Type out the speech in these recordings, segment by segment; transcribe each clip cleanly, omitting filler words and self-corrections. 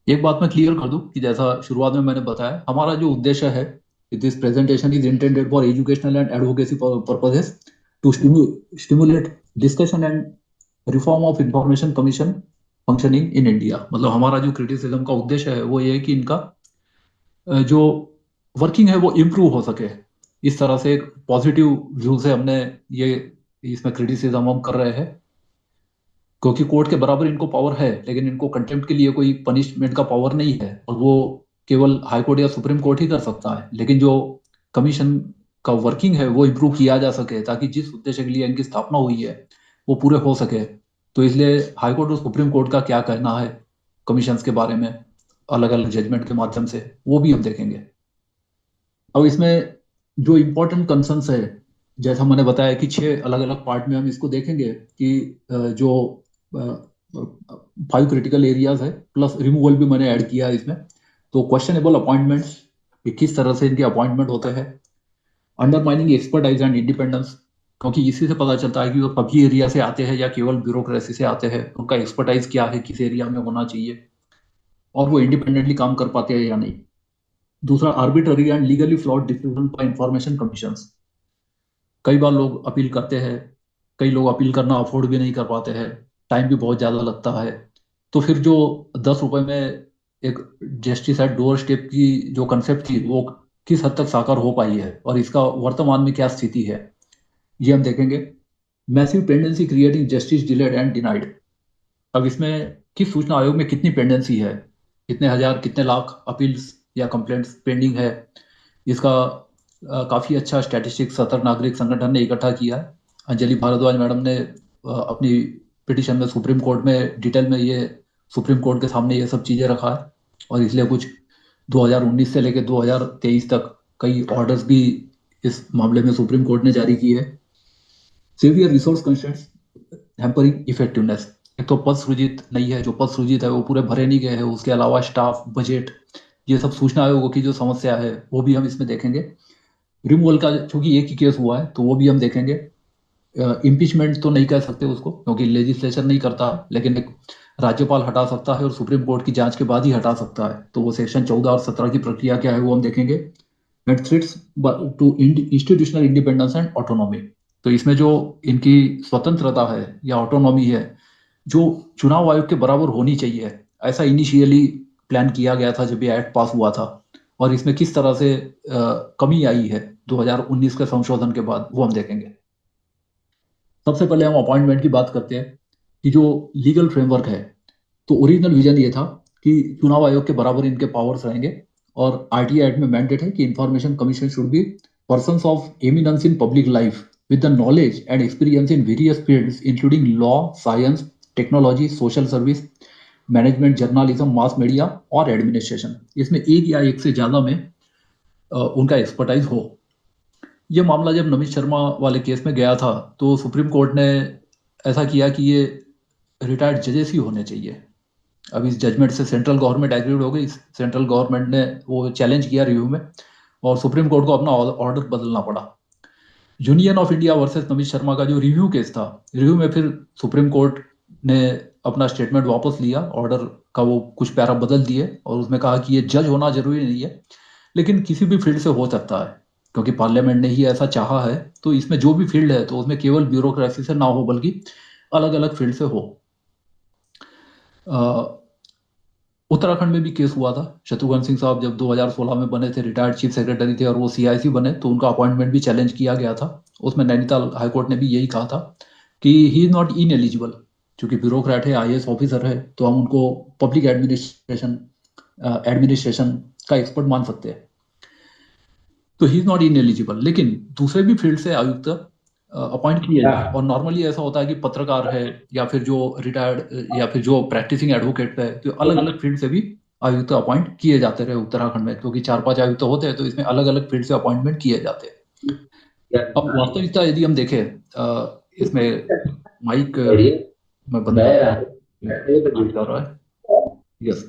एक बात मैं क्लियर कर दूं कि जैसा शुरुआत में मैंने बताया, हमारा जो उद्देश्य है, this presentation is intended for educational and advocacy purposes to stimulate discussion and reform of information commission functioning in India. मतलब हमारा जो क्रिटिसिज्म का उद्देश्य है वो ये है कि इनका जो वर्किंग है वो इम्प्रूव हो सके। इस तरह से एक पॉजिटिव व्यू से हमने ये इसमें क्रिटिसिज्म हम कर रहे हैं, क्योंकि कोर्ट के बराबर इनको पावर है, लेकिन इनको कंटेम्प्ट के लिए कोई पनिशमेंट का पावर नहीं है, और वो केवल हाई कोर्ट या सुप्रीम कोर्ट ही कर सकता है। लेकिन जो कमीशन का वर्किंग है वो इम्प्रूव किया जा सके, ताकि जिस उद्देश्य के लिए इनकी स्थापना हुई है वो पूरे हो सके। तो इसलिए हाई कोर्ट और सुप्रीम कोर्ट का क्या कहना है कमीशंस के बारे में, अलग अलग जजमेंट के माध्यम से, वो भी हम देखेंगे। अब इसमें जो इम्पोर्टेंट कंसर्न्स है, जैसा मैंने बताया कि 6 अलग अलग पार्ट में हम इसको देखेंगे कि जो 5 क्रिटिकल एरियाज है, प्लस रिमूवल भी मैंने ऐड किया है इसमें। तो क्वेश्चनेबल अपॉइंटमेंट्स, कि किस तरह से इनके अपॉइंटमेंट होते हैं। अंडरमाइनिंग एक्सपर्टाइज एंड इंडिपेंडेंस, क्योंकि इसी से पता चलता है कि वो सभी एरिया से आते हैं या केवल ब्यूरोक्रेसी से आते हैं, उनका एक्सपर्टाइज क्या है, किस एरिया में होना चाहिए, और वो इंडिपेंडेंटली काम कर पाते हैं या नहीं। दूसरा, arbitrary and legally flawed decision by information commissions. कई बार लोग अपील करते हैं, कई लोग अपील करना अफोर्ड भी नहीं कर पाते हैं, टाइम भी बहुत ज़्यादा लगता है। तो फिर जो 10 रुपए में एक जस्टिस एट डोर स्टेप की जो कंसेप्ट थी, वो किस हद तक साकार हो पाई है और इसका वर्तमान में क्या स्थिति है, ये हम देखेंगे। Massive pendency creating justice delayed and denied. अब इसमें किस सूचना आयोग में कितनी पेंडेंसी है, कितने हजार कितने लाख अपील्स या कंप्लेंट्स पेंडिंग है, इसका काफी अच्छा स्टैटिस्टिक्स सतर्क नागरिक संगठन ने इकट्ठा किया है। अंजलि भारद्वाज मैडम ने अपनी पिटिशन में सुप्रीम कोर्ट में डिटेल में ये सुप्रीम कोर्ट के सामने ये सब चीजें रखा है, और इसलिए कुछ 2019 से लेकर 2023 तक कई ऑर्डर्स भी इस मामले में सुप्रीम कोर्ट ने जारी की है। Severe resource constraints hampering effectiveness. एक तो पद सृजित नहीं है, जो पद सृजित है वो पूरे भरे नहीं गए हैं, उसके अलावा स्टाफ, बजट, ये सब सूचना आयोगों की जो समस्या है वो भी हम इसमें देखेंगे। रिमूवल का चूंकि एक ही केस हुआ है तो वो भी हम देखेंगे। इम्पीचमेंट तो नहीं कह सकते उसको, क्योंकि लेजिस्लेचर नहीं करता, लेकिन एक राज्यपाल हटा सकता है और सुप्रीम कोर्ट की जांच के बाद ही हटा सकता है। तो वो सेक्शन 14 और 17 की प्रक्रिया क्या है वो हम देखेंगे। And threats to institutional independence and autonomy. तो इसमें जो इनकी स्वतंत्रता है या ऑटोनॉमी है, जो चुनाव आयोग के बराबर होनी चाहिए, ऐसा इनिशियली प्लान किया गया था जब ये एक्ट पास हुआ था, और इसमें किस तरह से कमी आई है 2019 के संशोधन के बाद, वो हम देखेंगे। सबसे पहले हम अपॉइंटमेंट की बात करते हैं कि जो लीगल फ्रेमवर्क है, तो ओरिजिनल विजन ये था कि चुनाव आयोग के बराबर इनके पावर्स रहेंगे, और आरटीआई एक्ट में मैंडेट है कि information commission should be persons of eminence in public life with the knowledge and experience in various fields including law, science, technology, social service, management, journalism, mass media और administration. इसमें एक या एक से ज्यादा में उनका एक्सपर्टाइज हो। ये मामला जब नमित शर्मा वाले केस में गया था, तो सुप्रीम कोर्ट ने ऐसा किया कि ये रिटायर्ड जजेस ही होने चाहिए। अब इस जजमेंट से सेंट्रल गवर्नमेंट एग्रीड हो गई। सेंट्रल गवर्नमेंट ने वो चैलेंज किया रिव्यू में, और सुप्रीम कोर्ट को अपना ऑर्डर बदलना पड़ा। Union of India versus Namit Sharma का जो रिव्यू केस था, रिव्यू में फिर सुप्रीम कोर्ट ने अपना स्टेटमेंट वापस लिया, ऑर्डर का वो कुछ पैरा बदल दिए, और उसमें कहा कि ये जज होना जरूरी नहीं है, लेकिन किसी भी फील्ड से हो सकता है, क्योंकि पार्लियामेंट ने ही ऐसा चाहा है। तो इसमें जो भी फील्ड है तो उसमें केवल ब्यूरोक्रेसी से ना हो, बल्कि अलग अलग फील्ड से हो। उत्तराखंड में भी केस हुआ था। शत्रुघ्न सिंह साहब जब 2016 में बने थे, रिटायर्ड चीफ सेक्रेटरी थे, और वो सीआईसी बने, तो उनका अपॉइंटमेंट भी चैलेंज किया गया था। उसमें नैनीताल हाईकोर्ट ने भी यही कहा था कि he is not in eligible, क्योंकि ब्यूरोक्रेट है, आईएएस ऑफिसर है, तो हम उनको पब्लिक एडमिनिस्ट्रेशन एडमिनिस्ट्रेशन का एक्सपर्ट मान सकते हैं। तो he is not in eligible, लेकिन दूसरे भी फील्ड से आयुक्त अपॉइंट किए जाए। और नॉर्मली ऐसा होता है कि पत्रकार है, या फिर जो रिटायर्ड, या फिर जो प्रैक्टिसिंग एडवोकेट है, तो अलग अलग फील्ड से भी आयुक्त अपॉइंट किए जाते रहे उत्तराखंड में, क्योंकि 4-5 आयुक्त होते हैं, तो इसमें अलग अलग फील्ड से अपॉइंटमेंट किए जाते हैं। अब वास्तविकता यदि हम देखें, इसमें माइक में बंद कर रहा है। यस।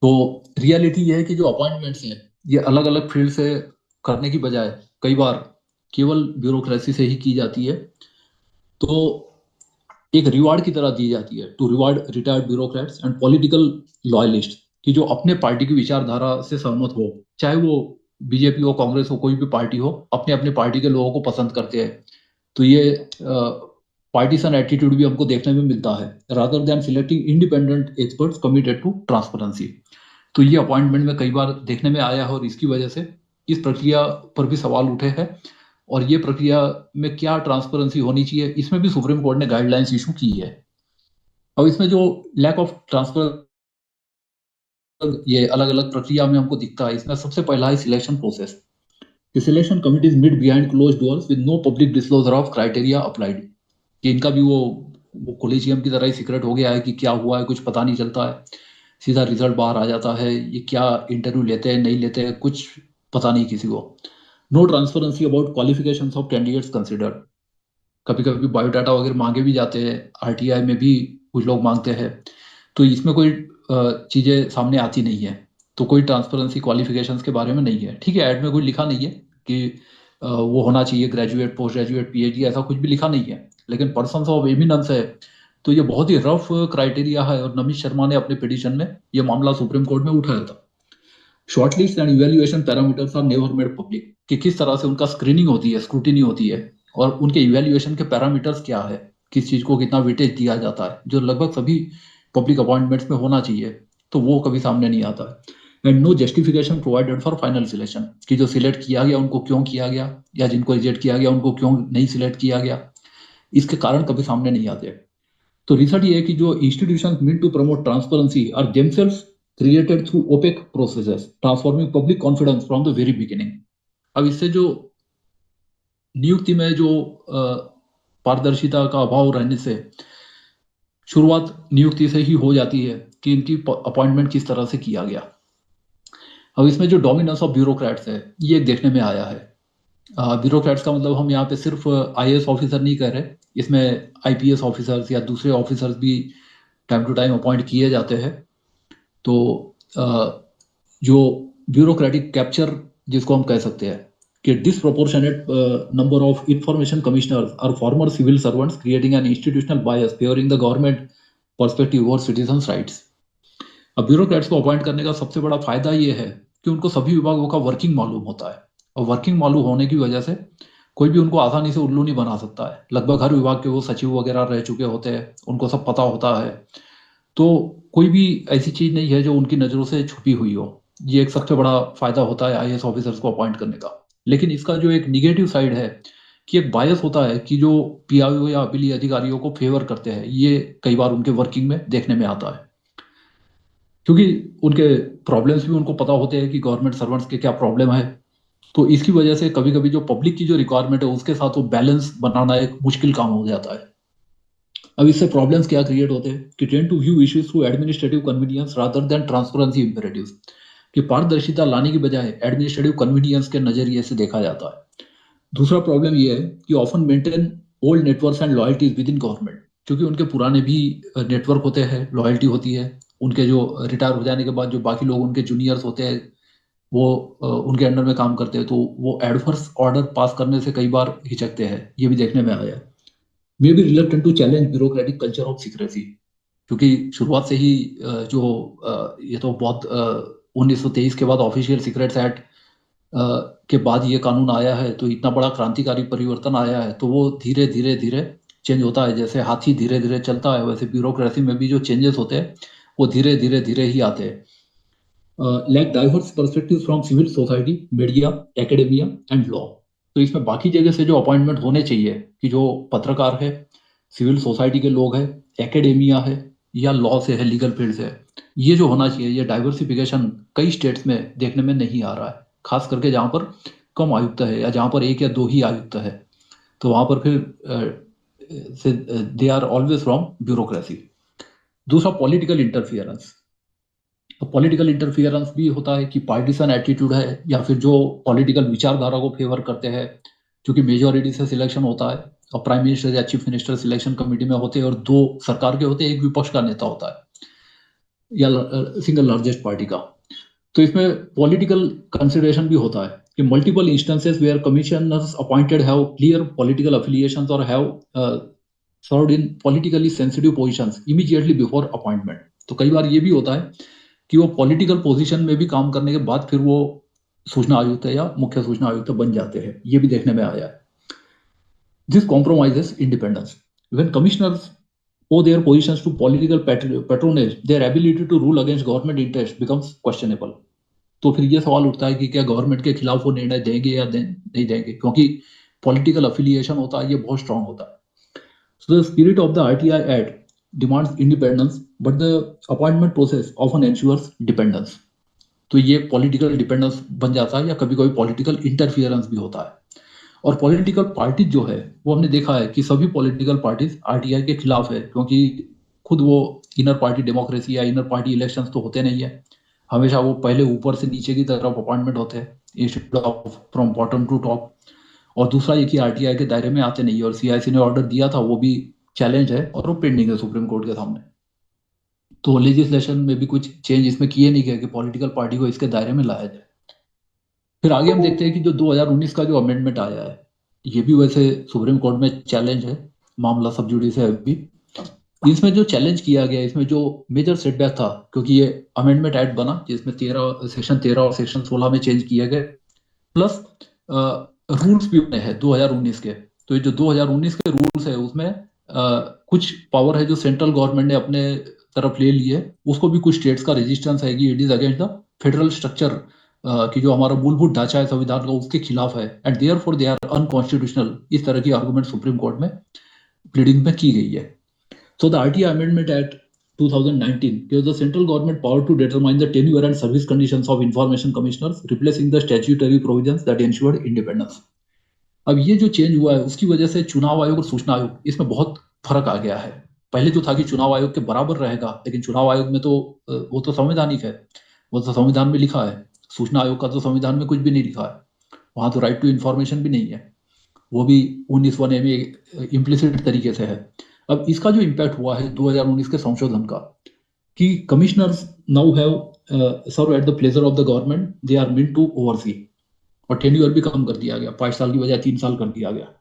तो रियलिटी ये है कि जो अपॉइंटमेंट्स हैं, ये अलग अलग फील्ड से करने की बजाय कई बार केवल ब्यूरोक्रेसी से ही की जाती है। तो एक रिवार्ड की तरह दी जाती है, to reward retired bureaucrats and political loyalist, कि जो अपने पार्टी की विचारधारा से सहमत हो, चाहे वो बीजेपी हो, कांग्रेस हो, कोई भी पार्टी हो, अपने अपने पार्टी के लोगों को पसंद करते हैं। तो ये पार्टीसन एटीट्यूड भी हमको देखने में मिलता है, rather than selecting independent experts committed to transparency. तो ये अपॉइंटमेंट में कई बार देखने में आया है और इसकी वजह से इस प्रक्रिया पर भी सवाल उठे हैं। और ये प्रक्रिया में क्या ट्रांसपेरेंसी होनी चाहिए, इसमें भी सुप्रीम कोर्ट ने गाइडलाइंस इशू की है। अब इसमें जो लैक ऑफ ट्रांसपेरेंसी ये अलग अलग प्रक्रिया में हमको दिखता है, इसमें सबसे पहला है selection process. The selection committees meet behind closed doors with no public disclosure of criteria applied। कि इनका भी वो कोलिजियम की तरह ही सीक्रेट हो गया है कि क्या हुआ है कुछ पता नहीं चलता है, सीधा रिजल्ट बाहर आ जाता है, ये क्या इंटरव्यू लेते हैं नहीं लेते हैं कुछ पता नहीं किसी को। No transparency about qualifications of candidates considered. कभी कभी बायोडाटा वगैरह मांगे भी जाते हैं, आरटीआई में भी कुछ लोग मांगते हैं, तो इसमें कोई चीज़ें सामने आती नहीं है। तो कोई ट्रांसपेरेंसी क्वालिफिकेशंस के बारे में नहीं है। ठीक है, ऐड में कोई लिखा नहीं है कि वो होना चाहिए ग्रेजुएट, पोस्ट ग्रेजुएट, पीएचडी, ऐसा कुछ भी लिखा नहीं है, लेकिन पर्सन्स ऑफ एमिनेंस है। तो ये बहुत ही रफ क्राइटेरिया है और नमित शर्मा ने अपने पिटीशन में ये मामला सुप्रीम कोर्ट में उठाया था। Shortlist and evaluation parameters are never made public, कि किस तरह से उनका स्क्रीनिंग होती है, स्क्रूटिनी होती है, और उनके इवैल्यूएशन के पैरामीटर्स क्या है, किस चीज को कितना वेटेज दिया जाता है, जो लगभग सभी पब्लिक अपॉइंटमेंट्स में होना चाहिए, तो वो कभी सामने नहीं आता है। And no justification provided for final selection, कि जो सिलेक्ट किया गया उनको क्यों किया गया, या जिनको रिजेक्ट किया गया उनको क्यों नहीं सिलेक्ट किया गया, इसके कारण कभी सामने नहीं आते। तो रिसर्च ये है कि जो institutions meant to promote transparency are themselves created through opaque processes transforming public confidence from the very beginning. अब इससे जो नियुक्ति में जो पारदर्शिता का अभाव रहने से शुरुआत नियुक्ति से ही हो जाती है कि इनकी अपॉइंटमेंट किस तरह से किया गया। अब इसमें जो डोमिनेंस ऑफ ब्यूरोक्रेट्स है ये देखने में आया है। ब्यूरोक्रेट्स का मतलब हम यहाँ पे सिर्फ आईएएस ऑफिसर नहीं कह रहे, इसमें आईपीएस ऑफिसर्स या दूसरे ऑफिसर्स भी टाइम टू टाइम अपॉइंट किए जाते हैं। तो जो ब्यूरोक्रेटिक कैप्चर जिसको हम कह सकते हैं कि disproportionate number of information commissioners और former civil servants creating an institutional bias favouring the government perspective और सिटीजन्स राइट्स। अब ब्यूरोक्रेट्स को अपॉइंट करने का सबसे बड़ा फायदा ये है कि उनको सभी विभागों का वर्किंग मालूम होता है, और वर्किंग मालूम होने की वजह से कोई भी उनको आसानी से उल्लू नहीं बना सकता है। लगभग हर विभाग के वो सचिव वगैरह रह चुके होते हैं, उनको सब पता होता है। तो कोई भी ऐसी चीज नहीं है जो उनकी नजरों से छुपी हुई हो। ये एक सबसे बड़ा फायदा होता है आईएएस ऑफिसर्स को अपॉइंट करने का। लेकिन इसका जो एक निगेटिव साइड है कि एक बायस होता है कि जो पीआईओ या अपीलीय अधिकारियों को फेवर करते हैं, ये कई बार उनके वर्किंग में देखने में आता है, क्योंकि उनके प्रॉब्लम्स भी उनको पता होते हैं कि गवर्नमेंट सर्वेंट्स के क्या प्रॉब्लम है। तो इसकी वजह से कभी कभी जो पब्लिक की जो रिक्वायरमेंट है उसके साथ वो बैलेंस बनाना एक मुश्किल काम हो जाता है। अब इससे प्रॉब्लम्स क्या क्रिएट होते हैं कि tend to view issues through administrative convenience rather than transparency imperatives, कि पारदर्शिता लाने की बजाय एडमिनिस्ट्रेटिव कन्वीनियंस के नजरिए से देखा जाता है। दूसरा प्रॉब्लम ये है कि often maintain old networks and loyalties with in government, क्योंकि उनके पुराने भी नेटवर्क होते हैं, लॉयल्टी होती है। उनके जो रिटायर हो जाने के बाद जो बाकी लोग उनके जूनियर्स होते हैं वो उनके अंडर में काम करते हैं, तो वो एडवर्स ऑर्डर पास करने से कई बार हिचकते हैं, ये भी देखने में आया है। May be reluctant to challenge bureaucratic culture of secrecy, क्योंकि शुरुआत से ही ये तो बहुत 1923 के बाद ऑफिशियल सीक्रेट्स एक्ट के बाद ये कानून आया है, तो इतना बड़ा क्रांतिकारी परिवर्तन आया है, तो वो धीरे धीरे धीरे चेंज होता है। जैसे हाथी धीरे धीरे चलता है, वैसे ब्यूरोक्रेसी में भी जो चेंजेस होते हैं वो धीरे धीरे धीरे ही आते हैं। Like diverse perspective from civil society, media, academia and law. तो इसमें बाकी जगह से जो अपॉइंटमेंट होने चाहिए कि जो पत्रकार है, सिविल सोसाइटी के लोग हैं, एकेडेमिया है, या लॉ से है, लीगल फील्ड से है, ये जो होना चाहिए, ये डाइवर्सिफिकेशन कई स्टेट्स में देखने में नहीं आ रहा है। खास करके जहाँ पर कम आयुक्त है या जहाँ पर एक या दो ही आयुक्त है, तो वहाँ पर फिर they are always from bureaucracy. दूसरा पॉलिटिकल इंटरफियरेंस। तो पॉलिटिकल इंटरफियरेंस भी होता है कि पार्टीसन एटीट्यूड है, या फिर जो पॉलिटिकल विचारधारा को फेवर करते हैं, क्योंकि मेजोरिटी से सिलेक्शन होता है और प्राइम मिनिस्टर या चीफ मिनिस्टर सिलेक्शन कमेटी में होते हैं, और दो सरकार के होते हैं, एक विपक्ष का नेता होता है या सिंगल लार्जेस्ट पार्टी का। तो इसमें पॉलिटिकल कंसिडरेशन भी होता है कि multiple instances where commissioners appointed have clear political affiliations और have served in politically sensitive positions immediately before appointment. तो कई बार ये भी होता है कि वो पॉलिटिकल पोजीशन में भी काम करने के बाद फिर वो सूचना आयुक्त या मुख्य सूचना आयुक्त बन जाते हैं, ये भी देखने में आया है। This compromises independence when commissioners owe their positions to political patronage, their ability to rule against government interest becomes questionable। तो फिर ये सवाल उठता है कि क्या गवर्नमेंट के खिलाफ वो निर्णय देंगे या नहीं देंगे, क्योंकि पॉलिटिकल अफिलिएशन होता है, ये बहुत स्ट्रांग होता है। So the spirit of the RTI act demands independence, but the appointment process often ensures dependence. तो ये पॉलिटिकल डिपेंडेंस बन जाता है या कभी कभी पॉलिटिकल इंटरफियरेंस भी होता है। और पॉलिटिकल पार्टीज जो है वो हमने देखा है कि सभी पॉलिटिकल पार्टीज आरटीआई के खिलाफ है, क्योंकि खुद वो इनर पार्टी डेमोक्रेसी या इनर पार्टी इलेक्शंस तो होते नहीं है, हमेशा वो पहले ऊपर से नीचे की तरफ अपॉइंटमेंट होते हैं instead of from bottom to top. और दूसरा ये कि आरटीआई के दायरे में आते नहीं है, और सीआईसी ने ऑर्डर दिया था वो भी चैलेंज है और वो पेंडिंग है सुप्रीम कोर्ट के सामने। तो लेजिस्लेशन में भी कुछ चेंज इसमें किए नहीं गए कि पॉलिटिकल पार्टी को इसके दायरे में लाया जाए। फिर आगे हम देखते हैं कि जो 2019 का जो अमेंडमेंट आया है, ये भी वैसे सुप्रीम कोर्ट में चैलेंज है, मामला सब जुडिस है अभी। इसमें जो चैलेंज किया गया, इसमें जो मेजर सेटबैक था, क्योंकि ये अमेंडमेंट एक्ट बना जिसमें सेक्शन 13 और सेक्शन 16 में चेंज किए गए, प्लस रूल्स भी बने हैं 2019 के। तो ये जो 2019 के रूल्स है उसमें कुछ पावर है जो सेंट्रल गवर्नमेंट ने अपने तरफ ले ली है, उसको भी कुछ स्टेट्स का रेजिस्टेंस है कि it is against the federal structure, कि जो हमारा मूलभूत ढांचा है संविधान का उसके खिलाफ है, and therefore they are unconstitutional. इस तरह की आर्गुमेंट सुप्रीम कोर्ट में प्लीडिंग में की गई है। So the RTI Amendment Act 2019 gives the central government power to determine the tenure and service conditions of information commissioners, replacing the statutory provisions that ensured independence। अब ये जो change हुआ है उसकी वजह से चुनाव आयोग और सूचना आयोग इसमें बहुत फर्क आ गया है। पहले जो था कि चुनाव आयोग के बराबर रहेगा, लेकिन चुनाव आयोग में तो वो तो संवैधानिक है, वो तो संविधान में लिखा है। सूचना आयोग का तो संविधान में कुछ भी नहीं लिखा है, वहां तो राइट टू इन्फॉर्मेशन भी नहीं है, वो भी 19 में इम्प्लिसिट तरीके से है। अब इसका जो इम्पैक्ट हुआ है 2019 के संशोधन का, कि commissioners now have serve at the pleasure of the government, they are meant to oversee, और टेन्योर भी कम कर दिया गया, 5 साल की बजाय 3 साल कर दिया गया।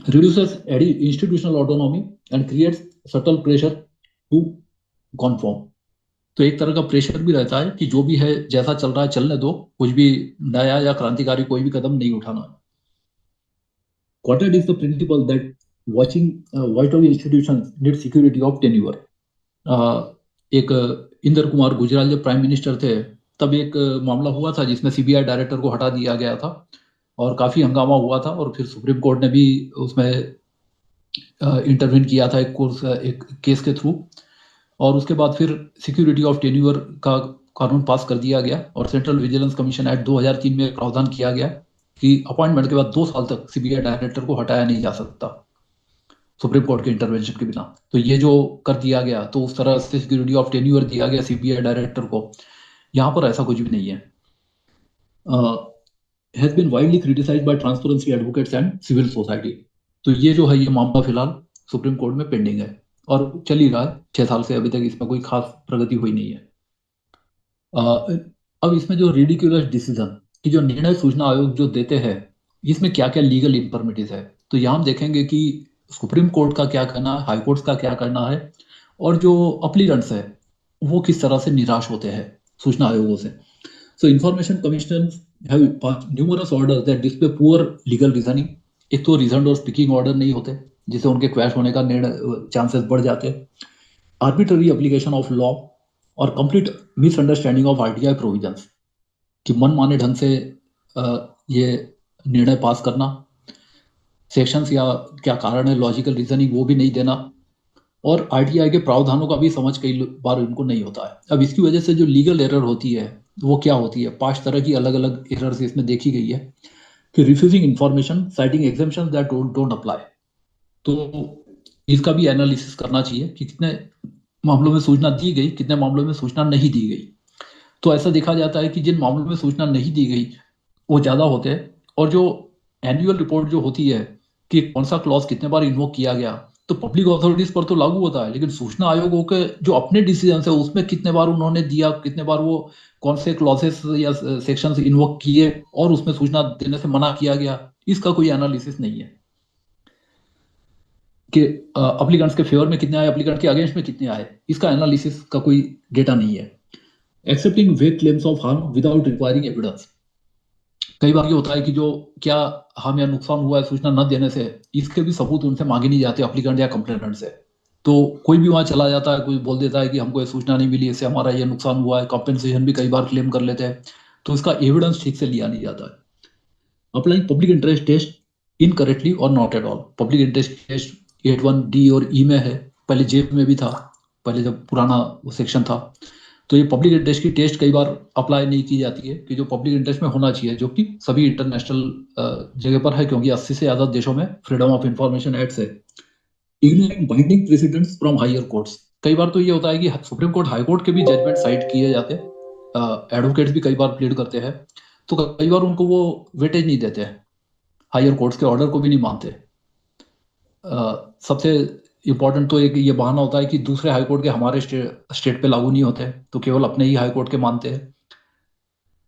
Reduces institutional autonomy and creates subtle pressure to conform. तो एक तरह का प्रेशर भी रहता है कि जो भी है जैसा चल रहा है चलने दो, कुछ भी नया या क्रांतिकारी कोई भी कदम नहीं उठाना। Quoted is the principle that vital institutions need security of tenure। एक इंदर कुमार गुजराल जब प्राइम मिनिस्टर थे तब एक मामला हुआ था जिसमें सीबीआई डायरेक्टर को हटा दिया गया था और काफी हंगामा हुआ था, और फिर सुप्रीम कोर्ट ने भी उसमें इंटरवीन किया था एक केस के थ्रू, और उसके बाद फिर सिक्योरिटी ऑफ टेन्योर का कानून पास कर दिया गया, और सेंट्रल विजिलेंस कमीशन एक्ट 2003 में प्रावधान किया गया कि अपॉइंटमेंट के बाद 2 साल तक सीबीआई डायरेक्टर को हटाया नहीं जा सकता सुप्रीम कोर्ट के इंटरवेंशन के बिना। तो ये जो कर दिया गया, तो उस तरह से सिक्योरिटी ऑफ टेन्योर दिया गया सीबीआई डायरेक्टर को। यहाँ पर ऐसा कुछ भी नहीं है। Has been widely criticised by transparency advocates and civil society. तो ये जो है ये मामला फिलहाल सुप्रीम कोर्ट में पेंडिंग है और चल ही रहा है 6 साल से, अभी तक इसमें कोई खास प्रगति हुई नहीं है। अब इसमें जो रिडिकुलस डिसीजन कि जो निर्णय सूचना आयोग जो देते हैं, इसमें क्या क्या लीगल इन्फॉर्मेटिव है, तो यहाँ हम देखेंगे कि सुप्रीम कोर्ट का क्या करना है, हाई कोर्ट का क्या करना है, और जो अपलीरेंट्स है वो किस तरह से निराश होते हैं सूचना आयोगों से। सो information commissioner have numerous orders that display poor legal reasoning. एक तो रीजन और स्पीकिंग ऑर्डर नहीं होते जिससे उनके क्वैश होने का चांसेस बढ़ जाते हैं, आर्बिट्ररी एप्लीकेशन ऑफ लॉ, और complete misunderstanding of RTI provisions, कि मनमाने ढंग से ये निर्णय पास करना, सेक्शंस या क्या कारण है लॉजिकल रीजनिंग वो भी नहीं देना, और आरटीआई के प्रावधानों का भी समझ कई बार इनको नहीं होता है। अब इसकी वजह से जो लीगल एरर होती है वो क्या होती है, 5 तरह की अलग अलग एरर्स इसमें देखी गई है, कि refusing information, citing exemptions that don't apply. तो इसका भी एनालिसिस करना चाहिए कि कितने मामलों में सूचना दी गई, कितने मामलों में सूचना नहीं दी गई। तो ऐसा देखा जाता है कि जिन मामलों में सूचना नहीं दी गई वो ज़्यादा होते हैं, और जो एनुअल रिपोर्ट जो होती है कि कौन सा क्लॉज कितने बार इन्वोक किया गया, तो पब्लिक अथॉरिटीज पर तो लागू होता है, लेकिन सूचना आयोगों के जो अपने डिसीजन है उसमें कितने बार उन्होंने दिया, कितने बार वो कौन से क्लॉजेस या सेक्शन इन्वोक किए और उसमें सूचना देने से मना किया गया, इसका कोई एनालिसिस नहीं है। कि अप्लीकेंट्स के फेवर में कितने आए, अप्लीकेंट के अगेंस्ट में कितने आए, इसका एनालिसिस का कोई डेटा नहीं है। एक्सेप्टिंग वेग claims of harm without requiring evidence. कई बार ये होता है कि जो क्या हार्म या नुकसान हुआ है सूचना न देने से, इसके भी सबूत उनसे मांगे नहीं जाते अप्लीकेंट या कंप्लेनेंट से। तो कोई भी वहां चला जाता है, कोई बोल देता है कि हमको ये सूचना नहीं मिली, इससे हमारा ये नुकसान हुआ है, कॉम्पेंसेशन भी कई बार क्लेम कर लेते हैं, तो इसका एविडेंस ठीक से लिया नहीं जाता है। Applying public interest test incorrectly और not at all. Public interest test 81D और ई में है, पहले जे में भी था, पहले जब पुराना वो सेक्शन था। तो ये पब्लिक इंटरेस्ट की टेस्ट कई बार अप्लाई नहीं की जाती है कि जो पब्लिक इंटरेस्ट में होना चाहिए, जो कि सभी इंटरनेशनल जगह पर है, क्योंकि 80 से ज्यादा देशों में फ्रीडम ऑफ इंफॉर्मेशन एक्ट है। Ignoring binding precedents from higher courts. कई बार तो ये होता है कि सुप्रीम कोर्ट, हाई कोर्ट के भी जजमेंट साइट किए जाते हैं, एडवोकेट्स भी कई बार प्लीड करते हैं, तो कई बार उनको वो वेटेज नहीं देते हैं, हायर कोर्ट्स के ऑर्डर को भी नहीं मानते। सबसे इम्पोर्टेंट तो एक ये बहाना होता है कि दूसरे हाई कोर्ट के हमारे स्टेट पे लागू नहीं होते, तो केवल अपने ही हाई कोर्ट के मानते हैं।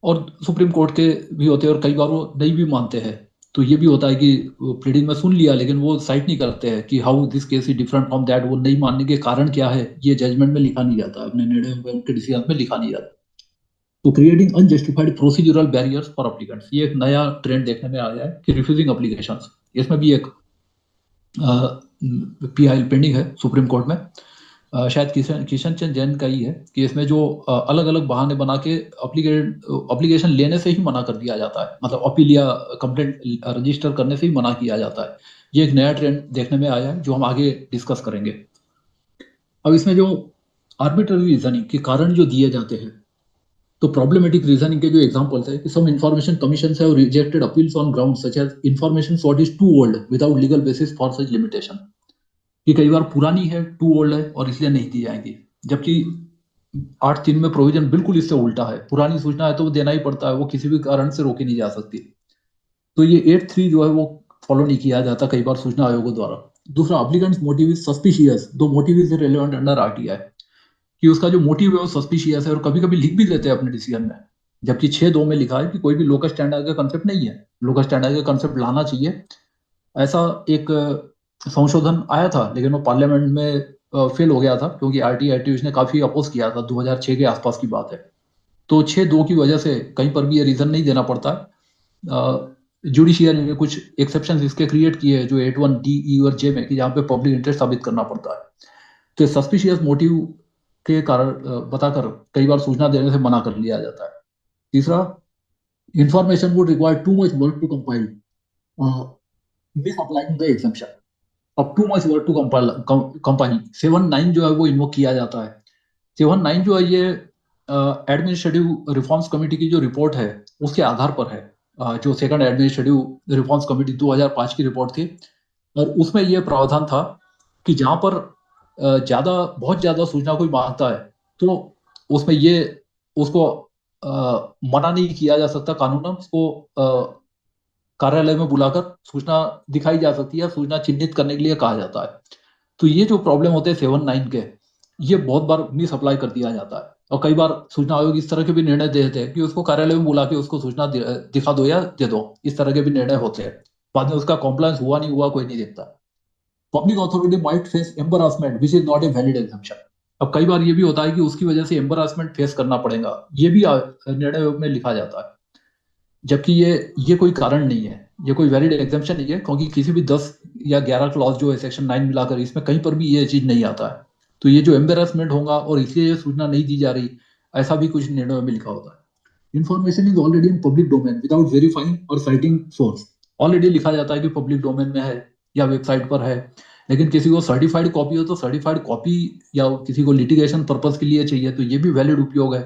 और सुप्रीम कोर्ट के भी होते हैं और कई बार वो नहीं भी मानते हैं। तो ये भी होता है कि प्लीडिंग में सुन लिया, लेकिन वो साइट नहीं करते हैं कि how this case is different from that. वो नहीं मानने के कारण क्या है, ये जजमेंट में लिखा नहीं जाता, अपने निर्णय में, उनके डिसीजन में लिखा नहीं जाता। तो creating unjustified procedural barriers for applicants, ये एक नया ट्रेंड देखने में आया है कि रिफ्यूजिंग अप्लीकेशंस। इसमें भी एक पीआई पेंडिंग है सुप्रीम कोर्ट में, शायद किशन चंद जैन का ही है, कि इसमें जो अलग अलग बहाने बना के अप्लीकेशन लेने से ही मना कर दिया जाता है, मतलब अपील या कंप्लेंट रजिस्टर करने से ही मना किया जाता है। ये एक नया ट्रेंड देखने में आया है जो हम आगे डिस्कस करेंगे। अब इसमें जो आर्बिट्ररी रीजनिंग के कारण जो दिए जाते हैं, तो प्रॉब्लमेटिक रीजनिंग के जो एग्जांपल्स है कि some information commission have rejected appeals on ground such as information what is too old without legal basis for such limitation. कि कई बार पुरानी है, टू ओल्ड है और इसलिए नहीं दी जाएंगी, जबकि 8(3) में प्रोविजन बिल्कुल इससे उल्टा है, पुरानी सूचना है तो वो देना ही पड़ता है, वो किसी भी कारण से रोकी नहीं जा सकती। तो ये 8(3) जो है वो फॉलो नहीं किया जाता कई बार सूचना आयोगों द्वारा। दूसरा, अप्लीकेंट्स मोटिव इज सस्पिशियस दो motive is relevant under RTI, कि उसका जो मोटिव है वो सस्पिशियस है, और कभी कभी लिख भी देते हैं अपने डिसीजन में, जबकि 6(2) में लिखा है कि कोई भी लोकस स्टैंडर्ड का कंसेप्ट नहीं है, लोकस स्टैंडर्ड का कंसेप्ट लाना चाहिए। ऐसा एक संशोधन आया था, लेकिन वो पार्लियामेंट में फेल हो गया था, क्योंकि आरटी ने काफी अपोज किया था, 2006 के आसपास की बात है। तो 6(2) की वजह से कहीं पर भी ये रीजन नहीं देना पड़ता है। जुडिशियरी ने कुछ एक्सेप्शन इसके क्रिएट किए हैं, जो 81D, ई और जे में, कि जहाँ पे पब्लिक इंटरेस्ट साबित करना पड़ता है। तो सस्पिशियस मोटिव के कारण बताकर कई बार सूचना देने से मना कर लिया जाता है। तीसरा, information would require too much work to compile, misapplying the exemption. अब too much work to compile 7(9) जो है वो इन्वोक किया जाता है। 7(9) जो है ये एडमिनिस्ट्रेटिव रिफॉर्म्स कमेटी की जो रिपोर्ट है उसके आधार पर है। जो सेकंड एडमिनिस्ट्रेटिव रिफॉर्म्स कमेटी 2005 की रिपोर्ट थी, और उसमें यह प्रावधान था कि जहां पर बहुत ज्यादा सूचना कोई मांगता है, तो उसमें ये उसको मना नहीं किया जा सकता कानूनन, उसको कार्यालय में बुलाकर सूचना दिखाई जा सकती है, सूचना चिन्हित करने के लिए कहा जाता है। तो ये जो प्रॉब्लम होते हैं 7(9) के, ये बहुत बार मिस अप्लाई कर दिया जाता है, और कई बार सूचना आयोग इस तरह के भी निर्णय देते हैं कि उसको कार्यालय में बुला के उसको सूचना दिखा दो या दे दो, इस तरह के भी निर्णय होते हैं। बाद में उसका कॉम्प्लायंस हुआ नहीं हुआ कोई नहीं देखता। Public authority might face embarrassment which is not a valid exemption. अब कई बार ये भी होता है कि उसकी वजह से एम्बरासमेंट फेस करना पड़ेगा, ये भी निर्णय में लिखा जाता है, जबकि ये कोई कारण नहीं है, ये कोई वैलिड एग्जाम्पशन नहीं है, क्योंकि किसी भी 10 या 11 क्लॉज जो है सेक्शन 9 मिलाकर, इसमें कहीं पर भी ये चीज नहीं आता है। तो ये जो एम्बेरसमेंट होगा और इसलिए ये सूचना नहीं दी जा रही, ऐसा भी कुछ निर्णय में लिखा होता है। Information is already in public domain without verifying और साइटिंग सोर्स। ऑलरेडी लिखा जाता है कि पब्लिक डोमेन में है या वेबसाइट पर है, लेकिन किसी को सर्टिफाइड कॉपी हो तो सर्टिफाइड कॉपी, या किसी को लिटिगेशन पर्पज के लिए चाहिए तो ये भी वैलिड उपयोग है।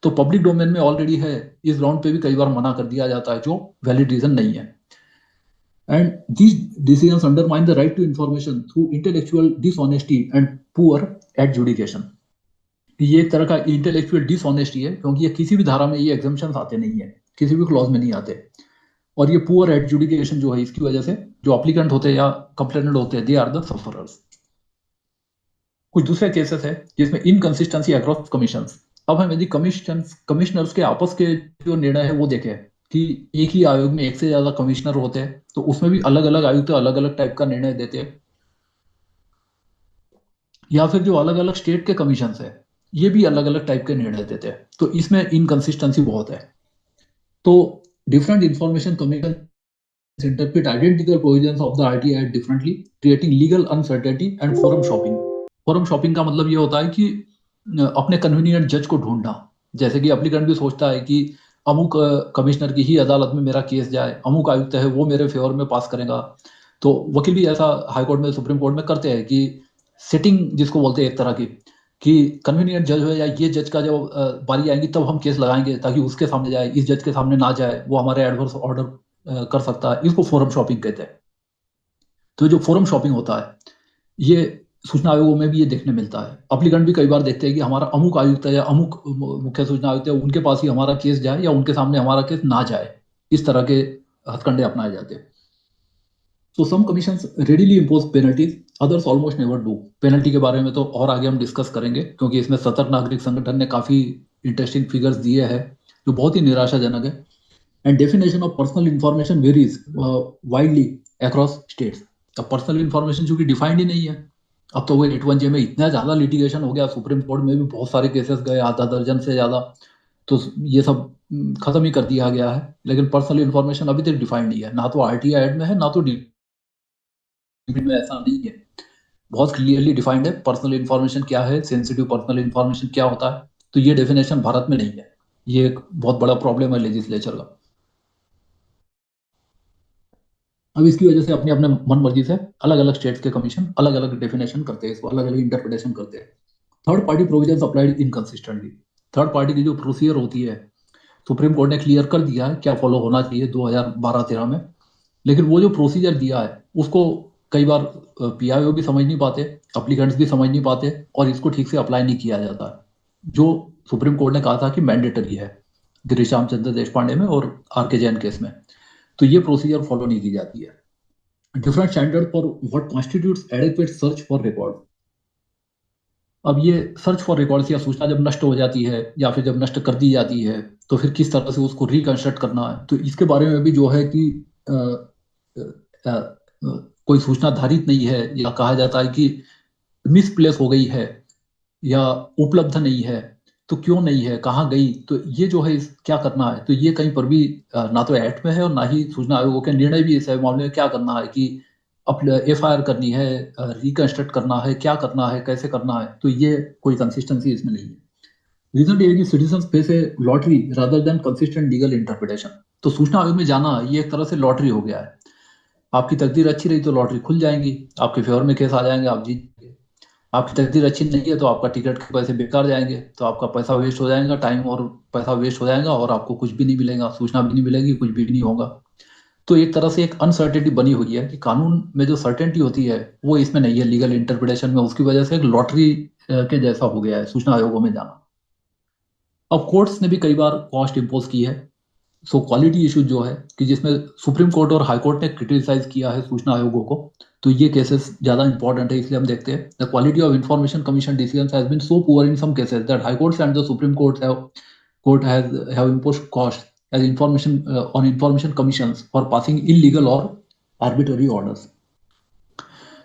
तो पब्लिक डोमेन में ऑलरेडी है, इस ग्राउंड पे भी कई बार मना कर दिया जाता है, जो वैलिड रीजन नहीं है। And these decisions undermine the right to information through intellectual dishonesty and poor adjudication. ये एक तरह का इंटेलेक्चुअल डिसऑनेस्टी है, क्योंकि ये किसी भी धारा में ये एग्जाम्पशन आते नहीं है, किसी भी क्लॉज में नहीं आते। और ये पुअर एडजुडिकेशन जो है, इसकी वजह से जो अप्लीकेंट होते हैं या कंप्लेनेंट होते हैं, दे आर द सफरर्स। कुछ दूसरे केसेस है जिसमें इनकंसिस्टेंसी अक्रॉस कमीशंस। अब हम यदि कमिश्नर्स के आपस के जो निर्णय है वो देखें, कि एक ही आयोग में एक से ज्यादा कमिश्नर होते हैं, तो उसमें भी अलग अलग आयुक्त अलग अलग टाइप का निर्णय देते हैं। या फिर जो अलग अलग स्टेट के कमीशन है ये भी अलग अलग टाइप के निर्णय देते हैं, तो इसमें इनकंसिस्टेंसी बहुत है। तो different information commission interpret identical provisions of the RTI Act differently, creating legal uncertainty and forum shopping. forum shopping का मतलब ये होता है कि अपने कन्वीनियंट जज को ढूंढना। जैसे कि एप्लीकेंट भी सोचता है कि अमुक कमिश्नर की ही अदालत में मेरा केस जाए, अमुक आयुक्त है वो मेरे फेवर में पास करेगा। तो वकील भी ऐसा हाई कोर्ट में, सुप्रीम कोर्ट में करते हैं कि सेटिंग जिसको बोलते हैं एक तरह की, कि कन्वीनियंट जज हो या ये जज का जब बारी आएगी तब हम केस लगाएंगे ताकि उसके सामने जाए, इस जज के सामने ना जाए, वो हमारे एडवर्स ऑर्डर कर सकता है। इसको फोरम शॉपिंग कहते हैं। तो जो फोरम शॉपिंग होता है ये सूचना आयोगों में भी ये देखने मिलता है। अप्लीकेंट भी कई बार देखते हैं कि हमारा अमुक आयुक्त है या अमुक मुख्य सूचना आयुक्त है, उनके पास ही हमारा केस जाए या उनके सामने हमारा केस ना जाए। इस तरह के हथकंडे अपनाए जाते हैं। तो some commissions readily impose penalties, others almost never do. Penalty के बारे में तो और आगे हम डिस्कस करेंगे, क्योंकि इसमें सतर्क नागरिक संगठन ने काफी इंटरेस्टिंग फिगर्स दिए हैं जो बहुत ही निराशाजनक है। And definition of personal information varies widely across states. अब पर्सनल इंफॉर्मेशन चूंकि डिफाइंड ही नहीं है, अब तो वो 8(1)J में इतना ज्यादा लिटिगेशन हो गया, सुप्रीम कोर्ट में भी बहुत सारे केसेस गए, आधा दर्जन से ज्यादा, तो ये सब खत्म ही कर दिया गया है। लेकिन पर्सनल इंफॉर्मेशन अभी तक डिफाइंड नहीं है, ना तो आरटीआई एक्ट में है ना तो डीपी में। ऐसा नहीं है, बहुत क्लियरली डिफाइंड है पर्सनल इंफॉर्मेशन क्या है, सेंसिटिव पर्सनल इंफॉर्मेशन क्या होता है। तो ये डेफिनेशन भारत में नहीं है। ये एक बहुत बड़ा प्रॉब्लम है लेजिस्लेचर का। अब इसकी वजह से अपने अपने मन मर्जी से अलग अलग स्टेट्स के कमीशन अलग अलग डेफिनेशन करते हैं, इसको अलग अलग इंटरप्रिटेशन करते हैं। Third party provisions applied inconsistently. Third party की जो प्रोसीजर होती है, सुप्रीम कोर्ट ने क्लियर कर दिया है क्या फॉलो होना चाहिए 2012-13 में, लेकिन वो जो प्रोसीजर दिया है उसको कई बार पीआईओ भी समझ नहीं पाते, अप्लीकेंट्स भी समझ नहीं पाते, और इसको ठीक से अप्लाई नहीं किया जाता है जो सुप्रीम कोर्ट ने कहा था कि मैंडेटरी है गिरीश रामचंद्र देश पांडे में और आर के जैन केस में। तो ये प्रोसीजर फॉलो नहीं की जाती है। Different standard for what constitutes adequate search for record. अब ये सर्च फॉर रिकॉर्ड्स या सूचना जब नष्ट हो जाती है या फिर जब नष्ट कर दी जाती है तो फिर किस तरह से उसको रिकंस्ट्रक्ट करना है, तो इसके बारे में भी जो है कि अ, अ, अ, कोई सूचना धारित नहीं है, या कहा जाता है कि मिसप्लेस हो गई है या उपलब्ध नहीं है। तो क्यों नहीं है, कहाँ गई, तो ये जो है क्या करना है, तो ये कहीं पर भी ना तो एक्ट में है और ना ही सूचना आयोगों के निर्णय भी इस मामले में क्या करना है कि अपने एफआईआर करनी है, रिकंस्ट्रक्ट करना है, क्या करना है, कैसे करना है। तो ये कोई कंसिस्टेंसी इसमें नहीं है। रीजन ये है कि citizen face a lottery rather than consistent legal interpretation. तो सूचना आयोग में जाना ये एक तरह से लॉटरी हो गया है। आपकी तकदीर अच्छी रही तो लॉटरी खुल जाएंगी, आपके फेवर में केस आ जाएंगे, आप जीत जाएंगे। आपकी तकदीर अच्छी नहीं है तो आपका टिकट के पैसे बेकार जाएंगे, तो आपका पैसा वेस्ट हो जाएगा, टाइम और पैसा वेस्ट हो जाएगा, और आपको कुछ भी नहीं मिलेगा, सूचना भी नहीं मिलेगी, कुछ भी नहीं होगा। तो एक तरह से एक अनसर्टेनिटी बनी हुई है कि कानून में जो सर्टेनिटी होती है वो इसमें नहीं है, लीगल इंटरप्रिटेशन में। उसकी वजह से एक लॉटरी के जैसा हो गया है सूचना आयोगों में जाना। अब कोर्ट्स ने भी कई बार कॉस्ट इम्पोज की है। सो क्वालिटी इशू जो है कि जिसमें सुप्रीम कोर्ट और हाई कोर्ट ने क्रिटिसाइज किया है सूचना आयोगों को, तो ये केसेस ज्यादा इंपॉर्टेंट है, इसलिए हम देखते हैं the quality of information commission decisions has been so poor in some cases that high courts and the supreme court have imposed cost as information on information commissions for passing illegal और arbitrary orders.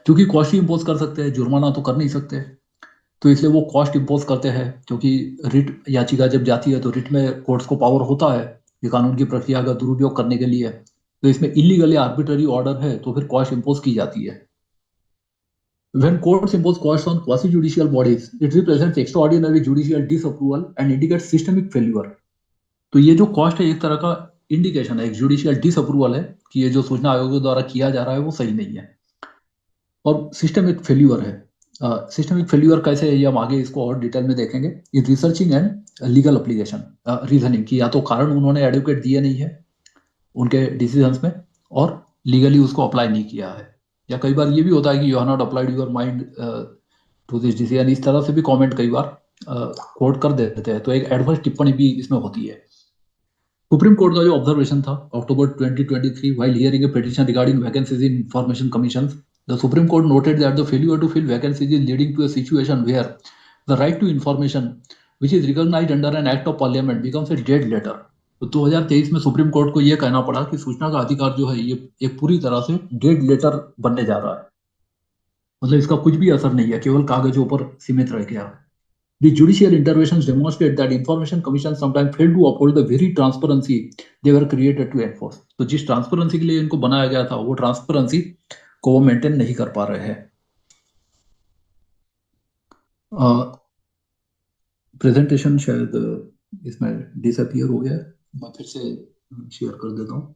क्योंकि cost ही impose कर सकते हैं, जुर्माना तो कर नहीं सकते, तो इसलिए वो कॉस्ट इम्पोज करते हैं। क्योंकि रिट याचिका जब जाती है तो रिट में कोर्ट्स को पावर होता है कि कानून की प्रक्रिया का दुरुपयोग करने के लिए, तो इसमें इलीगल या आर्बिट्ररी ऑर्डर है तो फिर कॉस्ट इम्पोज की जाती है। When courts impose costs on quasi-judicial bodies, it represents extraordinary judicial disapproval and indicates systemic failure. तो ये जो कॉस्ट है एक तरह का इंडिकेशन है, एक जुडिशियल डिसअप्रूवल है कि ये जो सूचना आयोग द्वारा किया जा रहा है वो सही नहीं है, और सिस्टमिक फेल्यूर है। सिस्टमिक फेल्यूर कैसे है ये हम आगे इसको और डिटेल में देखेंगे। In researching and legal application reasoning की या तो कारण उन्होंने एडवोकेट दिए नहीं है उनके डिसीजंस में, और लीगली उसको अप्लाई नहीं किया है, या कई बार ये भी होता है कि you have not applied your mind to this decision. इस तरह से भी कमेंट कई बार कोर्ट कर देते हैं, तो एक एडवर्स टिप्पणी भी इसमें होती है। सुप्रीम कोर्ट का जो ऑब्जर्वेशन था अक्टूबर 2023 while hearing a petition regarding vacancies in information commissions, the Supreme Court noted that the failure to fill vacancies is leading to a situation where the right to information, which is recognized under an act of parliament, becomes a dead letter. तो 2023 में supreme court को यह कहना पड़ा कि सूचना का अधिकार जो है ये एक पूरी तरह से डेड लेटर बनने जा रहा है। मतलब इसका कुछ भी असर नहीं है, केवल कागजों पर सीमित रह गया। The judicial interventions demonstrate that information commission sometimes fail to uphold the very transparency they were created to enforce. तो जिस ट्रांसपेरेंसी के लिए इनको बनाया गया था वो ट्रांसपेरेंसी को वो मेंटेन नहीं कर पा रहे हैं। प्रेजेंटेशन शायद इसमें डिसअपियर हो गया, मैं फिर से शेयर कर देता हूँ।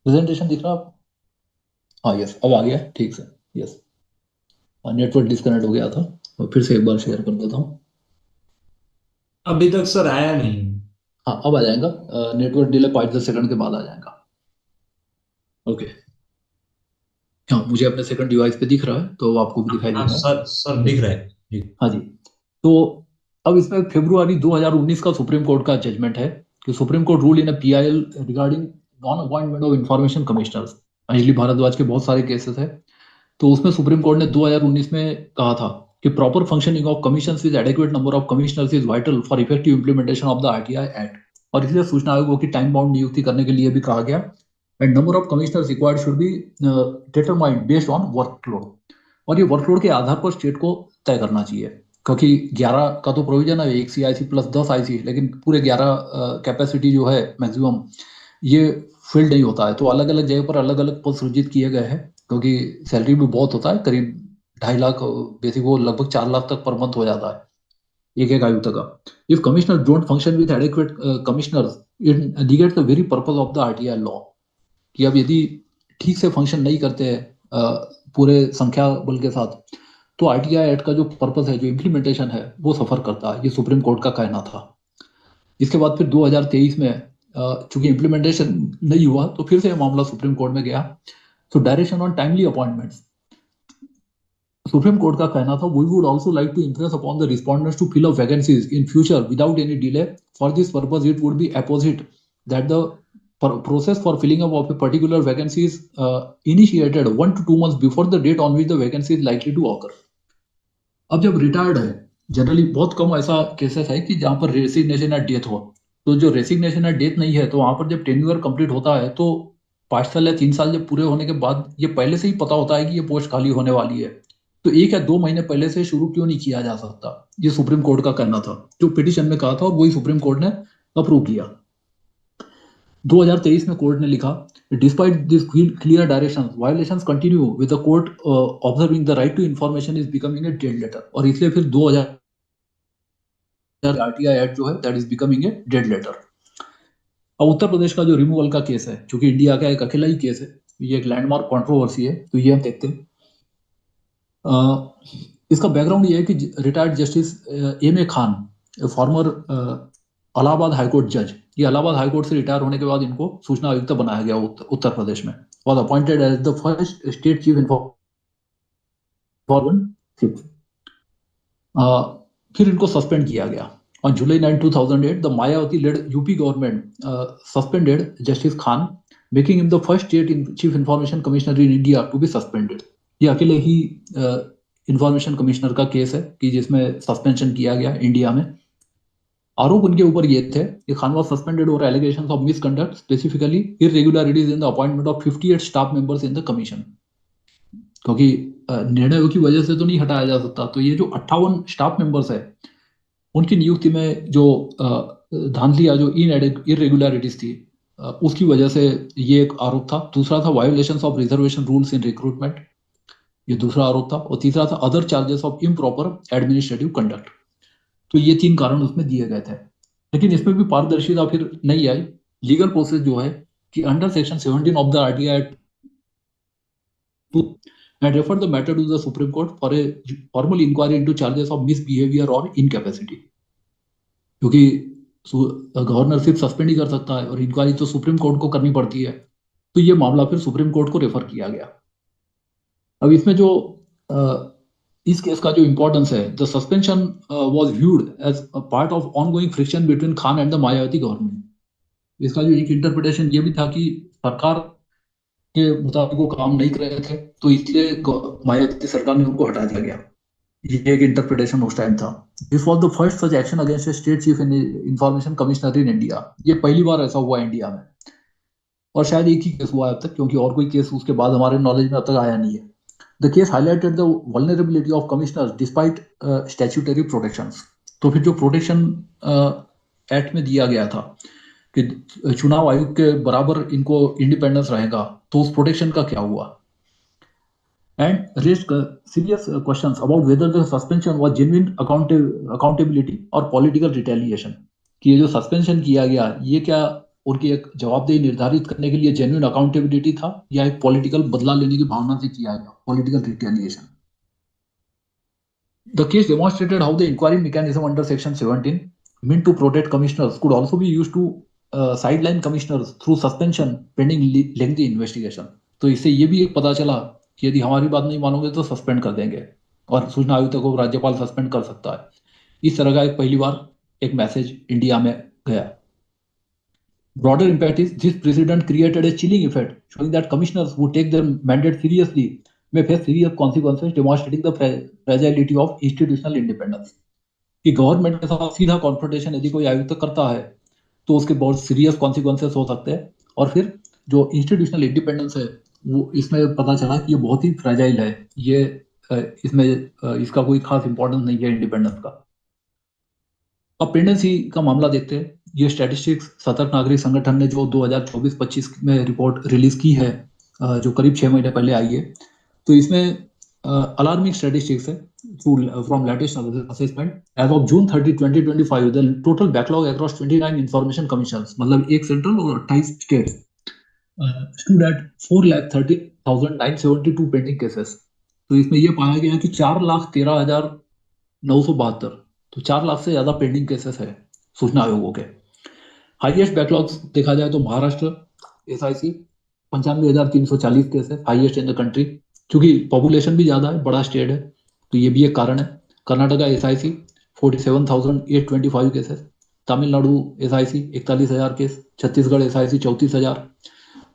प्रेजेंटेशन दिख रहा है आपको? हाँ यस, अब आ गया ठीक से। यस, नेटवर्क डिस्कनेक्ट हो गया था, और फिर से एक बार शेयर कर देता हूँ। अभी तक सर आया नहीं। हाँ अब आ जाएगा, नेटवर्क डिले 5-10 सेकंड के बाद आ जाएगा। ओके, हाँ मुझे अपने सेकंड डिवाइस पे दिख रहा है, तो आपको भी दिखाई हाँ देगा। सर, सर दिख रहा है जी। हाँ जी। तो अब इसमें फरवरी 2019 का सुप्रीम कोर्ट का जजमेंट है कि supreme court rule in a PIL regarding non appointment of information commissioners. Anjali Bhardwaj के बहुत सारे केसेस है, तो उसमें सुप्रीम कोर्ट ने 2019 में कहा था कि proper functioning of commission with adequate number of commissioners is vital for effective implementation of the RTI act. और इसलिए सूचना आयोग की टाइम बाउंड नियुक्ति करने के लिए भी कहा गया, and number of commissioners required should be determined based on workload. और ये वर्कलोड के आधार पर स्टेट को तय करना चाहिए, क्योंकि 11 का तो प्रोविजन है, एक सीआईसी प्लस 10 आईसी, लेकिन पूरे 11 कैपेसिटी जो है मैक्सिमम, ये फिल्ड नहीं होता है। तो अलग अलग जगह पर अलग अलग पद सृजित किए गए हैं, क्योंकि सैलरी भी बहुत होता है, करीब 2.5 लाख, बेसिक वो लगभग 4 लाख तक पर मंथ हो जाता है एक एक आयुक्त का। If commissioner don't function with adequate commissioners, it negates the very purpose of the RTI law. कि अब यदि ठीक से फंक्शन नहीं करते हैं पूरे संख्या बल के साथ, तो आरटीआई एक्ट का जो पर्पस है, जो इम्प्लीमेंटेशन है, वो सफर करता है। ये सुप्रीम कोर्ट का कहना था। इसके बाद फिर 2023 में चूंकि इम्प्लीमेंटेशन नहीं हुआ, तो फिर से यह मामला सुप्रीम कोर्ट में गया। तो direction on timely appointments, supreme court का कहना था, we would also like to impress upon the respondents to fill up vacancies in future without any delay. For this purpose it would be apposite that the process for filling up of a particular vacancy is initiated 1 to 2 months before the date on which the vacancy is likely to occur. अब जब retired है, generally बहुत कम ऐसा cases है कि जहां पर resignation या डेथ हो। तो जो रेसिग्नेशन या डेथ नहीं है, तो वहां पर जब टेन्योर कंप्लीट होता है, तो 5 साल या 3 साल जब पूरे होने के बाद ये पहले से ही पता होता है कि ये पोस्ट खाली होने वाली है, तो 1 या 2 महीने पहले से शुरू क्यों नहीं किया जा सकता? ये सुप्रीम कोर्ट का कहना था, जो पिटिशन में कहा था, और वही सुप्रीम कोर्ट ने अप्रूव किया। 2023 में कोर्ट ने लिखा, despite this clear direction, violations continue with the court observing the right to information is becoming a dead letter. और इसलिए फिर 2000 आरटीआई एक्ट जो है, that is becoming a dead letter. अब उत्तर प्रदेश का जो रिमूवल का केस है, क्योंकि इंडिया का एक अकेला ही केस है, ये एक लैंडमार्क कंट्रोवर्सी है, तो ये हम देखते हैं। इसका बैकग्राउंड ये है कि retired justice M A Khan, former Allahabad high court जज, ये इलाहाबाद हाईकोर्ट से रिटायर होने के बाद इनको सूचना आयुक्त बनाया गया उत्तर प्रदेश में, was appointed as the first state chief information. फिर इनको सस्पेंड किया गया। On July 9, 2008, the Mayawati-led UP government suspended Justice Khan, making him the first state chief information commissioner in India to be suspended. ये अकेले ही information commissioner का case है कि जिसमें सस्पेंशन किया गया इंडिया में। आरोप उनके ऊपर ये थे कि Khan was suspended over allegations of misconduct, specifically irregularities in the appointment of 58 staff members in the commission. क्योंकि निर्णयों की वजह से तो नहीं हटाया जा सकता, तो ये जो 58 स्टाफ मेंबर्स है, उनकी नियुक्ति में जो धांधली या जो इरेगुलरिटीज थी, उसकी वजह से ये एक आरोप था। दूसरा था violations of reservation rules in recruitment, ये दूसरा आरोप था। और तीसरा था other charges of improper administrative conduct. तो ये 3 कारण उसमें दिए गए थे, लेकिन इसमें भी पारदर्शिता फिर नहीं आई। लीगल प्रोसेस जो है कि under section 17 of the RTI act and refer the matter to the Supreme Court for a formal inquiry into charges of misbehavior or incapacity। क्योंकि गवर्नर सिर्फ सस्पेंड ही कर सकता है, और इंक्वायरी तो सुप्रीम कोर्ट को करनी पड़ती है। तो ये मामला फिर सुप्रीम कोर्ट को रेफर किया गया। अब इसमें जो इस केस का जो इंपॉर्टेंस है, the suspension was viewed as a part of ongoing friction between Khan and the Mayawati government. इसका जो एक इंटरप्रिटेशन ये भी था कि सरकार के मुताबिक वो काम नहीं कर रहे थे, तो इसलिए मायावती सरकार ने उनको हटा दिया गया। ये एक इंटरप्रिटेशन उस टाइम था। This was the first such action against state chief in information commissioner in India. ये पहली बार ऐसा हुआ इंडिया में। और शायद एक ही केस हुआ है अब तक, क्योंकि और कोई केस उसके बाद हमारे नॉलेज में अब तक आया नहीं है। The case highlighted the vulnerability of commissioners despite statutory protections. तो फिर जो प्रोटेक्शन एक्ट में दिया गया था कि चुनाव आयोग के बराबर इनको इंडिपेंडेंस रहेगा, तो उस प्रोटेक्शन का क्या हुआ? And raised serious questions about whether the suspension was genuine accountability और political retaliation। कि ये जो सस्पेंशन किया गया, ये क्या उनकी एक जवाबदेही निर्धारित करने के लिए जेन्युइन अकाउंटेबिलिटी था, या एक पॉलिटिकल बदला लेने की भावना से किया गया, political retaliation? The case demonstrated how the inquiry mechanism under Section 17, meant to protect commissioners, could also be used to sideline commissioners through suspension pending lengthy investigation। तो इससे ये भी एक पता चला कि यदि हमारी बात नहीं मानोगे तो सस्पेंड कर देंगे, और सूचना आयुक्त को राज्यपाल सस्पेंड कर सकता है। इस तरह का एक पहली बार एक मैसेज इंडिया में गया। Broader impact is this precedent created a chilling effect, showing that commissioners who take their mandate seriously may face serious consequences, demonstrating the fragility of institutional independence। कि गवर्नमेंट के साथ सीधा कॉन्फ्रंटेशन यदि कोई आयुक्त करता है तो उसके बहुत सीरियस कॉन्सिक्वेंसेस हो सकते हैं। और फिर जो इंस्टीट्यूशनल इंडिपेंडेंस है, वो इसमें पता चला कि ये बहुत ही फ्रेजाइल है। ये इसमें इसका कोई खास इंपॉर्टेंस नहीं है इंडिपेंडेंस का। अब पेंडेंसी का मामला देखते हैं। ये स्टैटिस्टिक्स सतर्क नागरिक संगठन ने जो 2024-25 में रिपोर्ट रिलीज की है, जो करीब 6 महीने पहले आई है, तो इसमें अलार्मिंग स्टैटिस्टिक्स है from latest assessment. As of June 30, 2025, the total backlog across 29 information commissions, मतलब एक सेंट्रल और 28 state, stood at 4,30,972 pending cases. तो इसमें यह पाया गया कि 4,13,972, तो 4 लाख से ज्यादा पेंडिंग केसेस है सूचना आयोगों के। हाईएस्ट बैकलॉग्स देखा जाए तो Maharashtra SIC 95,340 cases, highest in the country. क्योंकि पॉपुलेशन भी ज्यादा है, बड़ा स्टेट है, तो ये भी एक कारण है। Karnataka SIC 47,825 cases, Tamil Nadu SIC 41,000 case, Chhattisgarh SIC 34,000,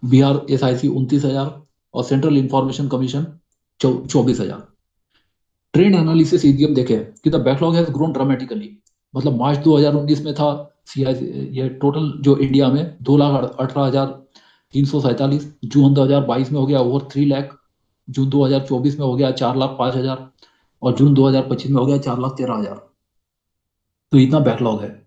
Bihar SIC 29,000, और central information commission 24,000। Trend analysis यदि हम देखें कि the backlog has grown dramatically, मतलब मार्च 2019 में था सीआईसी, ये टोटल जो इंडिया में 2,18,347, जून 2022 में हो गया ओवर 3 लाख, जून 2024 में हो गया 4,05,000, और जून 2025 में हो गया 4,13,000। तो इतना बैकलॉग है।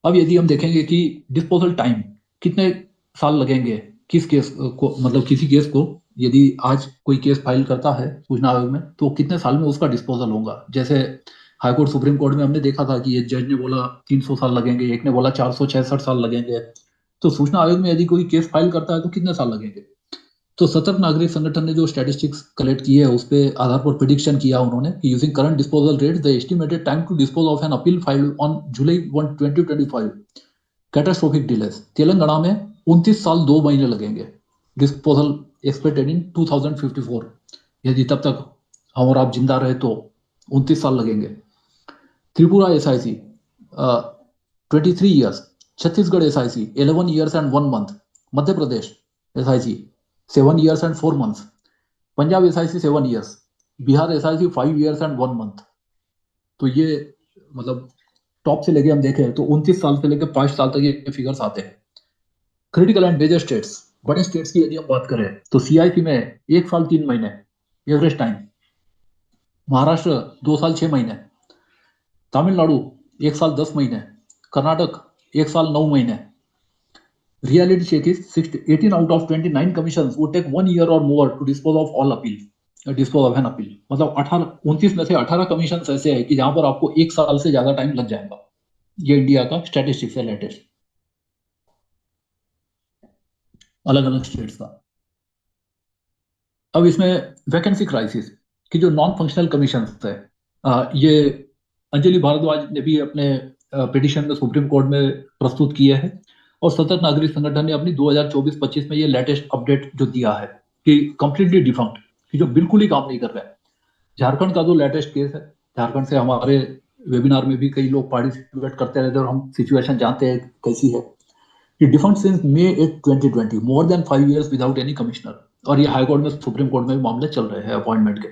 अब यदि हम देखेंगे कि डिस्पोजल टाइम कितने साल लगेंगे किस केस को, मतलब किसी केस को यदि आज कोई केस फाइल करता है सूचना आयोग में, तो कितने साल में उसका डिस्पोजल होगा। जैसे हाईकोर्ट सुप्रीम कोर्ट में हमने देखा था कि ये जज ने बोला 300 साल लगेंगे, एक ने बोला 466 साल लगेंगे। तो सूचना आयोग में यदि कोई केस फाइल करता है तो कितने साल लगेंगे? तो सतर्क नागरिक संगठन ने जो स्टैटिस्टिक्स कलेक्ट की है, उस पे आधार पर प्रिडिक्शन किया उन्होंने कि using current disposal rate, the estimated time to dispose of an appeal filed on July 1, 2025, catastrophic delays. Telangana में 29 साल 2 महीने लगेंगे, डिस्पोजल एक्सपेक्टेड इन 2054। यदि तब तक हम और आप जिंदा रहे तो 29 साल लगेंगे। Tripura SIC 23 years, Chhattisgarh SIC 11 years and 1 month, Madhya Pradesh SIC 7 years and 4 months, Punjab SIC 7 years, Bihar SIC 5 years and 1 month. तो ये मतलब टॉप से लेके हम देखें तो 29 साल से लेकर 5 साल तक ये फिगर्स आते हैं। क्रिटिकल एंड मेजर स्टेट्स, बड़े स्टेट्स की यदि हम बात करें तो सीआईसी में 1 साल 3 महीने एवरेज टाइम, महाराष्ट्र 2 साल 6 महीने, तमिलनाडु 1 साल 10 महीने, कर्नाटक 1 साल 9 महीने। Reality check is 18 out of 29 commissions would take 1 year or more to dispose of all appeal, dispose of an appeal। मतलब 29 में से 18 कमीशन ऐसे है कि जहां पर आपको 1 साल से ज्यादा टाइम लग जाएगा। ये इंडिया का स्टैटिस्टिक्स है लेटेस्ट, अलग अलग स्टेट्स का। अब इसमें वैकेंसी क्राइसिस की जो नॉन फंक्शनल कमीशन है, ये अंजलि भारद्वाज ने भी अपने पिटिशन में सुप्रीम कोर्ट में प्रस्तुत किए हैं, और सतत नागरिक संगठन ने अपनी 2024-25 में ये लेटेस्ट अपडेट जो दिया है कि कंप्लीटली डिफंक्ट, कि जो बिल्कुल ही काम नहीं कर रहा है। झारखंड का जो लेटेस्ट केस है, झारखंड से हमारे वेबिनार में भी कई लोग पार्टिसिपेट करते रहते हैं और हम सिचुएशन जानते हैं कैसी है। Defunct since May 8, 2020, more than 5 years without any commissioner. और ये हाईकोर्ट में, सुप्रीम कोर्ट में भी मामले चल रहे हैं अपॉइंटमेंट के।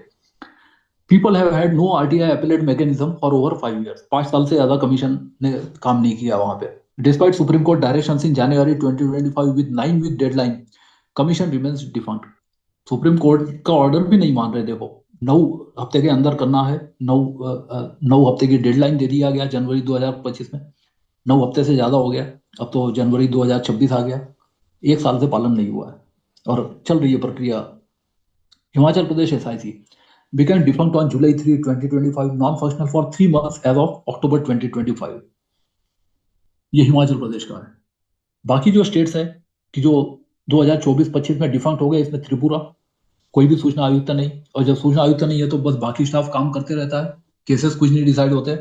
People have had no RTI appellate mechanism for over 5 years, 5 साल से ज्यादा कमीशन ने काम नहीं किया वहां पे। Despite Supreme Court directions in January 2025 with 9-week deadline, Commission remains defunct. Supreme court का ऑर्डर भी नहीं मान रहे। देखो, 9 हफ्ते के अंदर करना है। 9 हफ्ते की डेडलाइन दे दिया गया जनवरी 2025 में। 9 हफ्ते से ज्यादा हो गया। अब तो जनवरी 2026 आ गया। 1 साल से पालन नहीं हुआ है और चल रही है प्रक्रिया। Himachal Pradesh SIC became defunct on July 3, 2025, non-functional for 3 months as of October 2025। ये हिमाचल प्रदेश का है। बाकी जो स्टेट्स है कि जो 2024-25 में डिफंक्ट हो गए, इसमें त्रिपुरा कोई भी सूचना आयुक्त नहीं, और जब सूचना आयुक्त नहीं है तो बस बाकी स्टाफ काम करते रहता है, केसेस कुछ नहीं डिसाइड होते,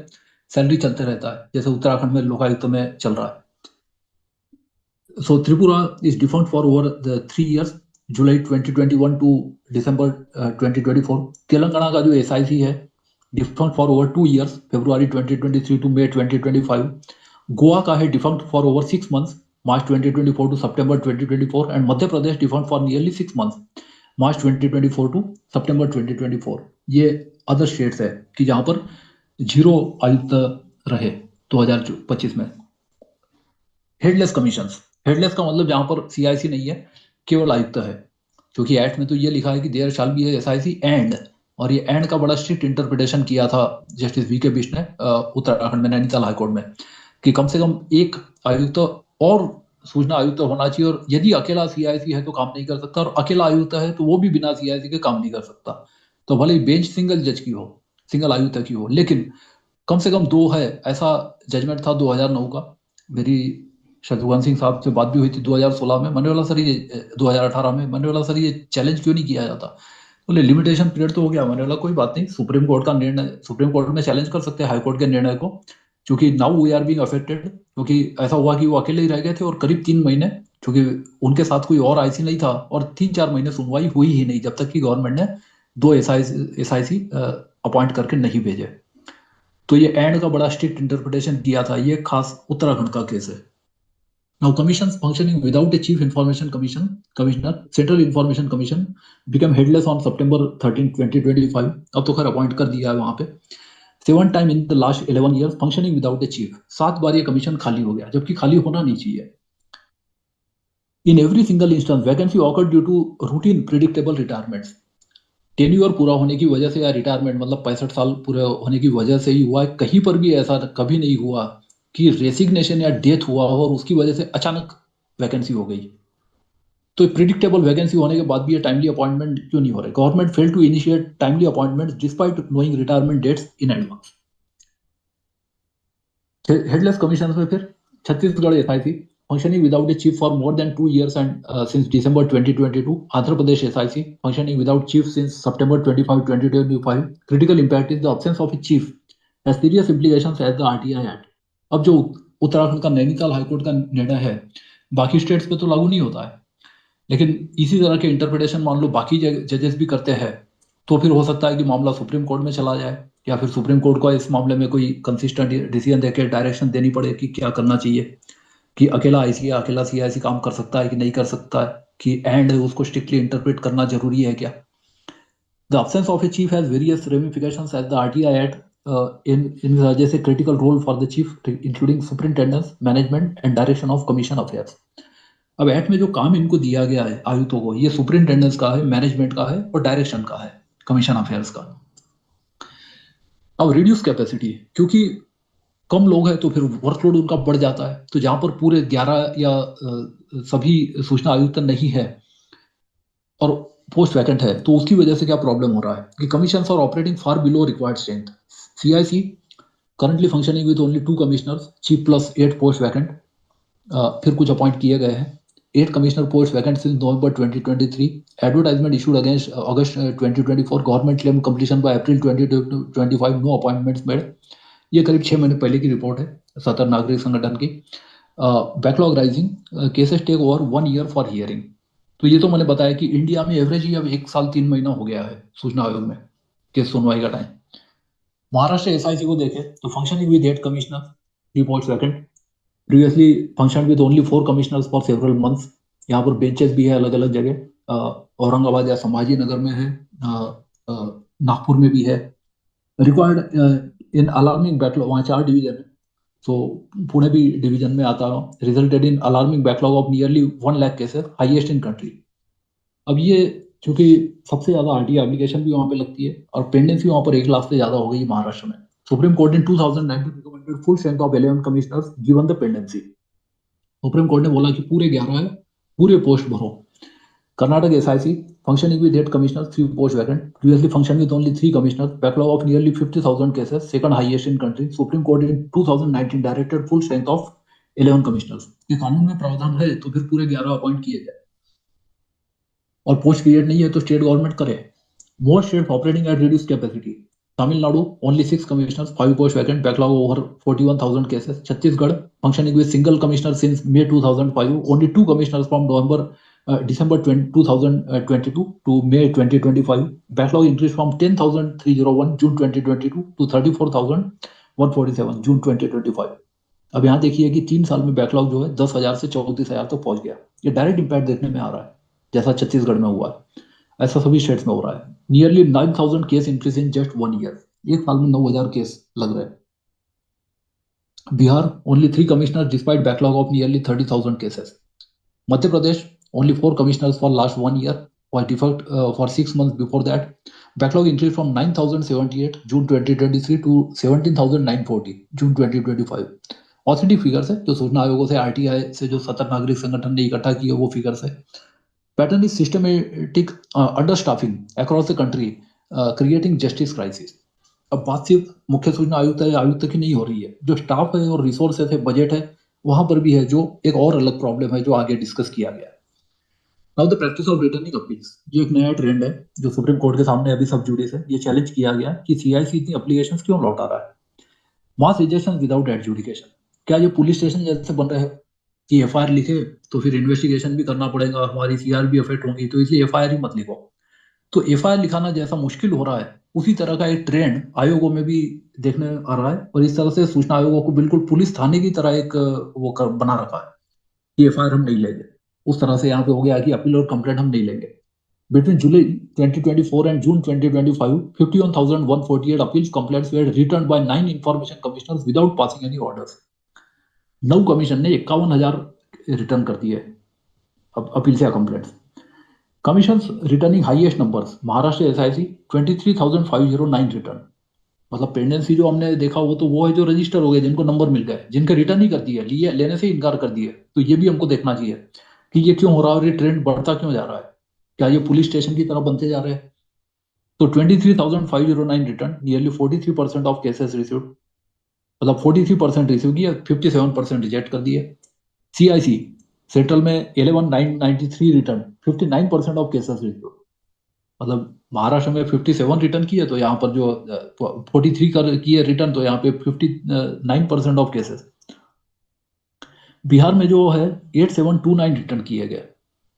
सैलरी चलते रहता है, जैसे उत्तराखंड में लोकायुक्त में चल रहा है। So Tripura is defunct for over the 3 years, July 2021 to December 2024। Telangana का जो SIC है defunct for over 2 years, February 2023 to May 2025। Goa का है defunct for over 6 months, March 2024 to September 2024, and Madhya Pradesh defunct for nearly 6 months, March 2024 to September 2024। ये other states है कि जहां पर 0 आयुक्त रहे 2025 में। हेडलेस कमीशंस, हेडलेस का मतलब जहां पर CIC नहीं है, केवल आयुक्त है, क्योंकि एक्ट में तो ये लिखा है कि there shall be SIC and, और ये एंड का बड़ा स्ट्रिक्ट इंटरप्रिटेशन किया था जस्टिस VK बिष्ट ने उत्तराखंड में नैनीताल हाईकोर्ट में, कि कम से कम एक आयुक्त और सूचना आयुक्त होना चाहिए, और यदि अकेला CIC है तो काम नहीं कर सकता, और अकेला आयुक्त है तो वो भी बिना CIC के काम नहीं कर सकता। तो भले ही बेंच सिंगल जज की हो, सिंगल आयुक्त की हो, लेकिन कम से कम 2 है, ऐसा जजमेंट था 2009 का। मेरी शत्रुघ्न सिंह साहब से बात भी हुई थी 2016 में। मैंने बोला सर ये 2018 में, मैंने बोला सर ये चैलेंज क्यों नहीं किया जाता? बोले लिमिटेशन पीरियड तो हो गया। मैंने बोला कोई बात नहीं, सुप्रीम कोर्ट का निर्णय, सुप्रीम कोर्ट में चैलेंज कर सकते हैं हाई कोर्ट के निर्णय को, क्योंकि now we are being affected. क्योंकि ऐसा हुआ कि वो अकेले ही रह गए थे और करीब 3 महीने, क्योंकि उनके साथ कोई और IC नहीं था, और 3-4 महीने सुनवाई हुई ही नहीं जब तक कि गवर्नमेंट ने 2 SIC अपॉइंट करके नहीं भेजे। तो ये एंड का बड़ा स्ट्रिक्ट इंटरप्रिटेशन किया था। ये खास उत्तराखंड का केस है। Now, commissions functioning without a chief information commissioner, Central Information Commission became headless on September 13, 2025। अब तो खैर अपॉइंट कर दिया है वहां पे। 7 time in the last 11 years functioning without a chief. 7 बार ये कमीशन खाली हो गया, जबकि खाली होना नहीं चाहिए। In every single instance vacancy occurred due to routine predictable retirements. Tenure पूरा होने की वजह से या रिटायरमेंट मतलब 65 साल पूरे होने की वजह से ही हुआ है। कहीं पर भी ऐसा कभी नहीं हुआ कि रेसिग्नेशन या डेथ हुआ हो और उसकी वजह से अचानक वैकेंसी हो गई। तो प्रिडिक्टेबल वैकेंसी होने के बाद भी ये टाइमली अपॉइंटमेंट क्यों नहीं हो रहे? Government fail to initiate timely appointment despite knowing retirement dates in advance. Headless commission में फिर Chhattisgarh SIC functioning without a chief for more than 2 years and since December 2022। Andhra Pradesh SIC functioning without chief since September 25, 2025। Critical impact is the absence of a chief has serious implications as the RTI Act। अब जो उत्तराखंड का Nainital high court का निर्णय है, बाकी states पे तो लागू नहीं होता है, लेकिन इसी तरह के इंटरप्रिटेशन मान लो बाकी जजेस भी करते हैं, तो फिर हो सकता है कि मामला सुप्रीम कोर्ट में चला जाए, या फिर सुप्रीम कोर्ट को इस मामले में कोई कंसिस्टेंट डिसीजन देकर डायरेक्शन देनी पड़े कि क्या करना चाहिए, कि अकेला IC या अकेला CIC काम कर सकता है कि नहीं कर सकता है, कि एंड है उसको स्ट्रिक्टली इंटरप्रेट करना जरूरी है क्या। The absence of a chief has various ramifications as the RTI Act in जैसे critical role for the chief including superintendence, management and direction of commission affairs। अब एक्ट में जो काम इनको दिया गया है आयुक्तों को, ये सुपरिंटेंडेंस का है, मैनेजमेंट का है और डायरेक्शन का है, कमीशन अफेयर्स का। अब रिड्यूस कैपेसिटी, क्योंकि कम लोग हैं तो फिर वर्कलोड उनका बढ़ जाता है। तो जहां पर पूरे 11 या सभी सूचना आयुक्त नहीं है और पोस्ट वैकेंट है, तो उसकी वजह से क्या प्रॉब्लम हो रहा है कि commissions are operating far below required strength. CIC currently functioning with only 2 commissioners, chief plus 8 post vacant. फिर कुछ अपॉइंट किए गए हैं। 8 commissioner posts vacant since November 2023। Advertisement issued against August 2024। Government claim completion by April 2025। No appointments made। ये करीब 6 महीने पहले की रिपोर्ट है सतर नागरिक संगठन की। Backlog rising, cases take over 1 year for hearing. तो ये तो मैंने बताया कि इंडिया में एवरेज ही अब 1 साल 3 महीना हो गया है सूचना आयोग में केस सुनवाई का टाइम। महाराष्ट्र SIC को देखें तो functioning with 8 commissioner, 3 post vacant. Previously function with only 4 commissioners for several months. यहाँ पर बेंचेस भी है अलग अलग जगह, औरंगाबाद या संभाजी नगर में है, नागपुर में भी है। रिक्वायर्ड इन अलार्मिंग बैकलॉग, वहाँ 4 डिवीजन है। सो पुणे भी डिवीजन में आता है, resulted in alarming backlog of nearly 1 lakh cases, highest in country. अब ये चूंकि सबसे ज्यादा आरटीआई एप्लीकेशन भी वहां पे लगती है और पेंडेंसी वहां पर 1 लाख से ज्यादा हो गई महाराष्ट्र में। Supreme court in 2019 recommended full strength of 11 commissioners given the pendency. Supreme court ने बोला कि पूरे 11 है, पूरे पोस्ट भरो। Karnataka SIC functioning with 8 commissioners, 3 posts vacant. Previously functioned with only 3 commissioners. Backlog of nearly 50,000 cases, second highest in country. Supreme Court in 2019 directed full strength of 11 commissioners. ये कानून में प्रावधान है तो फिर पूरे 11 अपॉइंट किए जाए, और पोस्ट क्रिएट नहीं है तो स्टेट गवर्नमेंट करे। Most state operating eight reduce capacity. Tamil Nadu only 6 commissioners, 5 posts vacant, backlog over 41,000 cases. Chhattisgarh functioning with single commissioner since May 2005, only 2 commissioners from December 2022 to May 2025. Backlog increased from 10,301 June 2022 to 34,147 June 2025. अब यहाँ देखिए कि 3 साल में backlog जो है 10,000 से 34,000 तक पहुंच गया। ये डायरेक्ट इम्पैक्ट देखने में आ रहा है, जैसा छत्तीसगढ़ में हुआ है ऐसा सभी स्टेट्स में हो रहा है। Nearly 9,000 case increase in just 1 year. एक साल में 9,000 केस लग रहे हैं। Bihar only 3 commissioner despite backlog of nearly 30,000 cases. Madhya Pradesh only 4 commissioners for last 1 year, while default for 6 months before that. Backlog increased from 9,078 June 2023 to 17,940 June 2025. Authentic figures है जो सूचना आयोगों से, आरटीआई से जो 70 नागरिक संगठन ने इकट्ठा किए वो फिगर्स है। Pattern is systematic under staffing across the country creating justice crisis. अब बात सिर्फ मुख्य सूचना आयुक्त या आयुक्त की नहीं हो रही है, जो स्टाफ है और रिसोर्सेस है, बजट है, वहां पर भी है, जो एक और अलग प्रॉब्लम है जो आगे डिस्कस किया गया है। Now the practice of returning appeals, ये एक नया ट्रेंड है जो सुप्रीम कोर्ट के सामने अभी सब जुडिस है। ये चैलेंज किया गया कि सीआईसी इतनी एप्लीकेशंस क्यों लौटा रहा है। मास रिजेक्शन विदाउट एडजुडिकेशन, क्या ये पुलिस स्टेशन जैसे बन रहे हैं कि एफआईआर लिखे तो फिर इन्वेस्टिगेशन भी करना पड़ेगा, हमारी सीआर भी अफेक्ट होंगी, तो इसलिए एफआईआर ही मत लिखो। तो एफआईआर लिखाना जैसा मुश्किल हो रहा है, उसी तरह का एक ट्रेंड आयोगों में भी देखने आ रहा है, और इस तरह से सूचना आयोगों को बिल्कुल पुलिस थाने की तरह एक बना रखा है कि एफआईआर हम नहीं लेंगे। उस तरह से यहाँ पे हो गया कि अपील और कंप्लेंट हम नहीं लेंगे। Between July 2024 and June 2025, 51,148 appeals complaints were returned by 9 information commissioners without passing any orders. 9 commission ने 51,000 रिटर्न कर दिए अब अपील या complaints. Commission returning highest numbers, Maharashtra SIC 23,509 return. मतलब पेंडेंसी जो हमने देखा वो है जो रजिस्टर हो गए, जिनको नंबर मिल गए, जिनके रिटर्न ही कर दिए, लिए लेने से इनकार कर दिए। तो ये भी हमको देखना चाहिए कि ये क्यों हो रहा है और ये ट्रेंड बढ़ता क्यों जा रहा है। क्या ये पुलिस स्टेशन की तरह बनते जा रहे हैं। तो 23,509 return, nearly 43% of cases received, मतलब 43% रिसीव किया, 57% रिजेक्ट कर दिए। सीआईसी सेंट्रल में 11,993 रिटर्न, 59% ऑफ केसेस रिसीव्ड, मतलब महाराष्ट्र में 57 रिटर्न किए तो यहाँ पर जो 43 कर किए रिटर्न, तो यहाँ पे 59% ऑफ केसेस। बिहार में जो है 8,729 रिटर्न किए गए,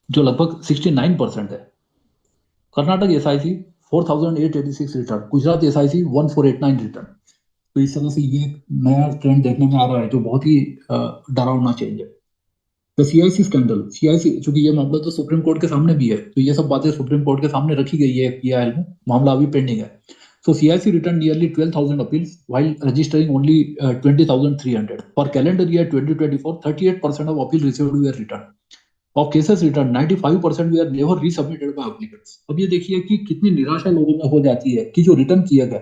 जो लगभग 69% है। Karnataka SIC 4,886 return, Gujarat SIC 1,489 return. तो इस तरह से ये एक नया ट्रेंड देखने में आ रहा है जो बहुत ही डरावना चेंज है। तो सीआईसी स्कैंडल, सीआईसी चूंकि ये मामला तो सुप्रीम कोर्ट के सामने भी है, तो ये सब बातें सुप्रीम कोर्ट के सामने रखी गई है पीआईएल में, मामला अभी पेंडिंग है। So CIC returned nearly 12,000 appeals while registering only 20,300. For calendar year 2024, 38% of appeal received were returned. Of cases returned, 95% were never resubmitted by applicants. अब ये देखिए कि कितनी निराशा लोगों में हो जाती है कि जो रिटर्न किया गया,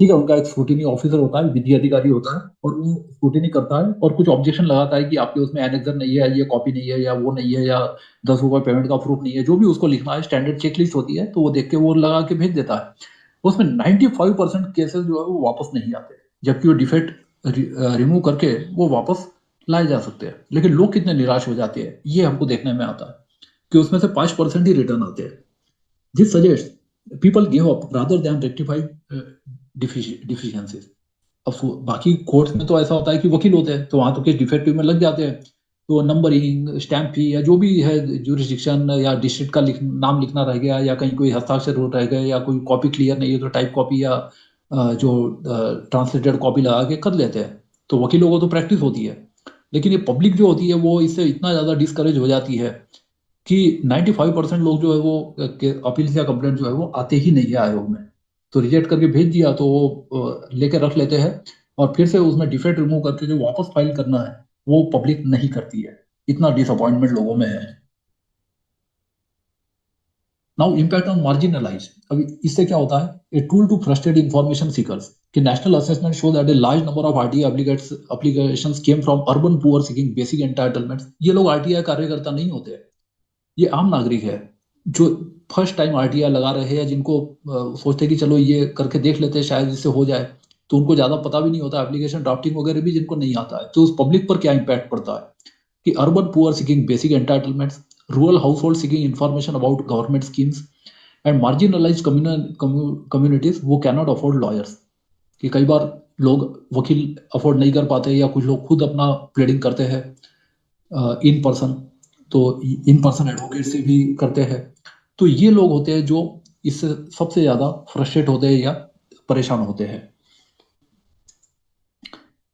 ठीक है, उनका एक स्क्रूटिनी ऑफिसर होता है, विधि अधिकारी होता है, और वो स्क्रूटिनी करता है और कुछ ऑब्जेक्शन लगाता है कि आपके उसमें एनेक्सर नहीं है, ये कॉपी नहीं है, या वो नहीं है, या 10 रुपए पेमेंट का प्रूफ नहीं है, जो भी उसको लिखना है, स्टैंडर्ड चेकलिस्ट होती है, तो वो देख के वो लगा के भेज देता है। उसमें 95% केसेस जो है वो वापस नहीं आते, जबकि वो डिफेक्ट रिमूव करके वो वापस लाए जा सकते हैं। लेकिन लोग कितने निराश हो जाते हैं ये हमको देखने में आता है कि उसमें से 5% ही रिटर्न आते हैं। This suggest people give up rather than rectified deficiencies. अब बाकी कोर्ट्स में तो ऐसा होता है कि वकील होते हैं, तो वहां तो केस डिफेक्टिव में लग जाते हैं, तो नंबरिंग, स्टैम्प फी, या जो भी है ज्यूरिसडिक्शन, या डिस्ट्रिक्ट का नाम लिखना रह गया, या कहीं कोई हस्ताक्षर रह गए, या कोई कॉपी क्लियर नहीं है तो टाइप कॉपी या जो ट्रांसलेटेड कॉपी लगा के कर लेते हैं, तो वकीलों को तो प्रैक्टिस होती है। लेकिन ये पब्लिक जो होती है वो इससे इतना ज्यादा डिस्करेज हो जाती है कि 95% लोग जो है वो अपील या कंप्लेंट जो है वो आते ही नहीं है आयोग में, तो रिजेक्ट करके भेज दिया, तो वो लेके रख लेते हैं और फिर से उसमें डिफेक्ट रिमूव करके जो वापस फाइल करना है वो पब्लिक नहीं करती है। इतना डिसअपॉइंटमेंट लोगों में है। Now impact on marginalise. अभी इससे क्या होता है, a tool to frustrate information seekers कि national assessment show that a large number of RTI applications came from urban poor seeking basic entitlements. ये लोग आरटीआई कार्यकर्ता नहीं होते, ये आम नागरिक है जो फर्स्ट टाइम आरटीआई लगा रहे हैं, जिनको सोचते हैं कि चलो ये करके देख लेते हैं शायद इससे हो जाए। तो उनको ज्यादा पता भी नहीं होता एप्लीकेशन ड्राफ्टिंग वगैरह भी जिनको नहीं आता है। तो उस पब्लिक पर क्या इम्पैक्ट पड़ता है कि urban poor seeking basic entitlements, rural household seeking information about government schemes and marginalise communities वो कैनॉट अफोर्ड लॉयर्स। कि कई बार लोग वकील अफोर्ड नहीं कर पाते या कुछ लोग खुद अपना प्लेडिंग करते हैं इन पर्सन। तो इन पर्सन एडवोकेट से भी करते हैं। तो ये लोग होते हैं जो इससे सबसे ज्यादा फ्रस्ट्रेट होते हैं या परेशान होते हैं।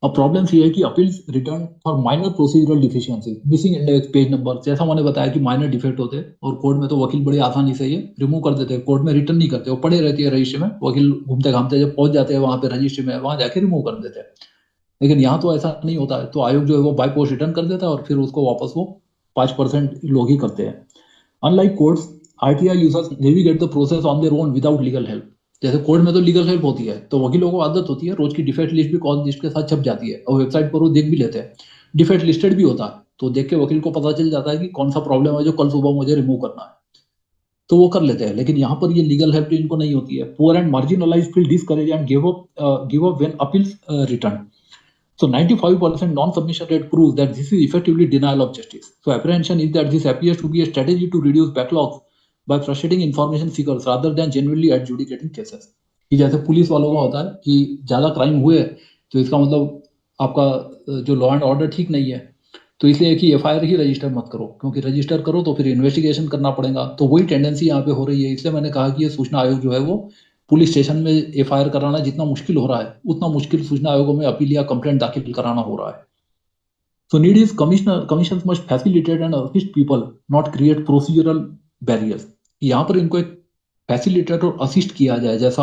अब प्रॉब्लम ये है कि appeals return for minor procedural deficiency, missing index, page number, जैसा मैंने बताया कि माइनर डिफेक्ट होते हैं और कोर्ट में तो वकील बड़ी आसानी से ये रिमूव कर देते हैं। कोर्ट में रिटर्न नहीं करते, वो पड़े रहती है रजिस्ट्री में, वकील घूमते घामते जब पहुंच जाते हैं वहां पे रजिस्ट्री में, वहां जाके रिमूव कर देते हैं। लेकिन यहाँ तो ऐसा नहीं होता है, तो आयोग जो है वो बाय पोस्ट रिटर्न कर देता है और फिर उसको वापस वो 5% लोग ही करते हैं। Unlike courts, RTI users navigate the process on their own without legal help. जैसे कोर्ट में तो लीगल हेल्प होती है, तो वकीलों को आदत होती है, रोज की डिफेक्ट लिस्ट भी कॉल लिस्ट के साथ छप जाती है और वेबसाइट पर वो देख भी लेते हैं। डिफेक्ट लिस्टेड भी होता है, तो देख के वकील को पता चल जाता है कि कौन सा प्रॉब्लम है जो कल सुबह मुझे रिमूव करना है, तो वो कर लेते हैं। लेकिन यहाँ पर ये लीगल हेल्प इनको नहीं होती है। Poor and marginalise feel discourage and give up when appeals return. So 95% non-submission rate proves that this is effectively denial of justice. So apprehension is that this appears to be a strategy to reduce backlogs by frustrating information seekers rather than genuinely adjudicating cases. कि जैसे police वालों का होता है कि ज्यादा crime हुए तो इसका मतलब आपका जो लॉ एंड ऑर्डर ठीक नहीं है, तो इसलिए कि एफआईआर ही रजिस्टर मत करो, क्योंकि रजिस्टर करो तो फिर इन्वेस्टिगेशन करना पड़ेगा। तो वही टेंडेंसी यहाँ पे हो रही है। इसलिए मैंने कहा कि ये सूचना आयोग जो है वो पुलिस स्टेशन में एफआईआर कराना जितना मुश्किल हो रहा है, उतना मुश्किल सूचना आयोगों में अपील या कंप्लेंट दाखिल कराना हो रहा है। So need is commissions must facilitate and assist people, not create procedural barriers. यहाँ पर इनको एक फैसिलिटेट और असिस्ट किया जाए, जैसा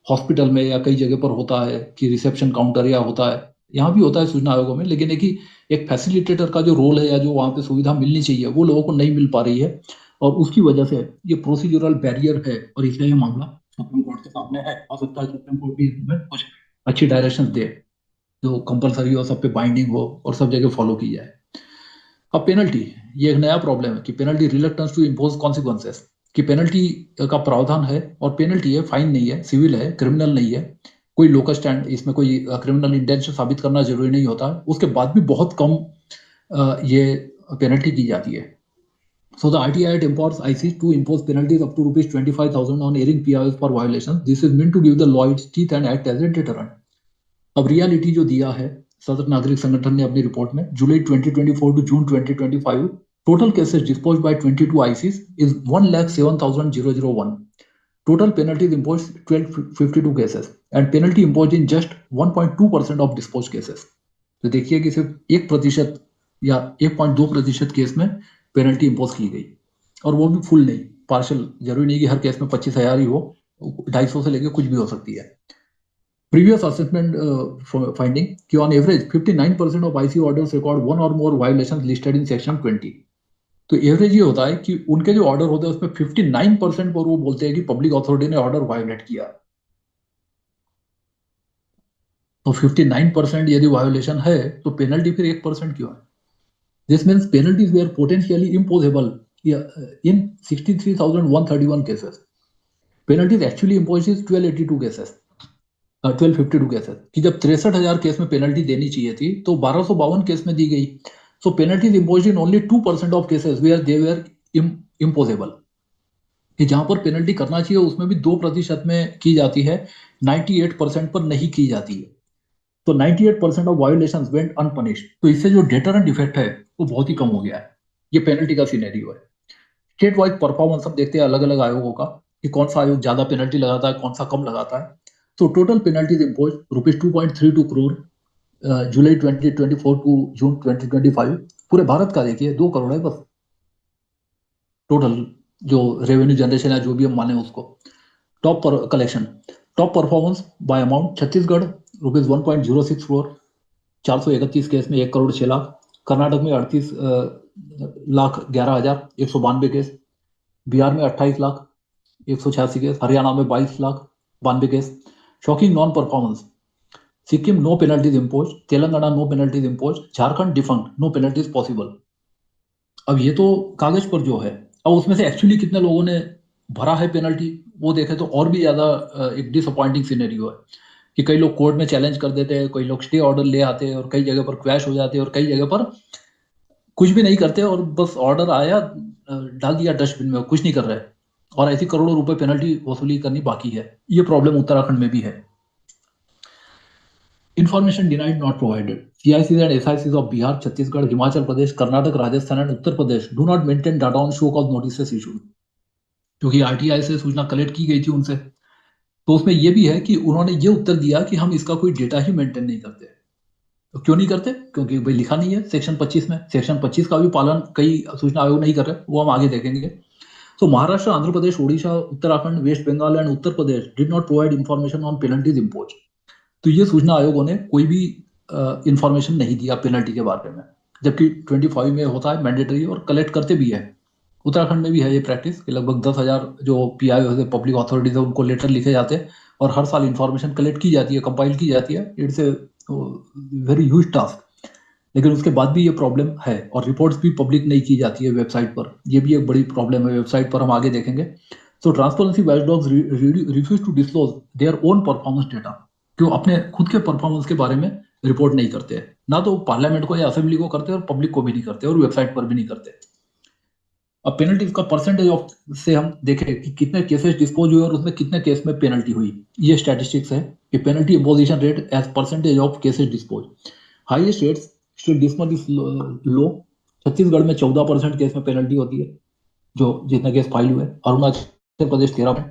हॉस्पिटल में या कई जगह पर होता है कि रिसेप्शन काउंटर या होता है, यहाँ भी होता है सूचना आयोगों में। लेकिन एक फैसिलिटेटर का जो रोल है या जो वहाँ पे सुविधा मिलनी चाहिए वो लोगों को नहीं मिल पा रही है, और उसकी वजह से ये प्रोसीजरल बैरियर है। और इसलिए ये मामला सुप्रीम कोर्ट के सामने है। हो सकता है सुप्रीम कोर्ट भी इसमें कुछ अच्छी डायरेक्शन दे, जो कंपलसरी हो, सब पे बाइंडिंग हो और सब जगह फॉलो की जाए। अब पेनल्टी, ये एक नया प्रॉब्लम है कि penalty reluctance to impose consequences, कि पेनल्टी का प्रावधान है और पेनल्टी है, फाइन नहीं है, सिविल है, क्रिमिनल नहीं है। कोई लोकस स्टैंड, इसमें कोई क्रिमिनल इंटेंशन साबित करना जरूरी नहीं होता है। उसके बाद भी बहुत कम ये पेनल्टी की जाती है। So the RTI Act empowers IC to impose penalties up to rupees 25,000 on airing PIOs for violations. This is meant to give the law its teeth and act as a deterrent. अब reality जो दिया है सतत नागरिक संगठन ने अपनी report में, July 2024 to June 2025, total cases disposed by 22 ICs is 1,07,001. Total penalties imposed 1252 cases and penalty imposed in just 1.2% of disposed cases. तो देखिए कि सिर्फ 1% या 1.2% केस में पेनल्टी इम्पोज की गई, और वो भी फुल नहीं, पार्शल। जरूरी नहीं कि हर केस में 25,000 ही हो, 250 से लेके कुछ भी हो सकती है। Previous assessment finding कि on average 59% of IC orders record one or more violations listed in section 20. तो एवरेज ये होता है कि उनके जो ऑर्डर होते हैं उसमें 59% पर वो बोलते हैं कि पब्लिक अथॉरिटी ने ऑर्डर वायोलेट किया। तो 59% यदि वायोलेशन है तो पेनल्टी फिर 1% क्यों है? This means penalties were potentially imposable in 63,131 cases. Penalties actually impose is 1282 cases, 1252 cases, कि जब 63,000 केस में पेनल्टी देनी चाहिए थी तो 1252 केस में दी गई। So penalties imposed in only 2% of cases where they were imposable, कि जहां पर पेनल्टी करना चाहिए उसमें भी 2% में की जाती है, 98% पर नहीं की जाती है। तो 98% ऑफ वायोलेशंस वेंट अनपनिश्ड। तो इससे जो डेटरेंट इफेक्ट है वो बहुत ही कम हो गया है। ये पेनल्टी का सिनेरियो है। स्टेट वाइज परफॉर्मेंस हम देखते हैं अलग अलग आयोगों का, कि कौन सा आयोग ज्यादा पेनल्टी लगाता है, कौन सा कम लगाता है। तो total penalties impose rupees 2.32 crore July 2024 to June 2025। पूरे भारत का देखिए 2 करोड़ है बस टोटल जो रेवेन्यू जनरेशन है, जो भी हम माने उसको। टॉप पर collection, top performance by amount Chhattisgarh ₹1.06 crore, 431 case में 1,06,00,000। कर्नाटक में 38,11,192 केस, बिहार में 28,01,86 केस, हरियाणा में 22,92 case. Shocking non performance, Sikkim no penalties impose, Telangana no penalties impose, Jharkhand defunct, no penalties possible. अब ये तो कागज पर जो है, अब उसमें से एक्चुअली कितने लोगों ने भरा है पेनल्टी वो देखे तो और भी ज्यादा एक डिसअपॉइंटिंग सिनेरियो है कि कई लोग कोर्ट में चैलेंज कर देते हैं, कई लोग स्टे ऑर्डर ले आते हैं और कई जगह पर क्रैश हो जाते हैं और कई जगह पर कुछ भी नहीं करते और बस ऑर्डर आया डाल दिया डस्टबिन में, कुछ नहीं कर रहे और ऐसी करोड़ों रुपए पेनल्टी वसूली करनी बाकी है। ये प्रॉब्लम उत्तराखंड में भी है। Information denied, not provided. CICs and SICs of Bihar, Chhattisgarh, Himachal Pradesh, Karnataka, Rajasthan and Uttar Pradesh do not maintain data on show cause notices issued. क्योंकि आरटीआई से सूचना कलेक्ट की गई थी उनसे, तो उसमें यह भी है कि उन्होंने ये उत्तर दिया कि हम इसका कोई डेटा ही मेंटेन नहीं करते। तो क्यों नहीं करते? क्योंकि भाई लिखा नहीं है सेक्शन 25 में। सेक्शन 25 का भी पालन कई सूचना आयोग नहीं कर रहे, वो हम आगे देखेंगे। So Maharashtra, Andhra Pradesh, Odisha, Uttarakhand, West Bengal and Uttar Pradesh did not provide information on penalties imposed. तो ये सूचना आयोगों ने कोई भी इंफॉर्मेशन नहीं दिया पेनल्टी के बारे में, जबकि 25 में होता है मैंडेटरी और कलेक्ट करते भी है। उत्तराखंड में भी है ये प्रैक्टिस कि लगभग 10,000 जो पीआई पब्लिक अथॉरिटीज है उनको लेटर लिखे जाते हैं और हर साल इंफॉर्मेशन कलेक्ट की जाती है, कंपाइल की जाती है। It's a very huge task, लेकिन उसके बाद भी ये प्रॉब्लम है और रिपोर्ट्स भी पब्लिक नहीं की जाती है वेबसाइट पर। ये भी एक बड़ी प्रॉब्लम है वेबसाइट पर, हम आगे देखेंगे। So transparency watchdogs refuse to disclose their own performance data, क्यों अपने खुद के परफॉर्मेंस के बारे में रिपोर्ट नहीं करते हैं, ना तो पार्लियामेंट को या असेंबली को करते और पब्लिक को भी नहीं करते और वेबसाइट पर भी नहीं करते। अब पेनल्टीज का परसेंटेज ऑफ से हम देखें कि कितने केसेस डिस्पोज हुए और उसमें कितने केस में पेनल्टी हुई। ये स्टैटिस्टिक्स है कि penalty imposition rate as percentage of cases dispose. Highest rates still dismal is low. Chhattisgarh में 14% केस में पेनल्टी होती है जो जितने केस फाइल हुए। अरुणाचल प्रदेश 13%,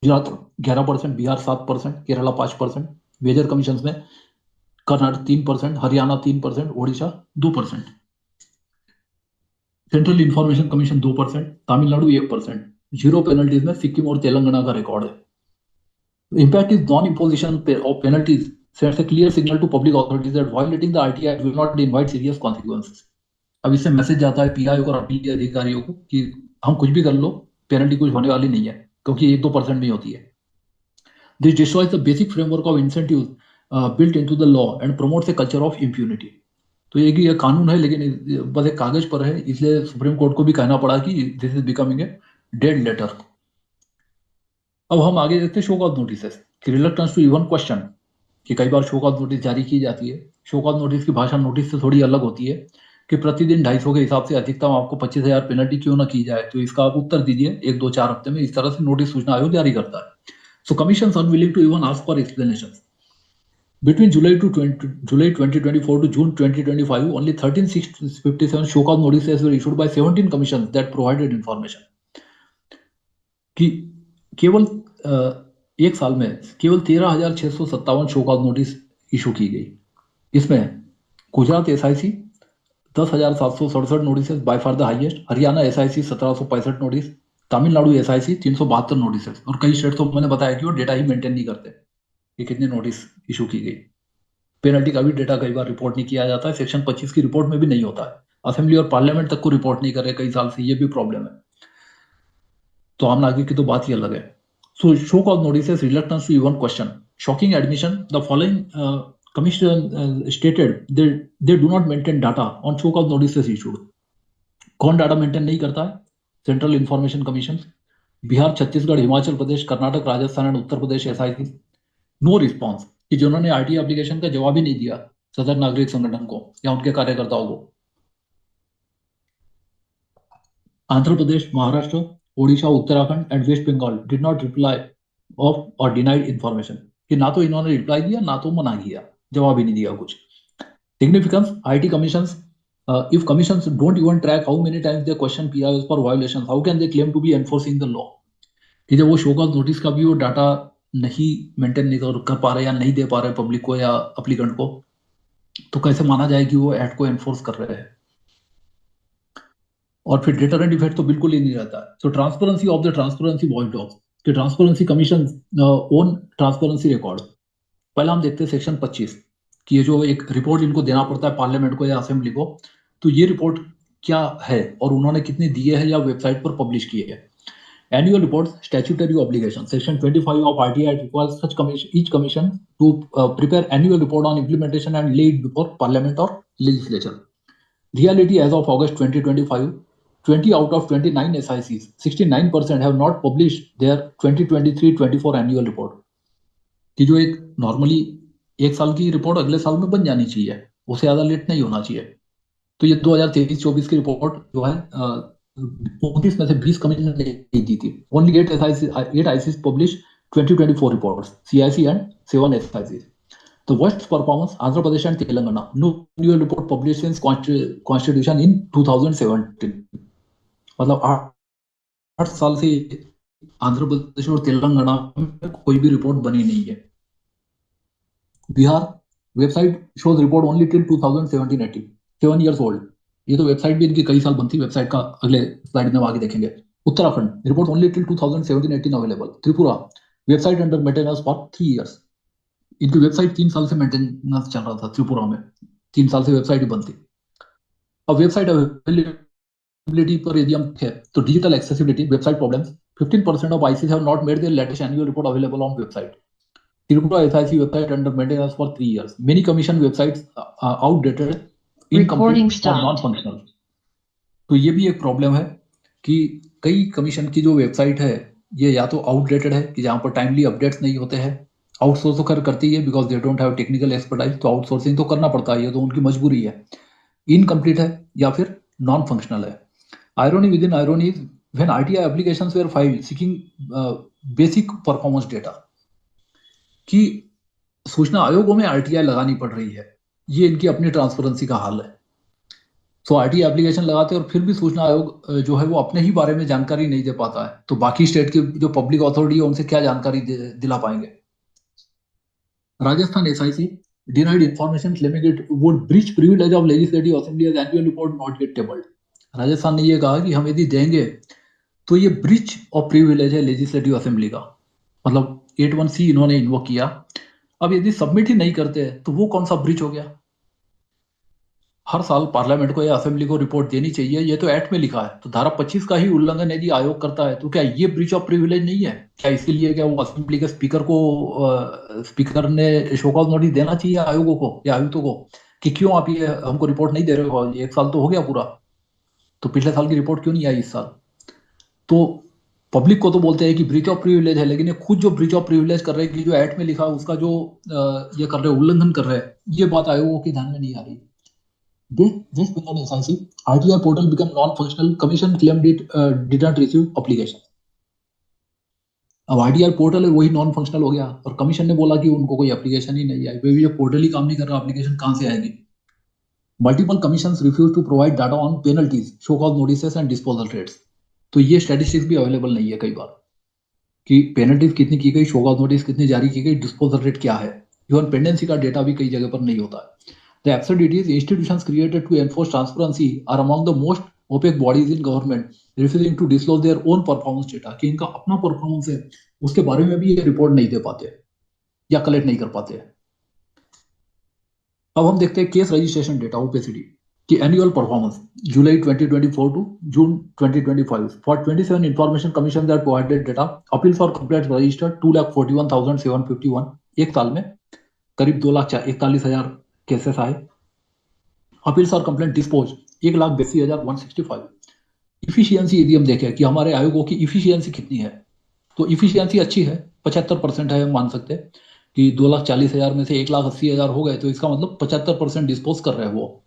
गुजरात 11%, बिहार 7%, केरला 5%, मेजर कमीशन में Karnataka 3%, Haryana 3%, Odisha 2%, central information commission 2%, Tamil Nadu 1%। Zero penalties में सिक्किम और तेलंगाना का रिकॉर्ड है। Impact is non imposition of penalties sends a clear signal to public authorities that violating the RTI will not invite serious consequences. अब इससे message जाता है pi और अपील के अधिकारियों को कि हम कुछ भी कर लो, पेनल्टी कुछ होने वाली नहीं है, क्योंकि 1-2% में होती है। This destroys the basic framework of incentives built into the law and promotes a culture of impunity. तो ये कानून है लेकिन बस एक कागज पर है, इसलिए सुप्रीम कोर्ट को भी कहना पड़ा कि this is becoming a dead letter. अब हम आगे देखते हैं शो कॉज नोटिसेस कि रिलक्टेंस टू इवन क्वेश्चन, कि कई बार शो कॉज नोटिस जारी की जाती है। शो कॉज नोटिस की भाषा नोटिस से थोड़ी अलग होती है कि प्रतिदिन 250 के हिसाब से अधिकतम आपको 25,000 पेनल्टी क्यों ना की जाए, तो इसका आप उत्तर दीजिए 1-2-4 हफ्ते में। इस तरह से नोटिस सूचना आयोग जारी करता है। So commissions are unwilling to even ask for explanations. Between July 2024 to June 2025, only 13,657 show cause notices were issued by 17 commissions that provided information. कि केवल एक साल में केवल 13,657 शो कॉज नोटिस इशू की गई। इसमें Gujarat SIC 10,767 notice, by far the highest. Haryana SIC 1,765 notice, Tamil Nadu SIC 372 notice और कई स्टेट तो मैंने बताया कि वो डेटा ही मेंटेन नहीं करते कि कितने नोटिस इशू की गई। पेनल्टी का भी डेटा कई बार रिपोर्ट नहीं किया जाता है, सेक्शन 25 की रिपोर्ट में भी नहीं होता है। असेंबली और पार्लियामेंट तक को रिपोर्ट नहीं कर रहे कई साल से, ये भी प्रॉब्लम है। तो आम नागरिक की तो बात ही अलग है। So show cause notice reluctance to even question, shocking admission, the following commission stated they do not maintain data on show cause notice issued. कौन डाटा मेंटेन नहीं करता है? Central information commission, Bihar, Chhattisgarh, Himachal Pradesh, Karnataka, Rajasthan and Uttar Pradesh SIC. No response, कि जिन्होंने RTI application का जवाब ही नहीं दिया सदर नागरिक संगठन को या उनके कार्यकर्ताओं को। Andhra Pradesh, Maharashtra, Odisha, Uttarakhand and West Bengal did not reply of और डिनाइड इंफॉर्मेशन, कि ना तो इन्होंने रिप्लाई दिया ना तो मना किया, जवाब ही नहीं दिया कुछ। Significance, IT commissions, if commissions don't even track how many times they question PIOs for violations, how can they claim to be enforcing the law? कि जब वो शो कॉज नोटिस का भी वो डाटा नहीं मेंटेन नहीं कर पा रहे या नहीं दे पा रहे पब्लिक को या अप्लीकेंट को, तो कैसे माना जाए कि वो एक्ट को एनफोर्स कर रहे हैं? और फिर डिटरेंट इफेक्ट तो बिल्कुल ही नहीं रहता है। सो ट्रांसपेरेंसी ऑफ द ट्रांसपेरेंसी वॉचडॉग्स, कि transparency commission own transparency record, पहला हम देखते हैं सेक्शन 25 कि ये जो एक रिपोर्ट इनको देना पड़ता है पार्लियामेंट को या असेंबली को, तो ये रिपोर्ट क्या है और उन्होंने कितनी दिए है या वेबसाइट पर पब्लिश की है। Annual reports, statutory obligation. Section 25 of RTI requires such commission, each commission to prepare annual report on implementation and lay it before Parliament or legislature. Reality as of August 2025, 20 out of 29 SICs, 69% have not published their 2023-24 annual report. कि जो एक normally एक साल की report अगले साल में बन जानी चाहिए, उससे ज़्यादा लेट नहीं होना चाहिए। तो ये 2023-24 की रिपोर्ट जो है 29 में से 20 कमीशन ने दी थी। Only 8 ISIS publish 2024 reports, CIC and 7 SIC. The worst performance, Andhra Pradesh and Telangana. No annual report published since constitution in 2017. मतलब 8 साल से आंध्र प्रदेश और तेलंगाना में कोई भी रिपोर्ट बनी नहीं है। Bihar website shows report only till 2017-18, 7 years old। ये तो वेबसाइट भी इनकी कई साल बनती, वेबसाइट का अगले स्लाइड में आगे देखेंगे। Uttarakhand report only till 2017-18 available. Tripura website under maintenance for 3 years। इनकी वेबसाइट 3 साल से मेंटेनेंस चल रहा था त्रिपुरा में, 3 साल से वेबसाइट ही बनती। अब वेबसाइट अवेलेबिलिटी पर यदि हम है तो digital accessibility website problems, 15% of ISIS have not made their latest annual report available on website. Tripura SIC website under maintenance for 3 years. Many commission websites are outdated, Recording incomplete or stopped. non-functional. तो ये भी एक problem है कि कई commission की जो website है ये या तो आउटडेटेड है कि जहाँ पर टाइमली अपडेट्स नहीं होते हैं। आउटसोर्स तो कर करती है because they don't have technical expertise, तो आउटसोर्सिंग तो करना पड़ता है, ये तो उनकी मजबूरी है। इनकम्प्लीट है या फिर नॉन फंक्शनल है। Irony within irony is when RTI applications were filed seeking basic performance data, कि सूचना आयोगों में आरटीआई लगानी पड़ रही है। ये इनकी अपनी ट्रांसपेरेंसी का हाल है। तो आरटीआई एप्लीकेशन लगाते हैं और फिर भी सूचना आयोग जो है वो अपने ही बारे में जानकारी नहीं दे पाता है, तो बाकी स्टेट की जो पब्लिक अथॉरिटी है उनसे क्या जानकारी दिला पाएंगे। Rajasthan SIC denied information claiming it would breach privilege of legislative assembly as annual report not get tabled. Rajasthan ने ये कहा कि हम यदि देंगे तो ये ब्रीच ऑफ प्रिविलेज है लेजिस्लेटिव असेंबली का, मतलब 81C इन्होंने इन्वोक किया। अब यदि सबमिट ही नहीं करते तो वो कौन सा ब्रीच हो गया। हर साल पार्लियामेंट को या असेंबली को रिपोर्ट देनी चाहिए, ये तो एक्ट में लिखा है। तो धारा 25 का ही उल्लंघन यदि आयोग करता है तो क्या ये ब्रीच ऑफ प्रिविलेज नहीं है क्या? इसीलिए क्या वो असेंबली के स्पीकर को स्पीकर ने शो कॉज नोटिस देना चाहिए आयोगों को या आयुक्तों को कि क्यों आप ये हमको रिपोर्ट नहीं दे रहे हो, ये 1 साल तो हो गया पूरा, तो पिछले साल की रिपोर्ट क्यों नहीं आई इस साल। तो पब्लिक को तो बोलते हैं कि ब्रीच ऑफ प्रिविलेज है, लेकिन ये खुद जो ब्रीच ऑफ प्रिविलेज कर रहे हैं कि जो एक्ट में लिखा है उसका जो ये कर रहे हैं, उल्लंघन कर रहे हैं, ये बात आयोगों के ध्यान में नहीं आ रही। This became essential. RTI portal became non-functional. Commission claimed it did not receive application. अब आरटीआई पोर्टल है वही नॉन फंक्शनल हो गया और कमीशन ने बोला कि उनको कोई एप्लीकेशन ही नहीं आई। भाई ये पोर्टल ही काम नहीं कर रहा, एप्लीकेशन कहाँ से आएगी। Multiple commissions refuse to provide data on penalties, show cause notices and disposal rates. तो ये स्टैटिस्टिक्स भी अवेलेबल नहीं है कई बार कि पेनल्टीज कितनी की गई, शो कॉज नोटिस कितनी जारी की गई, डिस्पोजल रेट क्या है। इवन पेंडेंसी का डेटा भी कई जगह पर नहीं होता है। The absurdities institutions created to enforce transparency are among the most opaque bodies in government, refusing to disclose their own performance data। कि इनका अपना परफॉर्मेंस है उसके बारे में भी ये रिपोर्ट नहीं दे पाते या कलेक्ट नहीं कर पाते हैं। अब हम देखते हैं केस रजिस्ट्रेशन डेटा ओपेसिटी की annual performance July 2024 to June 2025 for 27 information commission that provided data. Appeal for complaint registered 2,41,751। एक साल में करीब 2,41,000 केसेस आए। अपील्स और कंप्लेंट डिस्पोज 1,82,165। इफिशियंसी यदि हम देखें कि हमारे आयोगों की इफिशियंसी कितनी है, तो इफिशियंसी अच्छी है, 75% है। हम मान सकते हैं कि 2,40,000 में से 1,80,000 हो गए, तो इसका मतलब 75% डिस्पोज कर रहे हैं वो।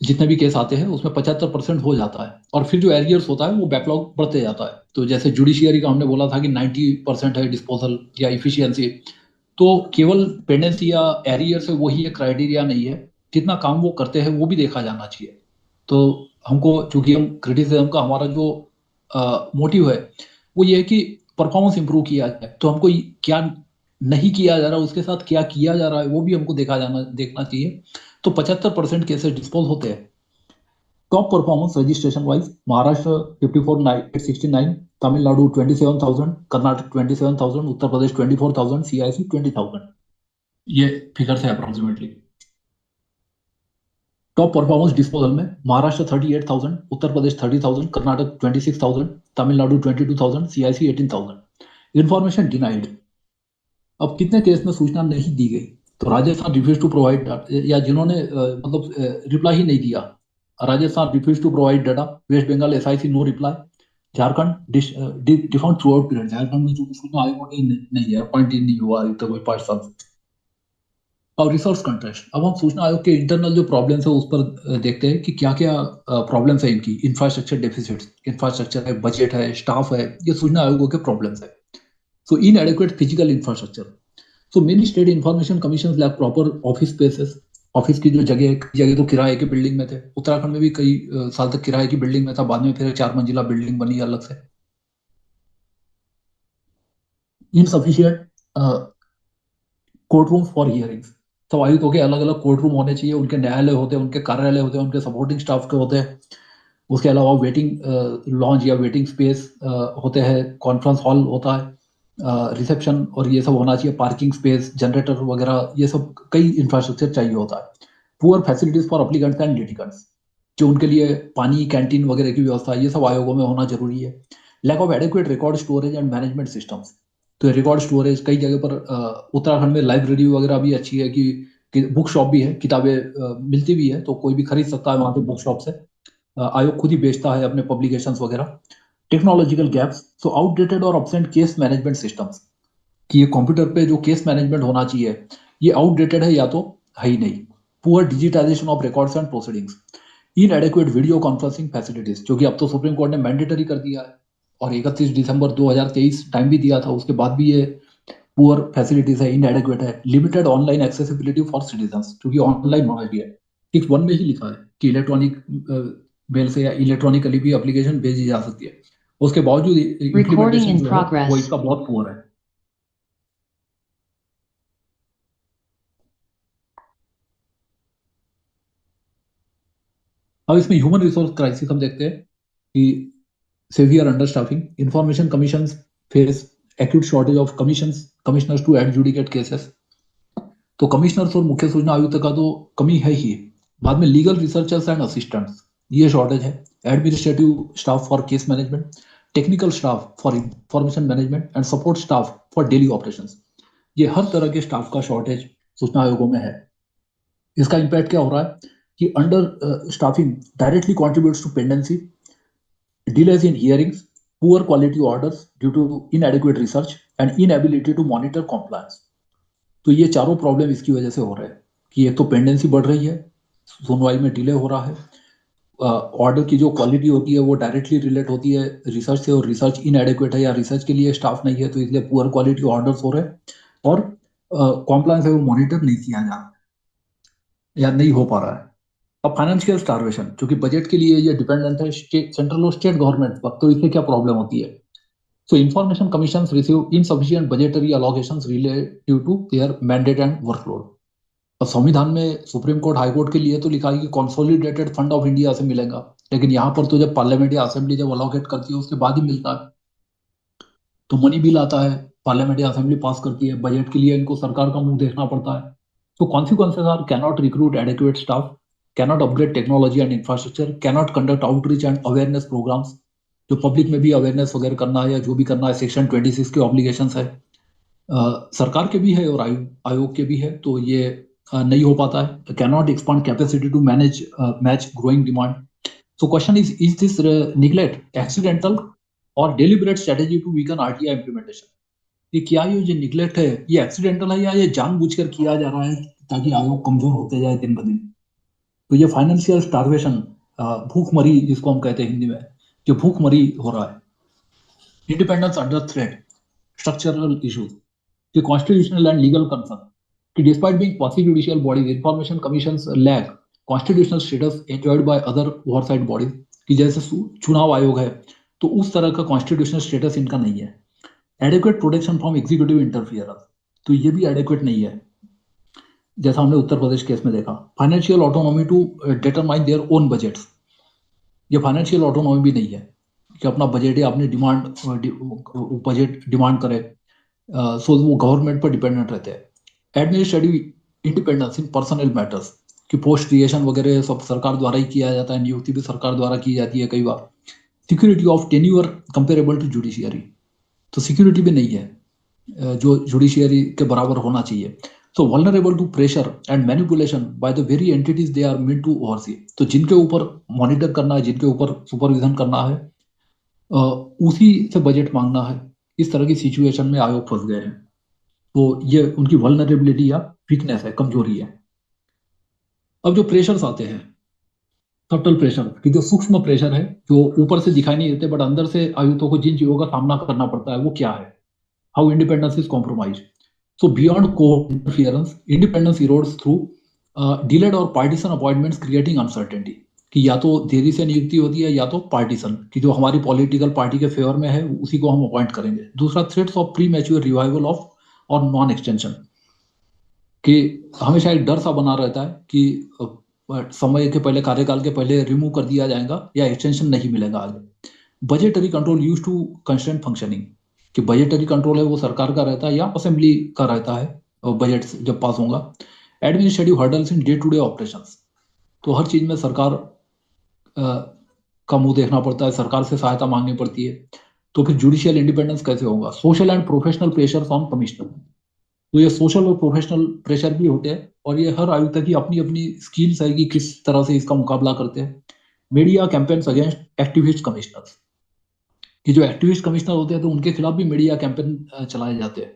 जितने भी केस आते हैं उसमें 75% हो जाता है और फिर जो एरियर्स होता है वो बैकलॉग बढ़ते जाता है। तो जैसे जुडिशियरी का हमने बोला था कि 90% है डिस्पोजल या इफिशियंसी, तो केवल पेंडेंसी या एरियर से वही एक क्राइटेरिया नहीं है, कितना काम वो करते हैं वो भी देखा जाना चाहिए। तो हमको चूंकि हम क्रिटिसिज्म का हमारा जो मोटिव है वो ये है कि परफॉर्मेंस इंप्रूव किया जाए, तो हमको क्या नहीं किया जा रहा उसके साथ क्या किया जा रहा है वो भी हमको देखना चाहिए। तो 75% केसेस डिस्पोज होते हैं। Top performance registration wise Maharashtra 54,869, Tamil Nadu 27,000, Karnataka 27,000, Uttar Pradesh 24,000, CIC 20,000। ये फिगर्स है अप्रोक्सीमेटली। टॉप परफॉर्मेंस डिस्पोजल में Maharashtra 38,000, Uttar Pradesh 30,000, Karnataka 26,000, Tamil Nadu 22,000, CIC 18,000। Information denied. अब कितने केस में सूचना नहीं दी गई? तो राजस्थान रिफ्यूज टू प्रोवाइड, या जिन्होंने मतलब रिप्लाई ही नहीं दिया, Rajasthan refuse to provide data. West Bengal SIC no reply. Jharkhand defaulted throughout period, Jharkhand में जो सूचना आयोग नहीं है, अपॉइंट नहीं हुआ अभी तक कोई 5 साल से। और रिसोर्स कंटेस्ट, अब हम सूचना आयोग के इंटरनल जो प्रॉब्लम्स है उस पर देखते हैं कि क्या क्या प्रॉब्लम्स है इनकी। इंफ्रास्ट्रक्चर डेफिसिट्स, इंफ्रास्ट्रक्चर है, बजट है, स्टाफ है, ये सूचना आयोगों के प्रॉब्लम्स है। So inadequate physical infrastructure. So many state information commission lack proper office spaces. Office की जो जगह है, कई जगह तो किराए की बिल्डिंग में थे। उत्तराखंड में भी कई साल तक किराए की बिल्डिंग में था, बाद में फिर 4 मंजिला बिल्डिंग बनी अलग से। Insufficient court room for hearings. सब आयुक्तों के अलग अलग कोर्ट रूम होने चाहिए, उनके न्यायालय होते हैं, उनके कार्यालय होते हैं, उनके सपोर्टिंग स्टाफ के होते हैं। उसके अलावा वेटिंग लॉन्ज या वेटिंग स्पेस होते हैं, कॉन्फ्रेंस हॉल होता है, रिसेप्शन और ये सब होना चाहिए, पार्किंग स्पेस, जनरेटर वगैरह, ये सब कई इंफ्रास्ट्रक्चर चाहिए होता है। Poor facilities for applicants and litigants, जो उनके लिए पानी, कैंटीन वगैरह की व्यवस्था, ये सब आयोगों में होना जरूरी है। Lack of adequate record storage and management systems. तो रिकॉर्ड स्टोरेज कई जगह पर उत्तराखंड में लाइब्रेरी वगैरह भी अच्छी है कि बुक शॉप भी है, किताबें मिलती भी है, तो कोई भी खरीद सकता है वहां पे बुक शॉप से। आयोग खुद ही बेचता है अपने पब्लिकेशंस वगैरह। टेक्नोलॉजिकल गैप्स, सो आउटडेटेड और अब्सेंट केस मैनेजमेंट सिस्टम्स, कि ये कंप्यूटर पे जो केस मैनेजमेंट होना चाहिए ये आउटडेटेड है या तो है ही नहीं। Poor digitisation of records and proceedings. Inadequate video conferencing facilities, जो कि अब तो सुप्रीम कोर्ट ने मैंडेटरी कर दिया है और 31 दिसंबर 2023 टाइम भी दिया था, उसके बाद भी ये पुअर फैसिलिटीज है, इनएडेक्वेट है। Limited online accessibility for citizens, क्योंकि ऑनलाइन होना चाहिए। 6(1) में ही लिखा है कि इलेक्ट्रॉनिक मेल से या इलेक्ट्रॉनिकली भी एप्लीकेशन भेजी जा सकती है, उसके बावजूद Recording इम्प्लीमेंटेशन in जो है वो progress. इसका बहुत पुअर है। अब इसमें ह्यूमन रिसोर्स क्राइसिस हम देखते हैं कि severe under staffing, information commission face acute shortage of commissioners to adjudicate cases. तो कमिश्नर्स और मुख्य सूचना आयुक्त का तो कमी है ही। बाद में लीगल रिसर्चर्स एंड असिस्टेंट्स, ये शॉर्टेज है। Administrative staff for case management, technical staff for information management and support staff for daily operations. ये हर तरह के स्टाफ का शॉर्टेज सूचना आयोगों में है। इसका इम्पैक्ट क्या हो रहा है कि under staffing directly contributes to pendency, delays in hearings, poor quality orders due to inadequate research and inability to monitor compliance। तो ये चारों प्रॉब्लम इसकी वजह से हो रहे हैं कि एक तो पेंडेंसी बढ़ रही है, सुनवाई में डिले हो रहा है, ऑर्डर की जो क्वालिटी होती है वो डायरेक्टली रिलेट होती है रिसर्च से, और रिसर्च इनएडेक्वेट है या रिसर्च के लिए स्टाफ नहीं है, तो इसलिए पुअर क्वालिटी ऑर्डर्स हो रहे हैं, और कॉम्प्लायंस है वो मॉनिटर नहीं किया जा रहा या नहीं हो पा रहा है। अब फाइनेंशियल स्टारवेशन, क्योंकि बजट के लिए ये डिपेंडेंट है सेंट्रल और स्टेट गवर्नमेंट पर, तो इससे क्या प्रॉब्लम होती है? So information commission receive insufficient budgetary allocations relative to their mandate and workload. और संविधान में सुप्रीम कोर्ट हाई कोर्ट के लिए तो लिखा है कि कंसोलिडेटेड फंड ऑफ इंडिया से मिलेगा, लेकिन यहाँ पर तो जब पार्लियामेंट या असेंबली जब अलोकेट करती है उसके बाद ही मिलता है। तो मनी बिल आता है, पार्लियामेंट या असेंबली पास करती है, बजट के लिए इनको सरकार का मुंह देखना पड़ता है। तो consequences are cannot recruit adequate staff, cannot upgrade technology and infrastructure, cannot conduct outreach and awareness programmes. जो पब्लिक में भी अवेयरनेस वगैरह करना है या जो भी करना है, सेक्शन 26 के ऑब्लिगेशंस है, सरकार के भी है और आयोग के भी है, तो ये नहीं हो पाता है। Cannot expand capacity to manage match growing demand. So question is this neglect accidental और deliberate strategy to weaken RTI implementation? ये क्या, ये जो निग्लेक्ट है ये एक्सीडेंटल है या ये जानबूझकर किया जा रहा है ताकि आयोग कमजोर होते जाए दिन ब दिन? तो ये फाइनेंशियल स्टारवेशन, भूखमरी जिसको हम कहते हैं हिंदी में, जो भूखमरी हो रहा है। Independence under threat, structural issues, कि कॉन्स्टिट्यूशनल एंड लीगल कंसर्न, कि despite being quasi judicial bodies, information commissions lack constitutional status enjoyed by other oversight bodies. कि जैसे चुनाव आयोग है तो उस तरह का कॉन्स्टिट्यूशनल स्टेटस इनका नहीं है। Adequate protection from executive interference, तो ये भी एडिक्वेट नहीं है, जैसा हमने उत्तर प्रदेश केस में देखा। Financial autonomy to determine their own budgets, ये फाइनेंशियल ऑटोनॉमी भी नहीं है कि अपना बजट या अपनी बजट डिमांड करे। सो वो गवर्नमेंट पर डिपेंडेंट रहते हैं। Administrative independence in personal matters कि पोस्ट क्रिएशन वगैरह सब सरकार द्वारा ही किया जाता है, नियुक्ति भी सरकार द्वारा की जाती है कई बार। Security of tenure comparable to judiciary, तो सिक्योरिटी भी नहीं है जो जुडिशियरी के बराबर होना चाहिए। So vulnerable to pressure and manipulation by the very entities they are meant to oversee, तो जिनके ऊपर मॉनिटर करना है, जिनके ऊपर सुपरविजन करना है, उसी से बजट मांगना है। इस तरह की सिचुएशन में आयोग फंस गए हैं। तो ये उनकी वल्नरेबिलिटी या वीकनेस है, कमजोरी है। अब जो प्रेशर्स आते हैं, सटल प्रेशर की जो सूक्ष्म प्रेशर है, जो ऊपर से दिखाई नहीं देते बट अंदर से आयुक्तों को जिन चीजों का सामना करना पड़ता है, वो क्या है? How independence is compromise. So beyond court interference independence erodes through delayed और पार्टीशन अपॉइंटमेंट्स क्रिएटिंग अनसर्टेनिटी, कि या तो देरी से नियुक्ति होती है या तो पार्टीशन की जो हमारी पॉलिटिकल पार्टी के फेवर में है उसी को हम अपॉइंट करेंगे। दूसरा, threats of pre mature revival of और नॉन एक्सटेंशन, कि हमेशा एक डर सा बना रहता है कि समय के पहले, कार्यकाल के पहले रिमूव कर दिया जाएगा या एक्सटेंशन नहीं मिलेगा आगे। Budgetary control use to constant functioning, कि बजटरी कंट्रोल है वो सरकार का रहता है या असेंबली का रहता है, बजट जब पास होगा। Administrative hurdles in day to day operations, तो हर चीज में सरकार का मुंह देखना पड़ता है, सरकार से सहायता मांगनी पड़ती है। तो फिर जुडिशियल इंडिपेंडेंस कैसे होगा? Social and professional pressure on commissioner, तो ये सोशल और प्रोफेशनल प्रेशर भी होते हैं और ये हर आयुक्त की अपनी अपनी स्किल्स है कि किस तरह से इसका मुकाबला करते हैं। Media campaigns against activist commissioners, कि जो एक्टिविस्ट कमिश्नर होते हैं तो उनके खिलाफ भी मीडिया कैंपेन चलाए जाते हैं,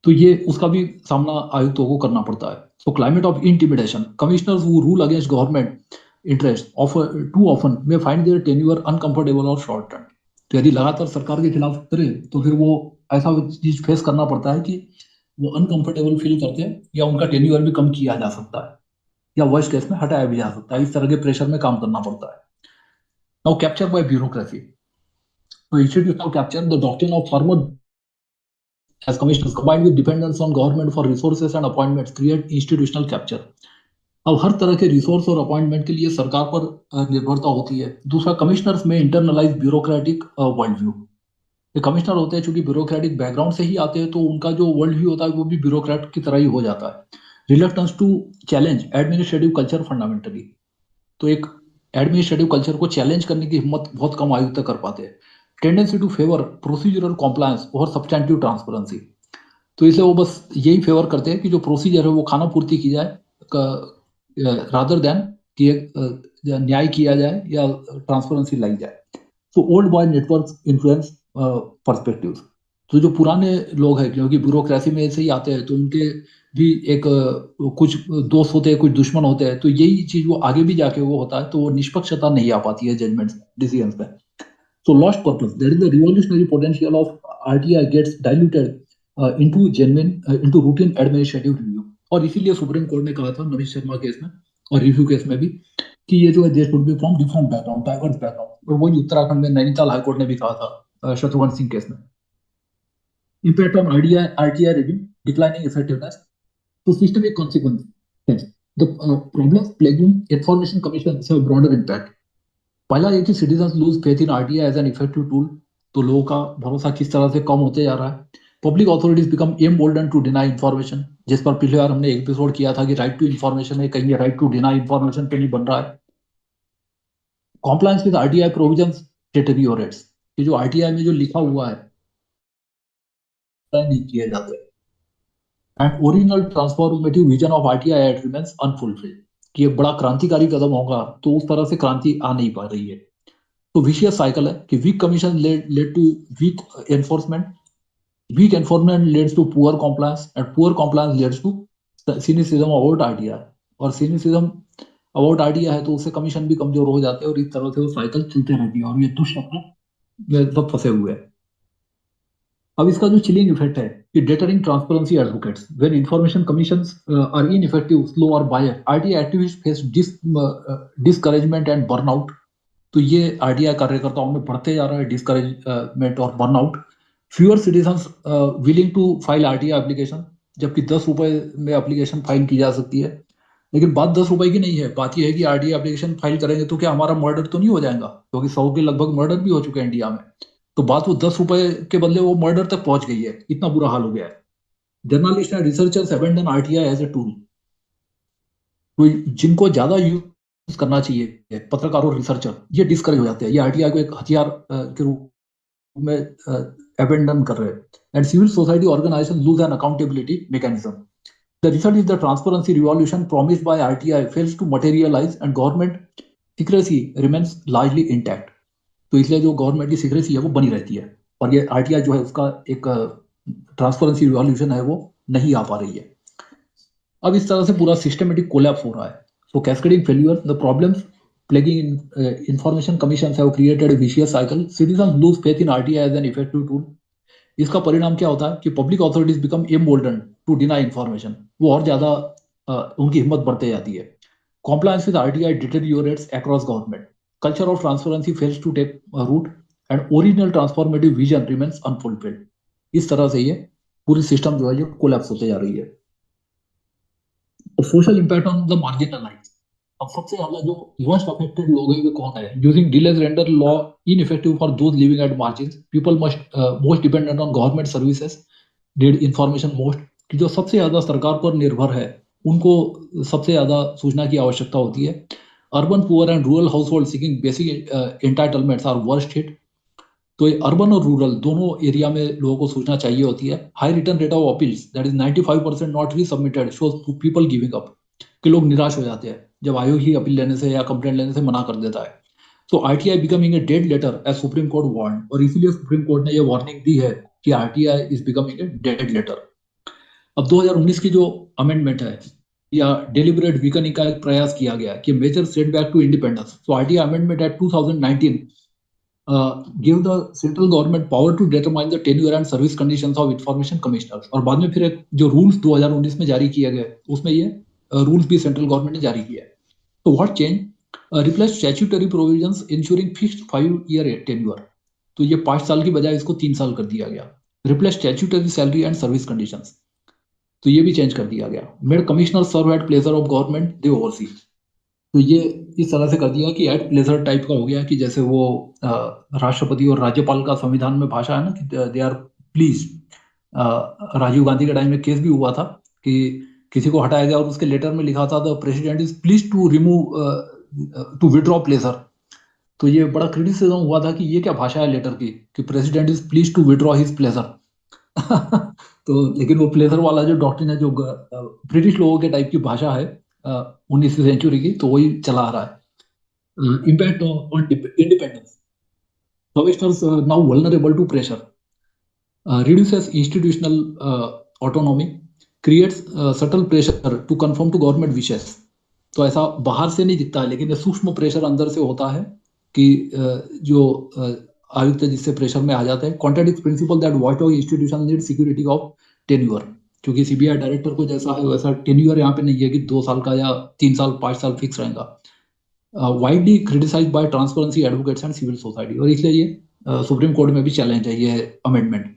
तो ये उसका भी सामना आयुक्तों को करना पड़ता है। So climate of intimidation, commissioners who rule against government interest of too often may find their tenure uncomfortable और शॉर्ट टर्म, तो यदि लगातार सरकार के खिलाफ करे तो फिर वो ऐसा चीज फेस करना पड़ता है कि वो अनकंफर्टेबल फील करते हैं या उनका टेन्योर भी कम किया जा सकता है या वर्स्ट केस में हटाया भी जा सकता है। इस तरह के प्रेशर में काम करना पड़ता है। नाउ कैप्चर बाय ब्यूरोक्रेसी, तो institutional capture, the doctrine of farmer as commissioners combined with dependence on government for resources and appointments create institutional capture। अब हर तरह के रिसोर्स और अपॉइंटमेंट के लिए सरकार पर निर्भरता होती है। दूसरा, कमिश्नर्स में इंटरनलाइज ब्यूरोक्रेटिक वर्ल्ड व्यू, ये कमिश्नर होते हैं चूंकि ब्यूरोक्रेटिक बैकग्राउंड से ही आते हैं तो उनका जो वर्ल्ड व्यू होता है वो भी ब्यूरोक्रेट की तरह ही हो जाता है। Reluctance to challenge administrative culture fundamentally, तो एक एडमिनिस्ट्रेटिव कल्चर को चैलेंज करने की हिम्मत बहुत कम आयुक्त कर पाते हैं। Tendency to favour procedural compliance और सब्सटैंटिव ट्रांसपेरेंसी, तो इसे वो बस यही फेवर करते हैं कि जो प्रोसीजर है वो खाना पूर्ति की जाए रादर देन कि न्याय किया जाए या ट्रांसपेरेंसी लाई जाए। तो old boy network influence perspective, तो जो पुराने लोग हैं क्योंकि ब्यूरोक्रेसी में से ही आते हैं तो उनके भी एक कुछ दोस्त होते हैं, कुछ दुश्मन होते हैं, तो यही चीज वो आगे भी जाके वो होता है, तो वो निष्पक्षता नहीं आ पाती है जजमेंट डिसीजन पे। So lost purpose. There is the revolutionary potential of RTI gets diluted into routine administrative review। और इसीलिए सुप्रीम कोर्ट ने कहा था नवीन शर्मा केस में और रिव्यू केस में भी कि ये जो है they should be from different background, diverse background. और वही उत्तराखंड में नैनीताल हाईकोर्ट ने भी कहा था शत्रुघ्न सिंह केस में। Impact on RTI regime, declining effectiveness, तो systemic consequences, the problems plaguing information commissions have broader impact। पहला ये कि citizen lose faith in RTI as an effective tool, तो लोगों का भरोसा किस तरह से कम होते जा रहा है। Public authorities become embolden to deny information, जिस पर पिछले बार हमने एक एपिसोड किया था कि राइट टू इन्फॉर्मेशन है, कहीं राइट टू डिनाई इन्फॉर्मेशन पे नहीं बन रहा है। कॉम्प्लायंस विद आरटीआई प्रोविजंस डिटेरियोरेट्स, कि जो आरटीआई में जो लिखा हुआ है नहीं किए जाते। And original transformative vision of RTI act remains unfulfilled, कि एक बड़ा क्रांतिकारी कदम होगा तो उस तरह से क्रांति आ नहीं पा रही है। तो विशियस साइकिल है कि weak commission lead to weak enforcement, weak enforcement leads to poor compliance and poor compliance leads to cynicism about RTI, और cynicism about RTI है तो उससे कमीशन भी कमजोर हो जाते हैं और इस तरह से वो साइकिल चलते रहती है और ये दुष्चक्र में सब फंसे हुए हैं। अब इसका जो चिलिंग इफेक्ट है कि deterring transparency advocates when information commissions are ineffective, slow और बायर, RTI activist face discouragement and burnout. तो ये आरटीआई कार्यकर्ताओं में बढ़ते जा रहा है डिस्करेजमेंट और burnout. Fewer citizens willing to file RTI application, जबकि 10 रुपए में एप्लीकेशन फाइल की जा सकती है। लेकिन बात 10 रुपए की नहीं है, बात यह है कि आरटीआई एप्लीकेशन फाइल करेंगे तो क्या हमारा मर्डर तो नहीं हो जाएगा, क्योंकि 100 के लगभग मर्डर भी हो चुके हैं इंडिया में। तो बात वो 10 रुपए के बदले वो मर्डर तक पहुंच गई है, इतना बुरा हाल हो गया है। Journalist and researchers abandon RTI as a tool. तो जिनको ज्यादा यूज करना चाहिए, पत्रकार और रिसर्चर, ये डिस्करेज हो जाते हैं, ये आरटीआई को एक हथियार के रूप में अबेंडन कर रहे हैं। And civil society organisation lose an accountability mechanism. The result is the transparency revolution promised by RTI fails to materialize and government secrecy remains largely intact. तो इसलिए जो गवर्नमेंट की सीक्रेसी है वो बनी रहती है, और ये आरटीआई जो है उसका एक ट्रांसपेरेंसी रिवॉल्यूशन है वो नहीं आ पा रही है। अब इस तरह से पूरा सिस्टमेटिक कोलैप्स हो रहा है। So cascading failure, the problems plaguing information commissions have created a vicious cycle. Citizens lose faith in RTI as an effective tool. इसका परिणाम क्या होता है कि public authorities become embolden to deny information, वो और ज्यादा उनकी हिम्मत बढ़ते जाती है। Compliance with RTI deteriorates across government, culture of transparency fails to take root, and original transformative vision remains unfulfilled. इस तरह से ये पूरी सिस्टम जो है ये कोलैप्स होते जा रही है। Social impact on the marginalised. अब सबसे ज्यादा जो मोस्ट अफेक्टेड लोग हैं वो कौन है? Using delays render law ineffective for those living at margins, people must most dependent on government services need information most. कि जो सबसे ज्यादा सरकार पर निर्भर है उनको सबसे ज्यादा सूचना की आवश्यकता होती है। Urban poor and rural household seeking basic entitlements are worst hit. तो ये अर्बन और रूरल दोनों एरिया में लोगों को सूचना चाहिए होती है। High return rate of appeals, that is 95% not resubmitted, shows people giving up, कि लोग निराश हो जाते हैं जब आयोग ही अपील लेने से या कंप्लेंट लेने से मना कर देता है। तो RTI becoming a dead letter as supreme court warn, और इसीलिए सुप्रीम कोर्ट ने ये वार्निंग दी है कि RTI is becoming a dead letter. अब 2019 की जो अमेंडमेंट है या डेलिबरेट वीकनिंग का एक प्रयास किया गया कि मेजर सेटबैक टू इंडिपेंडेंस। तो RTI amendment act 2019 give the central government power to determine the tenure and service conditions of information commissioners। और बाद में फिर एक जो रूल्स 2019 में जारी किए गए उसमें ये रूल्स भी सेंट्रल गवर्नमेंट ने जारी किया है। तो what change? Replace statutory provisions ensuring fixed 5 year tenure. तो ये 5 साल की बजाय इसको 3 साल कर दिया गया। Replace statutory salary and service conditions, तो ये भी चेंज कर दिया गया। Made commissioner serve at pleasure of government they oversee. तो ये इस तरह से कर दिया कि एट प्लेजर टाइप का हो गया, कि जैसे वो राष्ट्रपति और राज्यपाल का संविधान में भाषा है ना कि they are please. Rajiv Gandhi के टाइम में केस भी हुआ था कि किसी को हटाया गया और उसके लेटर में लिखा था the president is please to remove to withdraw pleasure. तो ये बड़ा क्रिटिसिज्म हुआ था कि ये क्या भाषा है लेटर की कि president is please to withdraw his pleasure. तो लेकिन वो प्लेजर वाला जो डॉक्ट्रिन है जो ब्रिटिश लोगों के टाइप की भाषा है 19वीं सेंचुरी की, तो वही चला आ रहा है। Impact on independence, commissioners now vulnerable to pressure, reduces institutional autonomy, creates subtle pressure to conform to government wishes। तो ऐसा बाहर से नहीं दिखता है लेकिन ये सूक्ष्म प्रेशर अंदर से होता है कि जो आयुक्त है जिससे प्रेशर में आ जाते हैं। Contradict principal that watchdog institution need security of tenure, क्योंकि सीबीआई डायरेक्टर को जैसा है वैसा टेन्योर यहाँ पे नहीं है कि 2 साल का या 3 साल 5 साल फिक्स रहेगा। Widely criticised by transparency advocates and civil society, और इसलिए ये सुप्रीम कोर्ट में भी चैलेंज है ये amendment.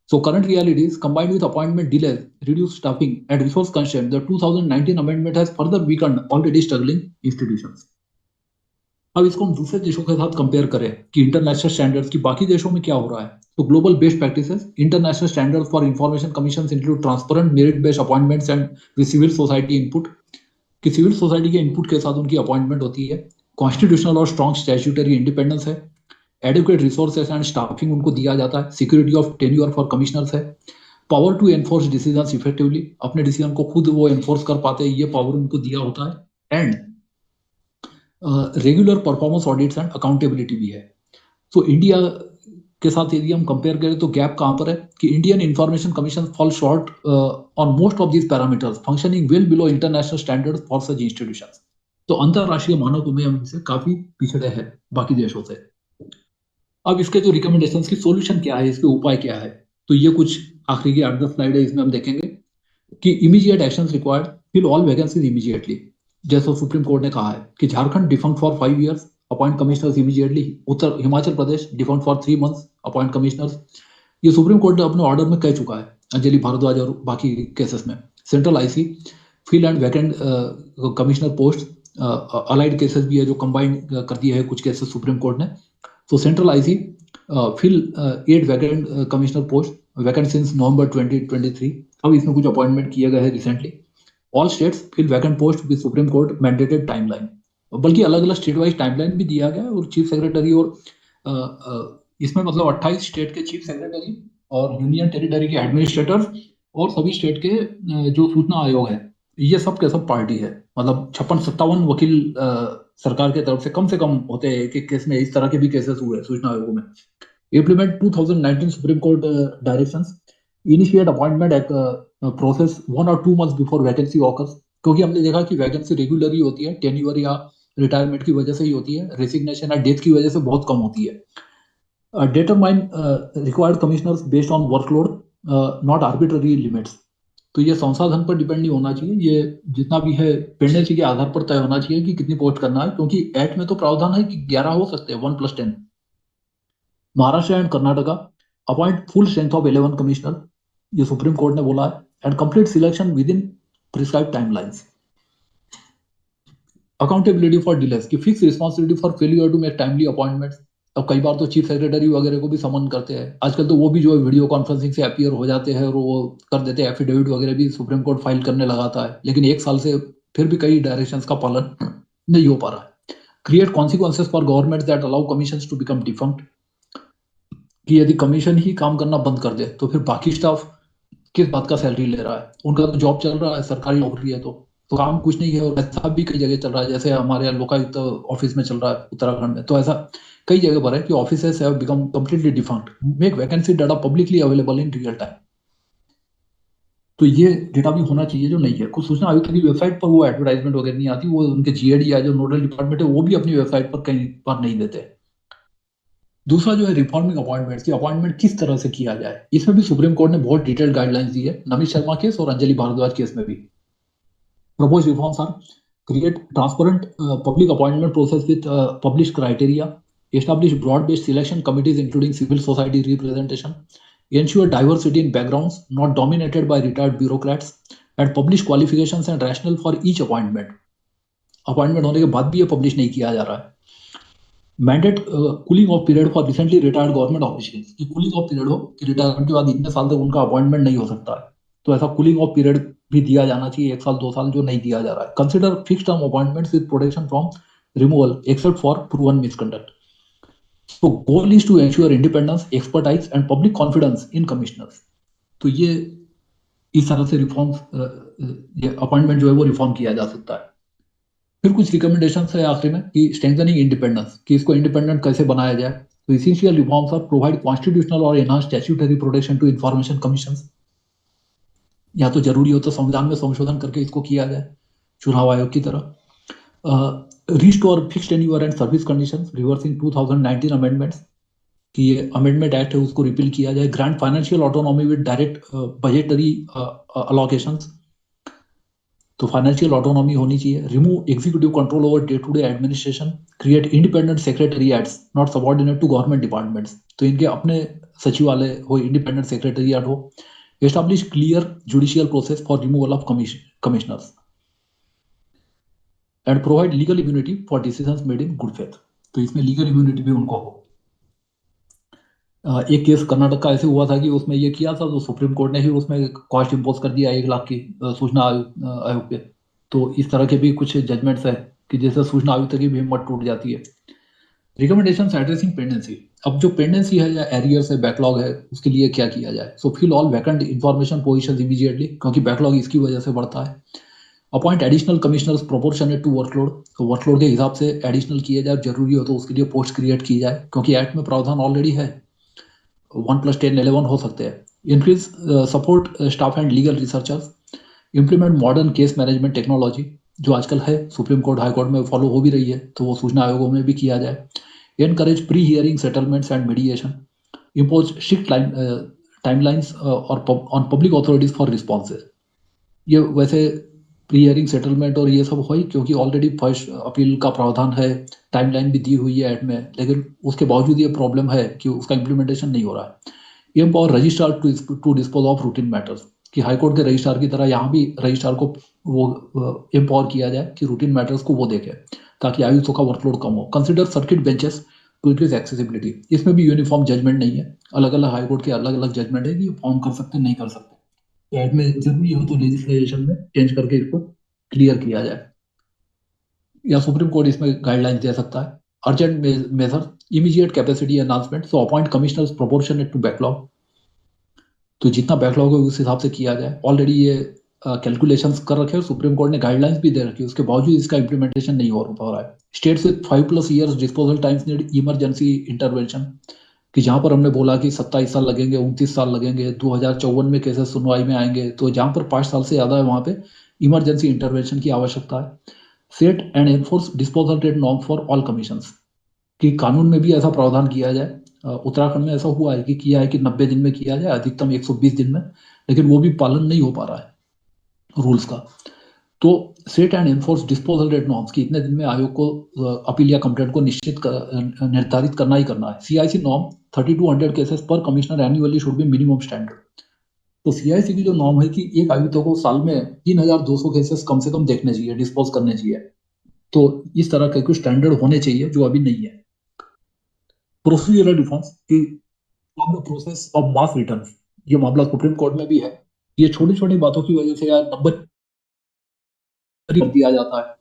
So current realities combined with appointment delays, reduced staffing and resource constraint, the 2019 amendment has further weakened already struggling institutions। अब इसको हम दूसरे देशों के साथ कंपेयर करें कि इंटरनेशनल स्टैंडर्ड्स की बाकी देशों में क्या हो रहा है। तो global best practices, international standards for information commission include transparent merit based appointments and with civil society input, कि सिविल सोसाइटी के इनपुट के साथ उनकी अपॉइंटमेंट होती है। कॉन्स्टिट्यूशनल और स्ट्रॉन्ग स्टैट्यूटरी इंडिपेंडेंस है। एडिक्वेट रिसोर्सेस एंड स्टाफिंग उनको दिया जाता है। Security of tenure for commissioners है। Power to enforce decisions effectively, अपने डिसीजन को खुद वो एनफोर्स कर पाते हैं, ये पावर उनको दिया होता है। And regular performance audits and accountability भी है। तो इंडिया के साथ यदि हम कंपेयर करें तो गैप कहाँ पर है कि Indian information commission fall short on most of these parameters, functioning well below international standards for such institutions. तो अंतरराष्ट्रीय मानकों में हम इनसे काफी पिछड़े हैं बाकी देशों से। अब इसके जो रिकमेंडेशंस की सॉल्यूशन क्या है, इसके उपाय क्या है, तो ये कुछ आखिरी की 8-10 स्लाइड है, इसमें हम देखेंगे कि immediate actions required, fill all vacancies immediately. जैसा सुप्रीम कोर्ट ने कहा है कि Jharkhand defunct for 5 years, appoint commissioners immediately. Uttar Himachal Pradesh defunct for 3 months, appoint commissioners. ये सुप्रीम कोर्ट ने अपने ऑर्डर में कह चुका है अंजलि भारद्वाज और बाकी केसेस में। Central IC fill and vacant commissioner post, allied cases भी है जो कंबाइन कर दिए है कुछ केसेस सुप्रीम कोर्ट ने। तो central IC fill 8 vacant commissioner post vacant since November 2023। अब इसमें कुछ अपॉइंटमेंट किए गए हैं recently. All states fill vacant post with Supreme Court mandated timeline, बल्कि अलग अलग स्टेट वाइज टाइमलाइन भी दिया गया है। और चीफ सेक्रेटरी और इसमें मतलब 28 स्टेट के चीफ सेक्रेटरी और यूनियन टेरिटरी के एडमिनिस्ट्रेटर और सभी स्टेट के जो सूचना आयोग है, ये सब के सब पार्टी है। मतलब 56-57 वकील सरकार के तरफ से कम होते हैं एक एक केस में। इस तरह के भी केसेस हुए सूचना आयोग में। Implement 2019 supreme court directions, initiate appointment at process 1 or 2 months before vacancy occurs. क्योंकि हमने देखा कि वैकेंसी रेगुलर ही होती है, टेन्योर या रिटायरमेंट की वजह से ही होती है, रेसिग्नेशन या डेथ की वजह से बहुत कम होती है। determine required commissioners based on workload, not arbitrary limits। तो ये संसाधन पर डिपेंड नहीं होना चाहिए, ये जितना भी है पेंडेंसी के आधार पर तय होना चाहिए कि कितनी पोस्ट करना है। क्योंकि एक्ट में तो प्रावधान है कि 11 हो सकते हैं, 1+10। Maharashtra and Karnataka appoint full strength of 11 commissioner, ये सुप्रीम कोर्ट ने बोला है। And complete selection within prescribe timelines. Accountability for delays, की fix responsibility for failure to make timely appointments. अब कई बार तो चीफ सेक्रेटरी वगैरह को भी समन करते हैं आजकल, तो वो भी जो है वीडियो कॉन्फ्रेंसिंग से अपीयर हो जाते हैं और वो कर देते हैं। एफिडेविट वगैरह भी सुप्रीम कोर्ट फाइल करने लगाता है, लेकिन 1 साल से फिर भी कई डायरेक्शंस का पालन नहीं हो पा रहा है। Create consequences for government that allow commission to become defunct, कि यदि कमीशन ही काम करना बंद कर दे तो फिर बाकी स्टाफ किस बात का सैलरी ले रहा है? उनका तो जॉब चल रहा है, सरकारी नौकरी है, तो काम कुछ नहीं है। और ऐसा भी कई जगह चल रहा है, जैसे हमारे यहाँ लोकायुक्त ऑफिस में चल रहा है उत्तराखंड में, तो ऐसा कई जगह पर है कि offices have become completely defunct. Make vacancy data publicly available in real time. तो ये डेटा भी होना चाहिए जो नहीं है। कुछ सूचना आयुक्त की वेबसाइट पर वो एडवर्टाइजमेंट वगैरह नहीं आती, वो उनके जीएडी या जो नोडल डिपार्टमेंट है वो भी अपनी वेबसाइट पर कहीं पर नहीं देते। दूसरा जो है रिफॉर्मिंग अपॉइंटमेंट की अपॉइंटमेंट किस तरह से किया जाए, इसमें भी सुप्रीम कोर्ट ने बहुत डिटेल्ड गाइडलाइंस दी है, नमित शर्मा केस और अंजलि भारद्वाज केस में भी। Proposed reforms are create transparent public appointment process with published criteria, establish broad-based selection committees including civil society representation, ensure diversity in backgrounds not dominated by retired bureaucrats, and publish qualifications and rationale for each appointment। Appointment होने के बाद भी ये publish नहीं किया जा रहा है। Mandate cooling of period for recently retired government officials, की कूलिंग ऑफ पीरियड हो कि रिटायरमेंट के बाद इतने साल तक उनका अपॉइंटमेंट नहीं हो सकता है, तो ऐसा कूलिंग ऑफ पीरियड भी दिया जाना चाहिए, 1 साल 2 साल, जो नहीं दिया जा रहा है। Consider fix term appointments with protection from removal except for proven misconduct. तो goal is to ensure independence, expertise and public confidence in commissioners. तो ये इस तरह से रिफॉर्म, ये अपॉइंटमेंट जो है वो रिफॉर्म किया जा सकता है। फिर कुछ रिकमेंडेशन है आखिर में कि स्ट्रेंथनिंग इंडिपेंडेंस, कि इसको इंडिपेंडेंट कैसे बनाया जाए। तो essential reforms are provide constitutional और enhance statutory protection to information commission. या तो जरूरी हो तो संविधान में संशोधन करके इसको किया जाए चुनाव आयोग की तरह। Restore fixed tenure and service conditions, reversing 2019 amendments, कि ये अमेंडमेंट एक्ट है उसको रिपील किया जाए। Grant financial autonomy with direct budgetary allocations, तो फाइनेंशियल ऑटोनॉमी होनी चाहिए। Remove executive control over day to day administration, create independent secretariats not subordinate to government departments, तो इनके अपने सचिवालय हो, इंडिपेंडेंट सेक्रेटरीएट हो। Establish clear judicial process for removal of commissioners and provide legal immunity for decisions made in good faith, तो इसमें legal immunity भी उनको हो। एक केस कर्नाटक का ऐसे हुआ था कि उसमें ये किया था, तो सुप्रीम कोर्ट ने ही उसमें कॉस्ट इम्पोज कर दिया 1 लाख की सूचना आयोग पे। तो इस तरह के भी कुछ जजमेंट्स है कि जैसे सूचना आयुक्त की भी हिम्मत टूट जाती है। रिकमेंडेशन एड्रेसिंग पेंडेंसी, अब जो पेंडेंसी है या एरियर्स है, बैकलॉग है, उसके लिए क्या किया जाए। So fill all vacant information position immediately, क्योंकि बैकलॉग इसकी वजह से बढ़ता है। Appoint additional commissioners proportionate to workload, तो वर्कलोड के हिसाब से एडिशनल किए जाए, जरूरी हो तो उसके लिए पोस्ट क्रिएट की जाए, क्योंकि एक्ट में प्रावधान ऑलरेडी है, 1+10 11 हो सकते हैं। Increase support staff and legal researchers, implement modern case management technology, जो आजकल है सुप्रीम कोर्ट हाई कोर्ट में फॉलो हो भी रही है, तो वो सूचना आयोगों में भी किया जाए। Encourage pre hearing settlements and mediation, impose strict timelines on public authorities for responses. ये वैसे प्री हियरिंग सेटलमेंट और ये सब हो ही, क्योंकि ऑलरेडी फर्स्ट अपील का प्रावधान है, टाइमलाइन भी दी हुई है एक्ट में, लेकिन उसके बावजूद ये प्रॉब्लम है कि उसका इम्प्लीमेंटेशन नहीं हो रहा है। Empower registrar to dispose of routine matters, कि हाईकोर्ट के रजिस्ट्रार की तरह यहाँ भी रजिस्ट्रार को वो एम्पावर किया जाए कि रूटीन मैटर्स को वो देखे, ताकि आयुक्तों का वर्कलोड कम हो। Consider circuit benches to increase accessibility. इसमें भी यूनिफॉर्म जजमेंट नहीं है, अलग अलग हाईकोर्ट के अलग अलग जजमेंट है कि ये फॉर्म कर सकते नहीं कर सकते। तो में जरूरी हो तो लेजिस्लेशन में चेंज करके इसको क्लियर किया जाए, या सुप्रीम कोर्ट इसमें गाइडलाइंस दे सकता है। Urgent measure, immediate capacity enhancement, so appoint commissioners proportionate to backlog. तो जितना बैकलॉग है उस हिसाब से किया जाए। ऑलरेडी ये कैलकुलेशंस कर रखे हैं, सुप्रीम कोर्ट ने गाइडलाइंस भी दे रखी है, उसके बावजूद इसका इंप्लीमेंटेशन नहीं हो रहा है। States with 5+ years disposal times need emergency intervention, कि जहां पर हमने बोला कि 27 साल लगेंगे, 29 साल लगेंगे, 2054 में केसेस सुनवाई में आएंगे, तो जहां पर 5 साल से ज्यादा है वहां पे इमरजेंसी इंटरवेंशन की आवश्यकता है। Set and enforce disposal rate norm for all commissions, कि कानून में भी ऐसा प्रावधान किया जाए। उत्तराखंड में ऐसा हुआ है कि किया है कि 90 दिन में किया जाए, अधिकतम 120 दिन में, लेकिन वो भी पालन नहीं हो पा रहा है रूल्स का। तो set and enforce disposal rate norms, कि इतने दिन में आयोग को अपील या कंप्लेंट को निर्धारित करना ही करना है। सीआईसी नॉर्म 3200 केसेस पर commissioner annually should be minimum standard. तो सीआईसी की जो नॉर्म है कि एक आयुक्त को साल में 3200 केसेस कम से कम देखने चाहिए, डिस्पोज करने चाहिए। तो इस तरह के कुछ स्टैंडर्ड होने चाहिए जो अभी नहीं है। प्रोसीजरल रिफॉर्म्स की on the process of mass return, ये मामला सुप्रीम कोर्ट में भी है। ये छोटी छोटी बातों की वजह से यार नंबर कर दिया जाता है,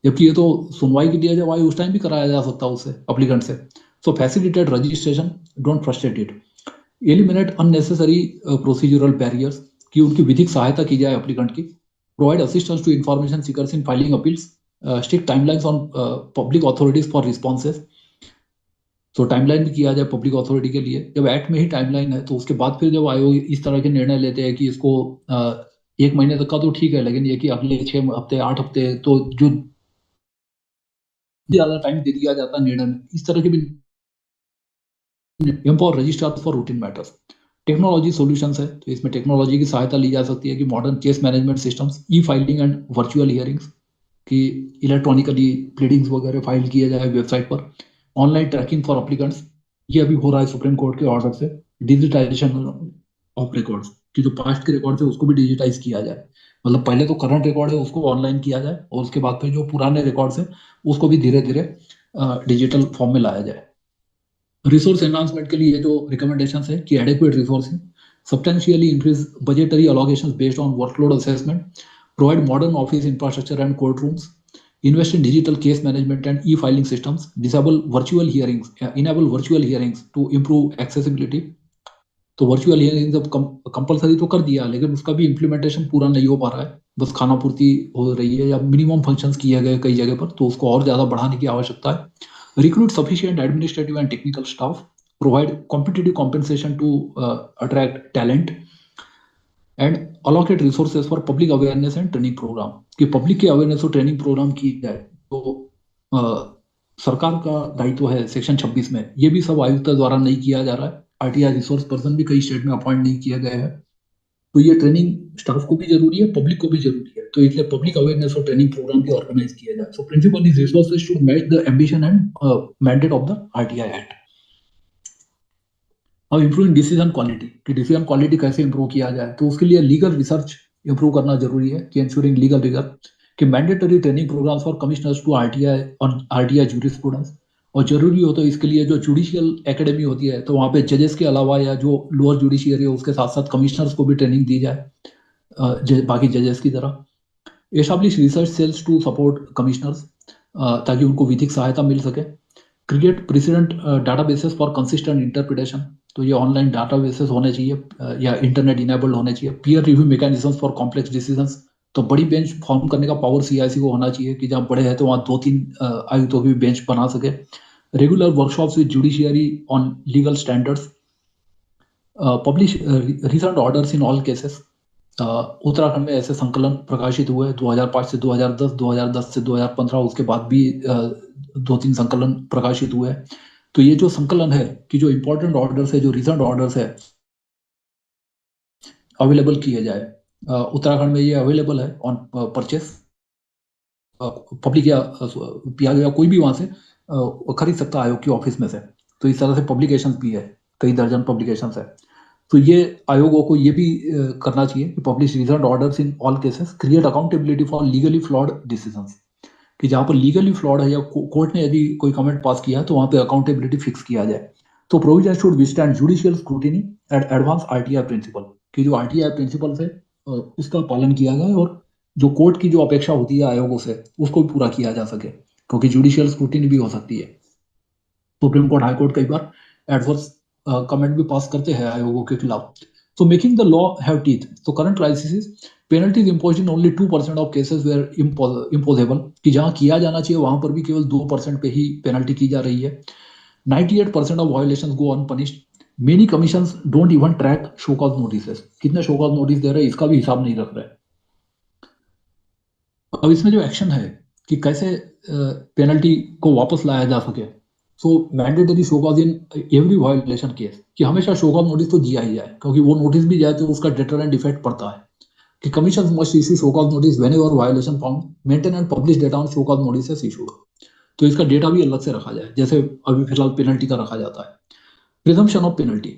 जबकि ये तो सुनवाई के लिए जब आई उस टाइम भी कराया जा सकता है उससे, अप्लीकेंट से। So facilitate registration, don't frustrate it. Eliminate unnecessary procedural barriers, कि उनकी विधिक सहायता की जाए अप्लीकेंट की। Provide assistance to information seekers in filing appeals. Strict timelines on public authorities for responses. तो टाइमलाइन भी किया जाए पब्लिक अथॉरिटी के लिए। जब एक्ट में ही टाइमलाइन है तो उसके बाद फिर जब आयोग इस तरह के निर्णय लेते हैं कि इसको 1 महीने तक का तो ठीक है, लेकिन ये कि अगले 6 हफ्ते 8 हफ्ते, तो जो ज्यादा टाइम दे दिया जाता है निर्णय में, इस तरह के भी empower registrar for routine matters. Technology solutions है, तो इसमें टेक्नोलॉजी की सहायता ली जा सकती है कि modern case management systems, E filing and virtual hearings, कि इलेक्ट्रॉनिकली प्लीडिंग्स वगैरह फाइल किए जाए वेबसाइट पर। ऑनलाइन ट्रैकिंग फॉर अप्लीकेंट्स, ये अभी हो रहा है सुप्रीम कोर्ट के ऑर्डर से। डिजिटाइजेशन ऑफ रिकॉर्ड्स, कि जो पास्ट के रिकॉर्ड्स है उसको भी डिजिटाइज किया जाए। मतलब पहले तो करंट रिकॉर्ड है उसको ऑनलाइन किया जाए, और उसके बाद फिर जो पुराने रिकॉर्ड्स है उसको भी धीरे धीरे डिजिटल फॉर्म में लाया जाए। रिसोर्स एनहांसमेंट के लिए जो रिकमेंडेशन है कि adequate resourcing, substantially increase budgetary allocations based on workload assessment, provide modern office infrastructure and court rooms, invest in digital case management and e-filing systems, disable virtual hearings, enable virtual hearings to improve accessibility। तो virtual hearing जब compulsory तो कर दिया, लेकिन उसका भी implementation पूरा नहीं हो पा रहा है, बस खाना पूर्ति हो रही है, या मिनिमम फंक्शंस किए गए कई जगह पर, तो उसको और ज्यादा बढ़ाने की आवश्यकता है। Recruit sufficient administrative and technical staff, provide competitive compensation to attract talent, and allocate resources for public awareness and training programme, कि पब्लिक के अवेयरनेस और ट्रेनिंग प्रोग्राम की जाए। तो सरकार का दायित्व है सेक्शन 26 में, ये भी सब आयुक्त द्वारा नहीं किया जा रहा है। आरटीआई रिसोर्स पर्सन भी कई स्टेट में अपॉइंट नहीं किए गए हैं। तो ये ट्रेनिंग स्टाफ को भी जरूरी है, पब्लिक को भी जरूरी है, तो इसलिए पब्लिक अवेयरनेस और ट्रेनिंग प्रोग्राम भी ऑर्गेनाइज किया जाए। So principle is resources should match the ambition and mandate of the RTI act. अब इम्प्रूविंग डिसीजन क्वालिटी, कि डिसीजन क्वालिटी कैसे इंप्रूव किया जाए, तो उसके लिए लीगल रिसर्च इंप्रूव करना जरूरी है, कि इंश्योरिंग लीगल रिगर, कि mandatory training programmes for commissioners to RTI on RTI jurisprudence. और जरूरी हो तो इसके लिए जो जुडिशियल एकेडमी होती है, तो वहाँ पे जजेस के अलावा या जो लोअर जुडिशियरी है उसके साथ साथ कमिश्नर्स को भी ट्रेनिंग दी जाए, बाकी जजेस की तरह। Establish research cells to support commissioners, ताकि उनको विधिक सहायता मिल सके। Create precedent databases for consistent interpretation, तो ये ऑनलाइन डाटाबेसेस होने चाहिए या इंटरनेट इनेबल्ड होने चाहिए। Peer review mechanisms for complex decisions, तो बड़ी बेंच फॉर्म करने का पावर सीआईसी को होना चाहिए, कि जहाँ बड़े हैं तो वहाँ 2-3 आयुक्तों की भी बेंच बना सके। Regular workshops with judiciary on legal standards, publish recent orders in all cases. Uttarakhand में ऐसे संकलन प्रकाशित हुए 2005 से 2010, 2010 से 2015, उसके बाद भी 2-3 संकलन प्रकाशित हुए। तो ये जो संकलन है कि जो इंपॉर्टेंट ऑर्डर्स है, जो रिसेंट ऑर्डर्स है, अवेलेबल किए जाए। उत्तराखंड में ये अवेलेबल है ऑन परचेस, पब्लिक या या कोई भी वहां से खरीद सकता है आयोग के ऑफिस में से। तो इस तरह से पब्लिकेशन भी है, कई दर्जन पब्लिकेशन है। तो ये आयोगों को ये भी करना चाहिए कि publish reason orders in all cases, create accountability for legally flawed decisions, कि जहां पर लीगली फ्लॉड है या कोर्ट ने यदि कोई कमेंट पास किया है तो वहां पे अकाउंटेबिलिटी फिक्स किया जाए। तो provision should withstand judicial scrutiny and advance RTI principle, कि जो आरटीआई प्रिंसिपल है उसका पालन किया जाए और जो कोर्ट की जो अपेक्षा होती है आयोगों से उसको भी पूरा किया जा सके, क्योंकि जुडिशियल स्क्रूटिनी भी हो सकती है। सुप्रीम कोर्ट, हाई कोर्ट कई बार एडवर्स कमेंट भी पास करते हैं आयोगों के खिलाफ। So making the law have teeth. So current crisis is penalties imposed in only 2% of cases were imposable, कि जहां किया जाना चाहिए वहां पर भी केवल 2% पे ही पेनल्टी की जा रही है। 98% of violations go unpunished. Many commissions don't even track show cause notices. कितने शो कॉज नोटिस दे रहे हैं इसका भी हिसाब नहीं रख रहे। अब इसमें जो एक्शन है कि कैसे पेनल्टी को वापस लाया जा सके, so mandatory show cause in every violation case, कि हमेशा शो कॉज नोटिस तो दिया ही जाए, क्योंकि वो नोटिस भी जाए तो उसका डेटरेंट इफेक्ट पड़ता है। कि commission must issue show cause notice whenever violation found, maintain and publish data on show cause notice issued. तो इसका डेटा भी अलग से रखा जाए, जैसे अभी फिलहाल पेनल्टी का रखा जाता है। Presumption of penalty,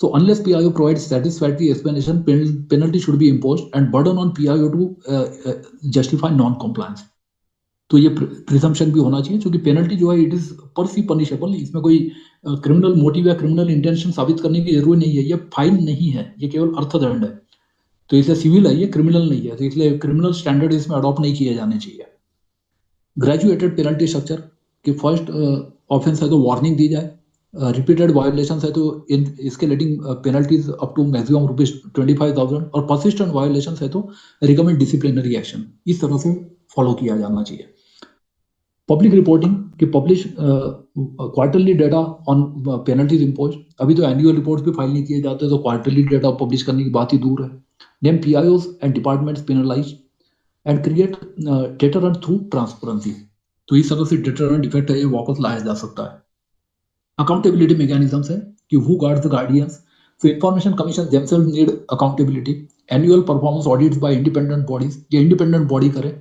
so unless PIO provides satisfactory explanation, penalty should be imposed and burden on PIO to justify non-compliance। तो ये प्रिजम्पशन भी होना चाहिए, क्योंकि पेनल्टी जो है इट इज पर सी पनिशेबल, इसमें कोई क्रिमिनल मोटिव या क्रिमिनल इंटेंशन साबित करने की जरूरत नहीं है, ये फाइन नहीं है, ये केवल अर्थदंड है। तो इसलिए सिविल है, ये क्रिमिनल नहीं है, तो इसलिए क्रिमिनल स्टैंडर्ड इसमें अडॉप्ट नहीं किए जाने चाहिए। ग्रेजुएटेड पेनल्टी स्ट्रक्चर, कि फर्स्ट ऑफेंस है तो वार्निंग दी जाए, रिपीटेड वायोलेशन है तो in escalating penalties up to maximum ₹25,000, और परसिस्टेंट वायोलेशन है तो रिकमेंड डिसिप्लिनरी एक्शन, इस तरह से फॉलो किया जाना चाहिए। पब्लिक रिपोर्टिंग, कि publish quarterly data on penalties impose. अभी तो एनुअल रिपोर्ट्स भी फाइल नहीं किए जाते, तो क्वार्टरली डेटा पब्लिश करने की बात ही दूर है। Name पीआईओज and departments penalise and create deterrent through transparency. तो इस तरह से डेटरेंट इफेक्ट है ये वापस लाया जा सकता है। अकाउंटेबिलिटी मैकेनिज्म्स है कि who guards the guardians, so information commission themselves need accountability. Annual performance audits bye independent bodies, ये इंडिपेंडेंट बॉडी करे।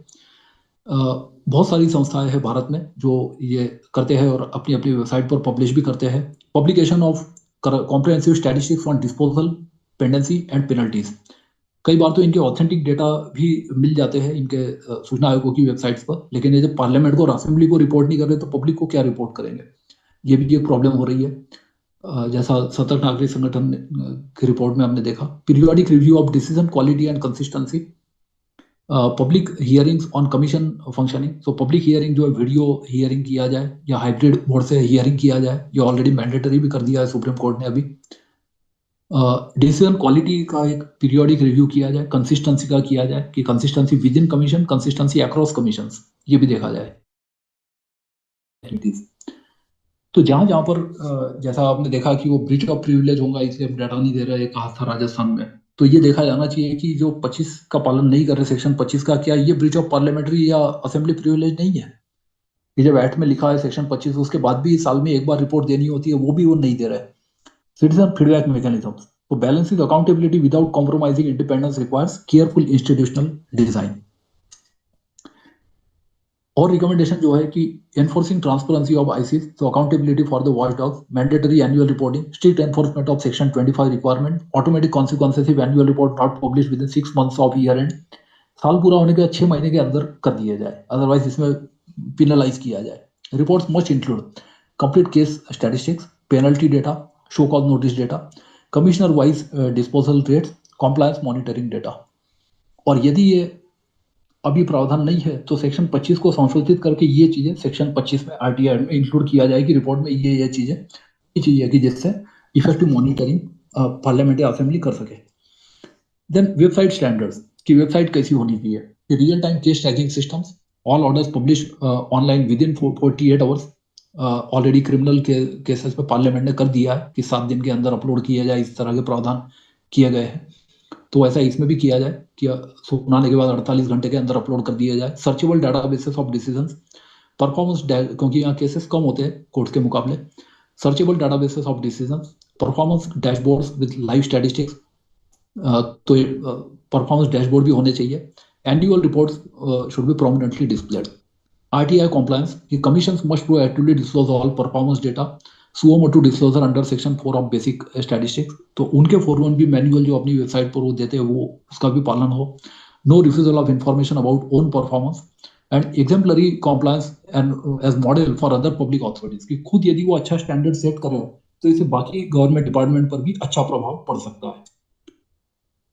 बहुत सारी संस्थाएं हैं भारत में जो ये करते हैं और अपनी अपनी वेबसाइट पर पब्लिश भी करते हैं। Publication of comprehensive statistics on disposal, pendency and penalties. कई बार तो इनके ऑथेंटिक डेटा भी मिल जाते हैं इनके सूचना आयोगों की वेबसाइट्स पर, लेकिन ये जब पार्लियामेंट को और असेंबली को रिपोर्ट नहीं कर रहे तो पब्लिक को क्या रिपोर्ट करेंगे, ये भी एक प्रॉब्लम हो रही है। जैसा सतर्क नागरिक संगठन की रिपोर्ट में हमने देखा। Periodic review of decision quality and consistency, public hearings on commission functioning. So public hearing जो है वीडियो हियरिंग किया जाए या हाइब्रिड मोड से हियरिंग किया जाए, ये ऑलरेडी मैंडेटरी भी कर दिया है सुप्रीम कोर्ट ने अभी। डिसीजन क्वालिटी का एक पीरियोडिक रिव्यू किया जाए, कंसिस्टेंसी का किया जाए कि consistency with in commission, consistency across commissions, ये भी देखा जाए। तो जहां जहां पर जैसा आपने देखा कि वो ब्रीच ऑफ प्रिविलेज होगा इसलिए हम डाटा नहीं दे रहे, कहा था राजस्थान में, तो ये देखा जाना चाहिए कि जो 25 का पालन नहीं कर रहे, सेक्शन 25 का, क्या ये ब्रीच ऑफ पार्लियामेंट्री या असेंबली प्रिविलेज नहीं है? कि जब एक्ट में लिखा है सेक्शन 25, उसके बाद भी साल में एक बार रिपोर्ट देनी होती है, वो भी वो नहीं दे रहे। सिटीजन फीडबैक मैकेनिज्म, तो balancing accountability without compromising independence requires careful institutional design. और रिकमेंडेशन जो है कि एनफोर्सिंग ट्रांसपेरेंसी ऑफ आईसीस, तो accountability for the watch dogs, mandatory annual reporting, strict enforcement of section 25 requirement, automatic consequences if annual report not publish with in 6 months of year and, साल पूरा होने के 6 महीने के अंदर कर दिए जाए, अदरवाइज इसमें पिनलाइज किया जाए। Reports must include complete case statistics, penalty data, show cause notice data, commissioner wise disposal rates, compliance monitoring data. और यदि ये अभी प्रावधान नहीं है तो सेक्शन 25 को संशोधित करके ये चीजें सेक्शन 25 में आरटीआई में इंक्लूड किया जाएगी रिपोर्ट में, ये चीजें चाहिए कि जिससे इफेक्टिव मॉनिटरिंग पार्लियामेंट्री असेंबली कर सके। देन वेबसाइट स्टैंडर्ड्स, की वेबसाइट कैसी होनी चाहिए, real time case tracking systems, all orders publish online within 48 hours. Already criminal के केसेस पे पार्लियामेंट ने कर दिया है कि 7 दिन के अंदर अपलोड किया जाए, इस तरह के प्रावधान किए गए हैं। तो ऐसा इसमें भी किया जाए कि सुनाने के बाद 48 घंटे के अंदर अपलोड कर दिया जाए। Searchable databases of decisions, performance, क्योंकि यहाँ केसेस कम होते हैं कोर्ट के मुकाबले, searchable databases of decisions, performance dashboards with live statistics, तो परफॉर्मेंस डैशबोर्ड भी होने चाहिए। Annual reports should be prominently displayed. RTI compliance, कि commissions must proactively disclose all performance data, suo motu disclosure under section 4 of basic statistics, तो उनके 4.1 भी manual जो अपनी वेबसाइट पर वो देते हैं वो उसका भी पालन हो। No refusal of information about own performance and exemplary compliance and as model for other public authorities, कि खुद यदि वो अच्छा स्टैंडर्ड सेट करे तो इससे बाकी गवर्नमेंट डिपार्टमेंट पर भी अच्छा प्रभाव पड़ सकता है।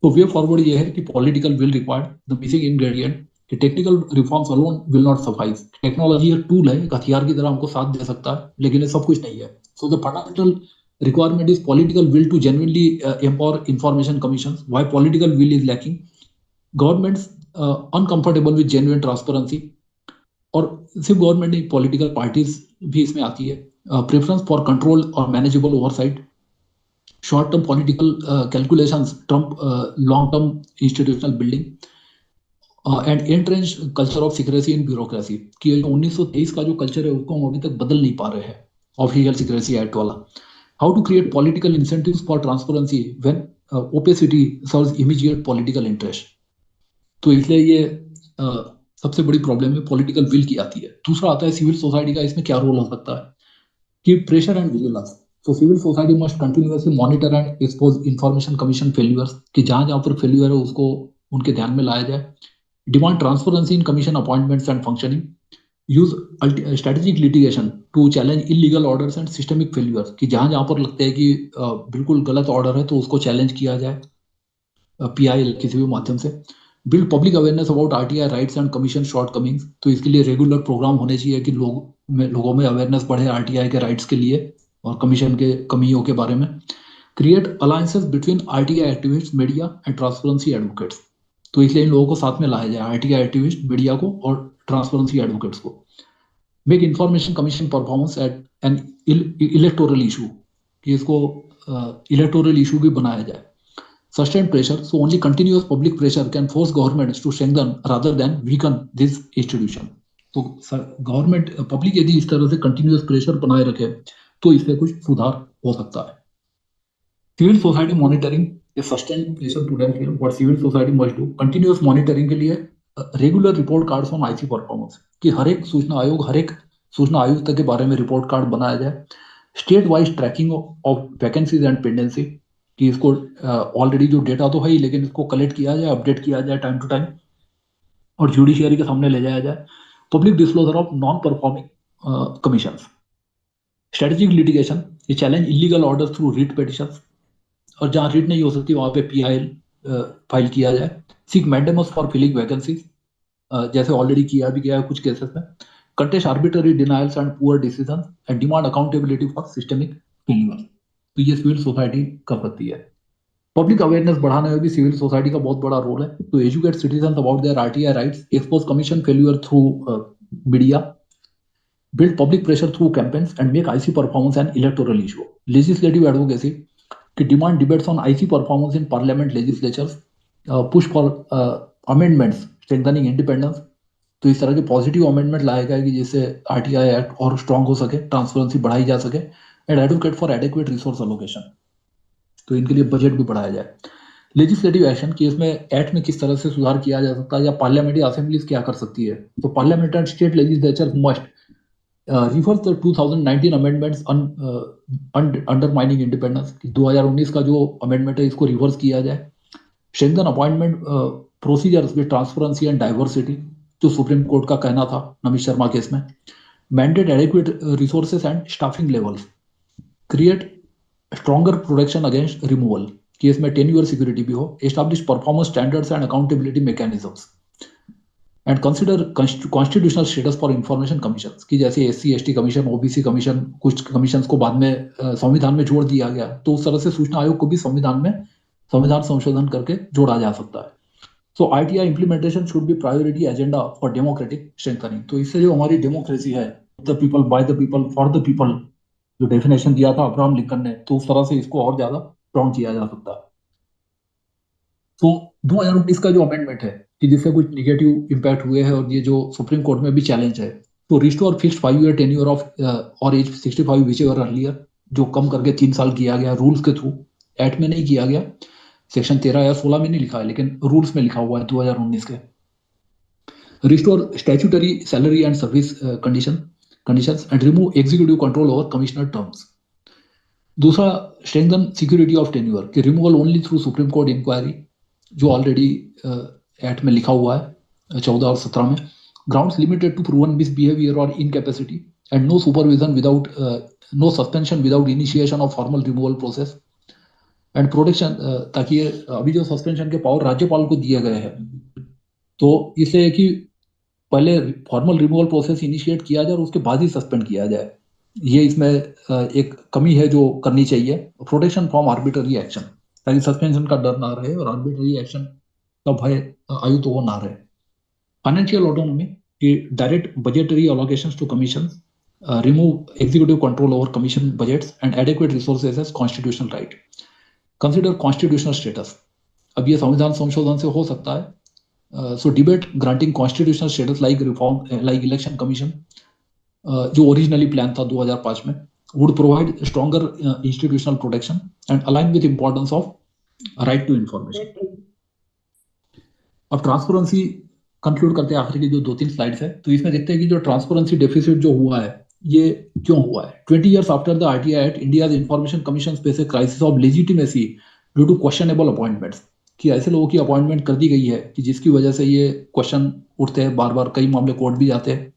तो वे फॉरवर्ड ये है कि political will required the missing ingredient, कि technical reforms alone will not suffice. Technology एक टूल है, एक हथियार की तरह हमको साथ दे सकता है, लेकिन ये सब कुछ नहीं है। So the fundamental requirement is political will to genuinely empower information commission. Why political will is lacking, governments uncomfortable with genuine transparency, और सिर्फ गवर्नमेंट नहीं, पॉलिटिकल पार्टीज भी इसमें आती है। प्रेफरेंस फॉर कंट्रोल और manageable oversight, short term political calculations Trump long term institutional building, and entrench culture of secrecy in bureaucracy, कि 1923 का जो कल्चर है उसको हम अभी तक बदल नहीं पा रहे हैं, ऑफिशियल सिक्रेसी एक्ट वाला। How to create political incentives for transparency when opacity serves immediate political interest. तो इसलिए ये सबसे बड़ी प्रॉब्लम है, पॉलिटिकल विल की आती है। दूसरा आता है सिविल सोसाइटी का, इसमें क्या रोल हो सकता है, कि प्रेशर एंड विजिलेंस। तो civil society must continuously monitor and expose information commission failures, कि जहां जहां पर फेल्यूअर है उसको उनके ध्यान में लाया जाए। Demand transparency in commission appointments and functioning, use strategic litigation to challenge illegal orders and systemic failures, कि जहां जहां पर लगता है कि बिल्कुल गलत ऑर्डर है तो उसको चैलेंज किया जाए पीआई किसी भी माध्यम से। Build public awareness about RTI rights and commission shortcomings, तो इसके लिए रेगुलर प्रोग्राम होने चाहिए कि लोगों में अवेयरनेस बढ़े आरटीआई के राइट्स के लिए और कमीशन के कमियों के बारे में। Create alliances between RTI activist, media and transparency advocates, तो इसलिए इन लोगों को साथ में लाया जाए, आरटीआई एक्टिविस्ट, मीडिया को और ट्रांसपेरेंसी एडवोकेट्स को। Make information commission performance at N electoral issue, कि इसको इलेक्टोरल इशू भी बनाया जाए। Sustained pressure, so only continuous public pressure can force governments to strengthen rather than weaken this institution. तो government public यदि इस तरह से कंटिन्यूअस प्रेशर बनाए रखे तो इससे कुछ सुधार हो सकता है। Civil society monitoring is sustain pressure to develop, what civil society must do, continuous monitoring के लिए regular report cards on IC performance, कि हर एक सूचना आयुक्त के बारे में रिपोर्ट कार्ड बनाया जाए। State wise tracking of vacancies and pendency, कि इसको ऑलरेडी जो डेटा तो है ही, लेकिन इसको कलेक्ट किया जाए, अपडेट किया जाए टाइम टू टाइम और जुडिशियरी के सामने ले जाया जाए। Public disclosure of non performing commission. Strategic litigation, ये challenge illegal order through writ petition, और जहां रिट नहीं हो सकती वहां पे पीआई फाइल किया जाए। Seek mandamus for filling vacancies, जैसे ऑलरेडी किया भी गया है कुछ केसेस में। Contest arbitrary denials and poor decision and demand accountability for systemic failure, तो ये सिविल सोसाइटी कर सकती है। पब्लिक अवेयरनेस बढ़ाने में भी सिविल सोसाइटी का बहुत बड़ा रोल है। तो educate citizen about their RTI rights, expose commission failure through media, build public pressure through campaigns and make IC performance and electoral issue. Legislative advocacy, कि demand debates on IC performance in parliament legislatures, push for amendments strengthening independence, तो इस तरह के positive amendment लाए गए कि जिससे RTI act और स्ट्रांग हो सके, ट्रांसपेरेंसी बढ़ाई जा सके। And advocate for adequate resource allocation, तो इनके लिए बजट भी बढ़ाया जाए। लेजिस्लेटिव एक्शन, कि इसमें एक्ट में किस तरह से सुधार किया जा सकता है या पार्लियामेंट्री असेंबलीज क्या कर सकती है। तो parliament and state legislature must reverse the 2019 amendments undermining independence, 2019 का जो अमेंडमेंट है इसको रिवर्स किया जाए। Strengthen appointment procedures with transparency and diversity, जो सुप्रीम कोर्ट का कहना था नमित शर्मा केस में। Mandate adequate resources and staffing levels, create stronger protection against removal, कि इसमें टेन्यूअर सिक्योरिटी भी हो। Establish performance standards and accountability mechanisms and consider constitutional status for information commission, कि जैसे SC ST commission, OBC commission, कुछ commission को बाद में संविधान में जोड़ दिया गया, तो उस तरह से सूचना आयोग को भी संविधान संशोधन करके जोड़ा जा सकता है। सो RTI implementation should be priority agenda for democratic strengthening, तो इससे जो हमारी डेमोक्रेसी है, the people by the people for the people, जो डेफिनेशन दिया था अब्राहम लिंकन ने, तो उस तरह से इसको और ज्यादा स्ट्रॉन्ग किया जा सकता है। तो 2019 का जो अमेंडमेंट है कि जिससे कुछ निगेटिव इम्पैक्ट हुए हैं और ये जो सुप्रीम कोर्ट में भी चैलेंज है, तो restore fixed 5 year tenure of और एज 65 विच एवर अर्लियर, जो कम करके 3 साल किया गया रूल्स के थ्रू, एक्ट में नहीं किया गया, सेक्शन 13 या 16 में नहीं लिखा है लेकिन रूल्स में लिखा हुआ है 2019 के। Restore statutory salary and service conditions and remove executive control over commissioner terms, दूसरा, स्ट्रेंथन सिक्योरिटी ऑफ टेन्योर कि removal only through Supreme Court inquiry, जो ऑलरेडी एक्ट में लिखा हुआ है 14 और 17 में. Grounds limited to proven misbehaviour और incapacity and no supervision without no suspension without initiation of formal removal process and protection, ताकि अभी जो सस्पेंशन के पावर राज्यपाल को दिए गए हैं, तो इसलिए कि पहले फॉर्मल रिमूवल प्रोसेस इनिशिएट किया जाए और उसके बाद ही सस्पेंड किया जाए. ये इसमें एक कमी है जो करनी चाहिए. प्रोटेक्शन फ्रॉम आर्बिट्ररी एक्शन, ताकि सस्पेंशन का डर ना रहे और आर्बिट्ररी एक्शन का भय आयुक्त को ना रहे. फाइनेंशियल ऑटोनॉमी कि direct budgetary allocations to commission, remove executive control over commission budgets and adequate resources as constitutional right. Consider constitutional status. अब ये संविधान संशोधन से हो सकता है. So debate granting constitutional status like reform, like election commission, जो ओरिजिनली प्लान था 2005 में, would provide stronger institutional protection and align with importance of right to information. अब ट्रांसपेरेंसी कंक्लूड करते हैं आखिर की जो 2-3 स्लाइड्स है, तो इसमें देखते हैं कि जो ट्रांसपेरेंसी डेफिसिट जो हुआ है ये क्यों हुआ है. 20 years after the RTI act, India information commission face a crisis of legitimacy due to questionable appointments. कि ऐसे लोगों की अपॉइंटमेंट कर दी गई है कि जिसकी वजह से ये क्वेश्चन उठते हैं बार बार, कई मामले कोर्ट भी जाते हैं.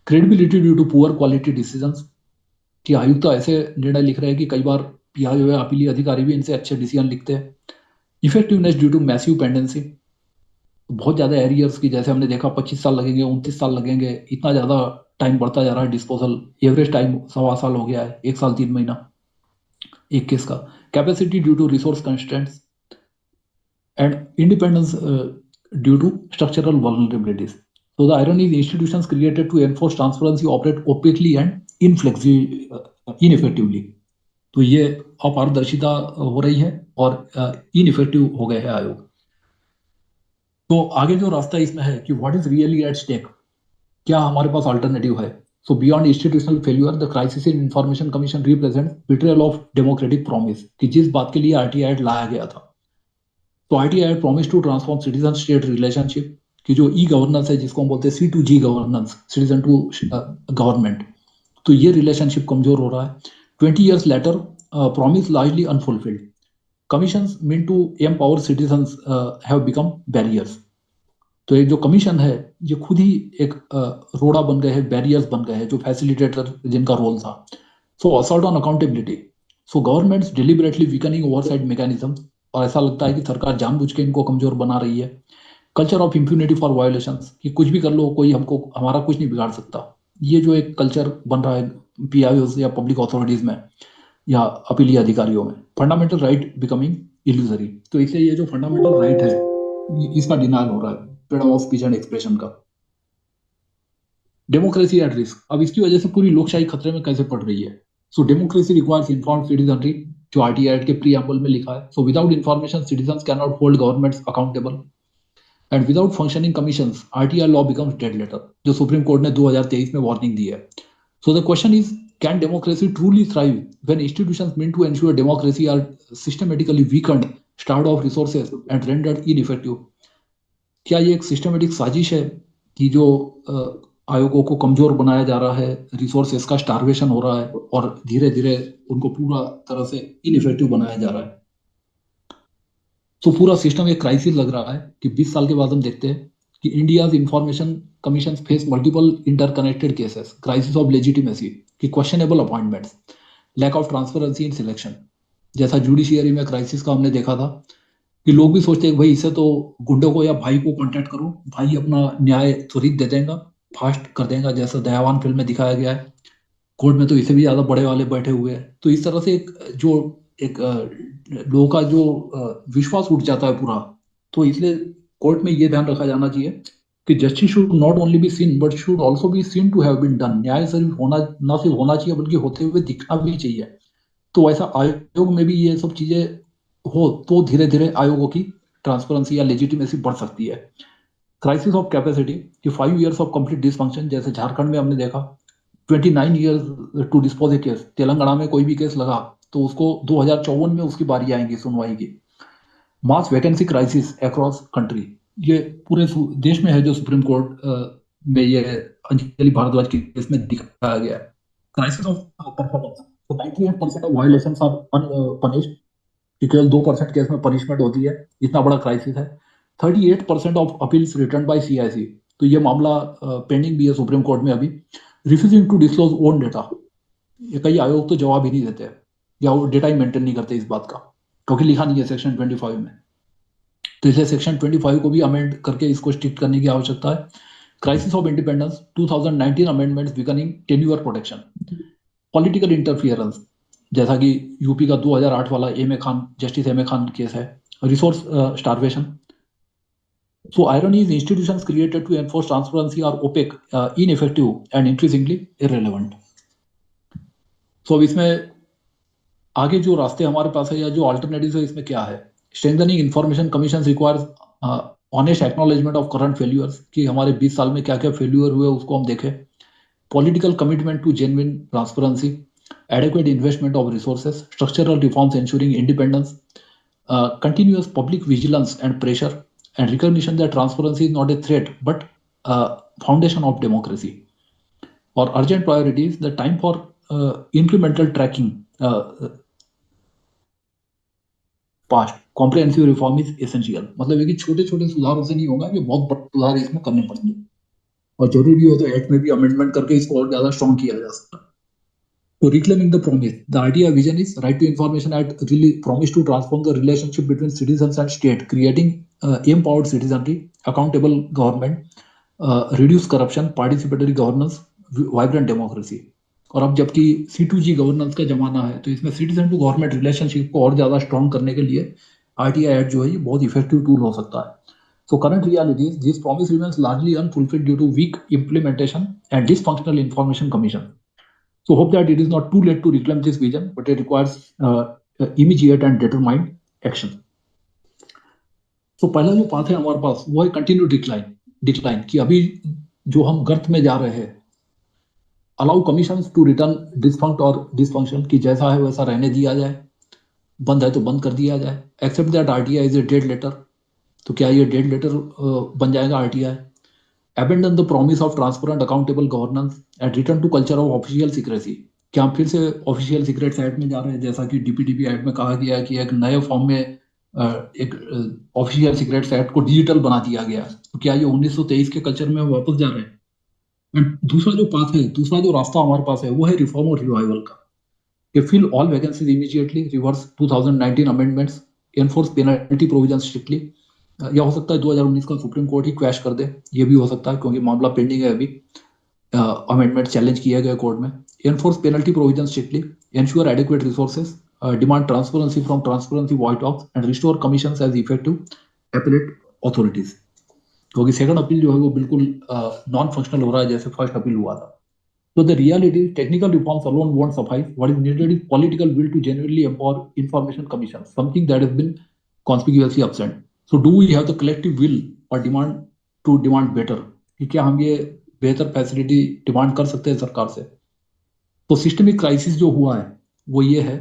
Credibility due to poor quality decisions, कि आयुक्त ऐसे निर्णय लिख रहे हैं कि कई बार पीआई या अपीली अधिकारी भी इनसे अच्छे डिसीजन लिखते हैं. Effectiveness due to massive pendency, बहुत ज़्यादा एरियर्स की, जैसे हमने देखा 25 साल लगेंगे, 29 साल लगेंगे, इतना ज़्यादा टाइम बढ़ता जा रहा है डिस्पोजल. एवरेज टाइम 1.25 साल हो गया है, 1 साल 3 महीना एक केस का. Capacity due to resource constraints and independence due to structural vulnerabilities. So the irony is institutions created to enforce transparency operate opaquely and ineffectively. तो ये अपारदर्शिता हो रही है और इनइफेक्टिव हो गए हैं आयोग. तो आगे जो रास्ता इसमें है कि what is really at stake, क्या हमारे पास अल्टरनेटिव है. So beyond institutional failure, the crisis in information commission represent betrayal of democratic promise, कि जिस बात के लिए आरटीआई एक्ट लाया गया था. तो RTI promise to transform citizen state relationship, की जो ई गवर्नेंस है, जिसको हम बोलते हैं C2G governance, citizen to government, तो ये रिलेशनशिप कमजोर हो रहा है. 20 years later, promise largely unfulfilled. Commissions meant to empower citizens have become barriers. तो एक जो कमीशन है ये खुद ही एक रोड़ा बन गए हैं, बैरियर्स बन गए हैं, जो फैसिलिटेटर जिनका रोल था. So assault on accountability, so governments deliberately weakening oversight mechanism, और ऐसा लगता है कि सरकार जानबूझ के इनको कमजोर बना रही है. Culture of impunity for violations, कि कुछ भी कर लो, कोई हमको हमारा कुछ नहीं बिगाड़ सकता. ये जो एक कल्चर बन रहा है पीआईओ या पब्लिक अथॉरिटीज में या अपीलीय अधिकारियों में. फंडामेंटल राइट बिकमिंग इल्यूजरी, तो इसलिए ये जो फंडामेंटल राइट है इसका डिनायल हो रहा है, freedom of speech and expression का. डेमोक्रेसी एट रिस्क, अब इसकी वजह से पूरी लोकशाही खतरे में कैसे पड़ रही है. So democracy requires informed citizenry, जो आरटीआई एक्ट के प्रीएम्बल में लिखा है. So without information citizens can not hold governments accountable and without functioning commissions RTI law becomes dead letter, जो सुप्रीम कोर्ट ने 2023 में वार्निंग दी है. So the question is, can democracy truly thrive when institutions meant to ensure democracy are systematically weakened, starved of resources and rendered ineffective? क्या ये एक systematic साजिश है कि जो आयोगों को कमजोर बनाया जा रहा है, रिसोर्सेस का स्टार्वेशन हो रहा है और धीरे धीरे उनको पूरा तरह से इनइफेक्टिव बनाया जा रहा है. तो पूरा सिस्टम एक क्राइसिस लग रहा है कि 20 साल के बाद हम देखते हैं कि India's information commission face multiple interconnected cases, crisis of legitimacy, कि questionable appointments, lack of transparency in selection, जैसा जुडिशियरी में क्राइसिस का हमने देखा था कि लोग भी सोचते हैं भाई इससे तो गुंडों को या भाई को कांटेक्ट करो, भाई अपना न्याय त्वरित दे देगा, फास्ट कर देगा, जैसा दयावान फिल्म में दिखाया गया है. कोर्ट में तो इससे भी ज्यादा बड़े वाले बैठे हुए हैं. तो इस तरह से एक लोगों का जो विश्वास उठ जाता है पूरा. तो इसलिए कोर्ट में ये ध्यान रखा जाना चाहिए कि justice should not only be seen but should also be seen to have been done. न्याय सिर्फ होना, ना सिर्फ होना चाहिए बल्कि होते हुए दिखना भी चाहिए. तो ऐसा आयोग में भी ये सब चीजें हो तो धीरे धीरे आयोगों की ट्रांसपेरेंसी या लेजिटिमेसी बढ़ सकती है. क्राइसिस ऑफ कैपेसिटी, कि 5 years ऑफ कंप्लीट डिसफंक्शन, जैसे झारखंड में हमने देखा 29 years to dispose a case. Telangana में कोई भी केस लगा तो उसको 2054 में उसकी बारी आएगी सुनवाई की. मास वैकेंसी क्राइसिस अक्रॉस कंट्री, ये पूरे देश में है, जो सुप्रीम कोर्ट में ये अंजलि भारद्वाज के केस में दिखाया गया है. क्राइसिस ऑफ परफॉर्मेंस, तो 98% ऑफ वायलेशंस आर अनपनिश्ड, केवल 2% केस में पनिशमेंट होती है। इतना बड़ा क्राइसिस है। 38% of appeals return by CIC, तो ये मामला पेंडिंग भी है सुप्रीम कोर्ट में अभी। Refusing to disclose own data, ये कई आयोग तो जवाब ही नहीं देते या वो डेटा ही मेंटेन नहीं करते इस बात का, क्योंकि लिखा नहीं है सेक्शन 25 में। तो इसलिए सेक्शन 25 को भी अमेंड करके इसको स्ट्रिक्ट करने की आवश्यकता है। Crisis of independence 2019 amendments weakening tenure protection. Political interference, जैसा कि यूपी का 2008 वाला M A Khan, justice M A Khan case है। Resource starvation, so irony is institutions created to enforce transparency are opaque, ineffective and increasingly irrelevant. So अब इसमें आगे जो रास्ते हमारे पास है या जो अल्टरनेटिव है इसमें क्या है? Strengthening information commission requires honest acknowledgement of current failures, कि हमारे 20 साल में क्या क्या फेल्यूअर हुए उसको हम देखें। Political commitment to genuine transparency, adequate investment of resources, structural reforms ensuring independence, continuous public vigilance and pressure, and recognition that transparency is not a threat but a foundation of democracy. Or urgent priorities, the time for incremental tracking past comprehensive reform is essential. मतलब है कि छोटे छोटे सुधारों से नहीं होगा, ये बहुत बड़े सुधार इसमें करने पड़ेंगे, और जरूरी हो तो एक्ट में भी अमेंडमेंट करके इसको और ज्यादा स्ट्रॉन्ग किया जा सकता है। So reclaiming the promise, the idea vision is Right to Information Act really promised to transform the relationship between citizens and state, creating empowered citizenry, accountable government, reduce corruption, participatory governance, vibrant democracy. और अब जबकि C2G governance का जमाना है, तो इसमें citizen to government relationship को और ज्यादा स्ट्रॉन्ग करने के लिए आरटीआई एक्ट जो है ये बहुत इफेक्टिव टूल हो सकता है। So current reality is this promise remains largely unfulfilled due to weak implementation and dysfunctional information commission. So hope that it is not too late to reclaim this vision, but it requires immediate and determined action. So पहला जो path है हमारे पास वो है continue decline, कि अभी जो हम गर्त में जा रहे हैं, अलाउ कमीशन टू रिटर्न डिस्फंक्ट और डिसफंक्शन, की जैसा है वैसा रहने दिया जाए, बंद है तो बंद कर दिया जाए। Except that RTI is a dead letter, तो क्या ये डेड लेटर बन जाएगा RTI? Abandon the promise of transparent, accountable governance and return to culture of official secrecy. क्या हम फिर से ऑफिशियल सीक्रेट्स एक्ट में जा रहे हैं, जैसा कि डीपीडीपी एक्ट में कहा गया है कि एक नए फॉर्म में एक ऑफिशियल सीक्रेट्स एक्ट को डिजिटल बना दिया गया। तो क्या ये 1923 के कल्चर में वापस जा रहे हैं? एंड दूसरा जो पाथ है, दूसरा जो रास्ता हमारे पास है वो है रिफॉर्म और रिवाइवल का, कि fill all vacancies immediately, reverse 2019 amendments, enforce penalty provision strictly. या हो सकता है 2019 का सुप्रीम कोर्ट ही क्रैश कर दे, ये भी हो सकता है क्योंकि मामला पेंडिंग है अभी, अमेंडमेंट चैलेंज किया गया कोर्ट में। Enforce penalty provision strictly, ensure adequate resources, demand transparency from transparency watchdogs and restore commissions as effective appellate authorities, क्योंकि सेकंड अपील जो है वो बिल्कुल नॉन फंक्शनल हो रहा है जैसे फर्स्ट अपील हुआ था। So the reality is technical reforms alone won't suffice. What is needed is political will to genuinely empower information commission, something that has been conspicuously absent. So do we have the collective will or demand better? कि क्या हम ये बेहतर facility demand कर सकते हैं सरकार से? तो सिस्टमिक क्राइसिस जो हुआ है वो ये है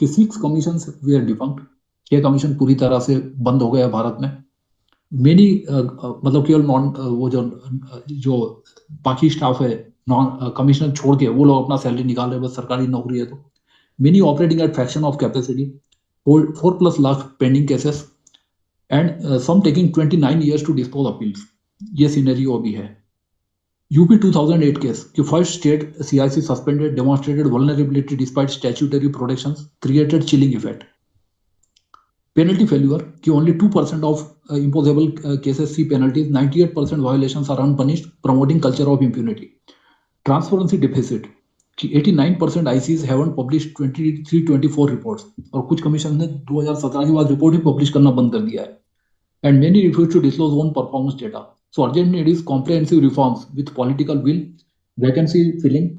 कि 6 कमीशन वे आर डिफंक्ट, 6 कमीशन पूरी तरह से बंद हो गए भारत में। मेनी मतलब केवल नॉन वो जो बाकी स्टाफ है नॉन कमिश्नर छोड़ के वो लोग अपना सैलरी निकाल रहे हैं, बस सरकारी नौकरी है तो। Many operating at fraction of capacity, 4+ lakh pending cases and some taking 29 years to dispose appeals, ये सिनेरियो अभी है। यूपी 2008 केस कि first state CIC suspended, demonstrated vulnerability despite statutory protections, created chilling effect. Penalty failure कि only 2% of imposable cases see penalties, 98% violations are unpunished, promoting culture of impunity. Transparency deficit कि 89% ICs haven't published 23-24 reports, और कुछ commission ने 2017 के बाद report ही publish करना बंद कर दिया है। And many refuse to disclose own performance data. So urgent need is comprehensive reforms with political will, vacancy filling,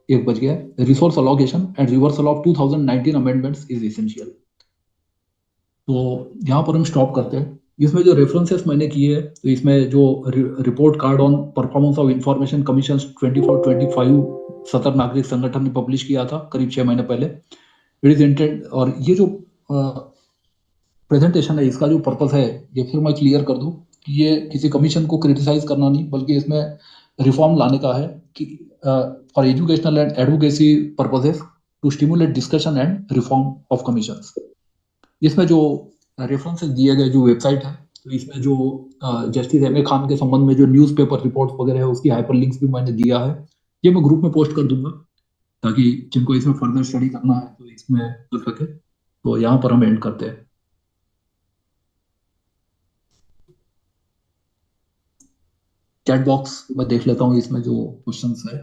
एक बच गया, resource allocation and reversal of 2019 amendments is essential. तो यहाँ पर हम स्टॉप करते हैं। इसमें जो रेफरेंसेस मैंने किए हैं, तो इसमें जो report card on performance of information commission 24-25 सतर नागरिक संगठन ने पब्लिश किया था करीब 6 महीने पहले। इट इज इंटेंट, और ये जो प्रेजेंटेशन है इसका जो पर्पस है ये फिर मैं क्लियर कर दूं कि ये किसी कमीशन को क्रिटिसाइज करना नहीं, बल्कि इसमें रिफॉर्म लाने का है for educational and advocacy purposes to stimulate discussion and reform of commissions. इसमें जो रेफरेंसेस दिए गए जो वेबसाइट है, तो इसमें जो जस्टिस एम ए खान के संबंध में जो न्यूज़पेपर रिपोर्ट वगैरह है उसकी हाइपरलिंक्स भी मैंने दिया है, ये मैं ग्रुप में पोस्ट कर दूंगा ताकि जिनको इसमें फर्दर स्टडी करना है तो इसमें कर सके। तो यहाँ पर हम एंड करते हैं। चैट बॉक्स मैं देख लेता हूँ इसमें जो क्वेश्चंस है।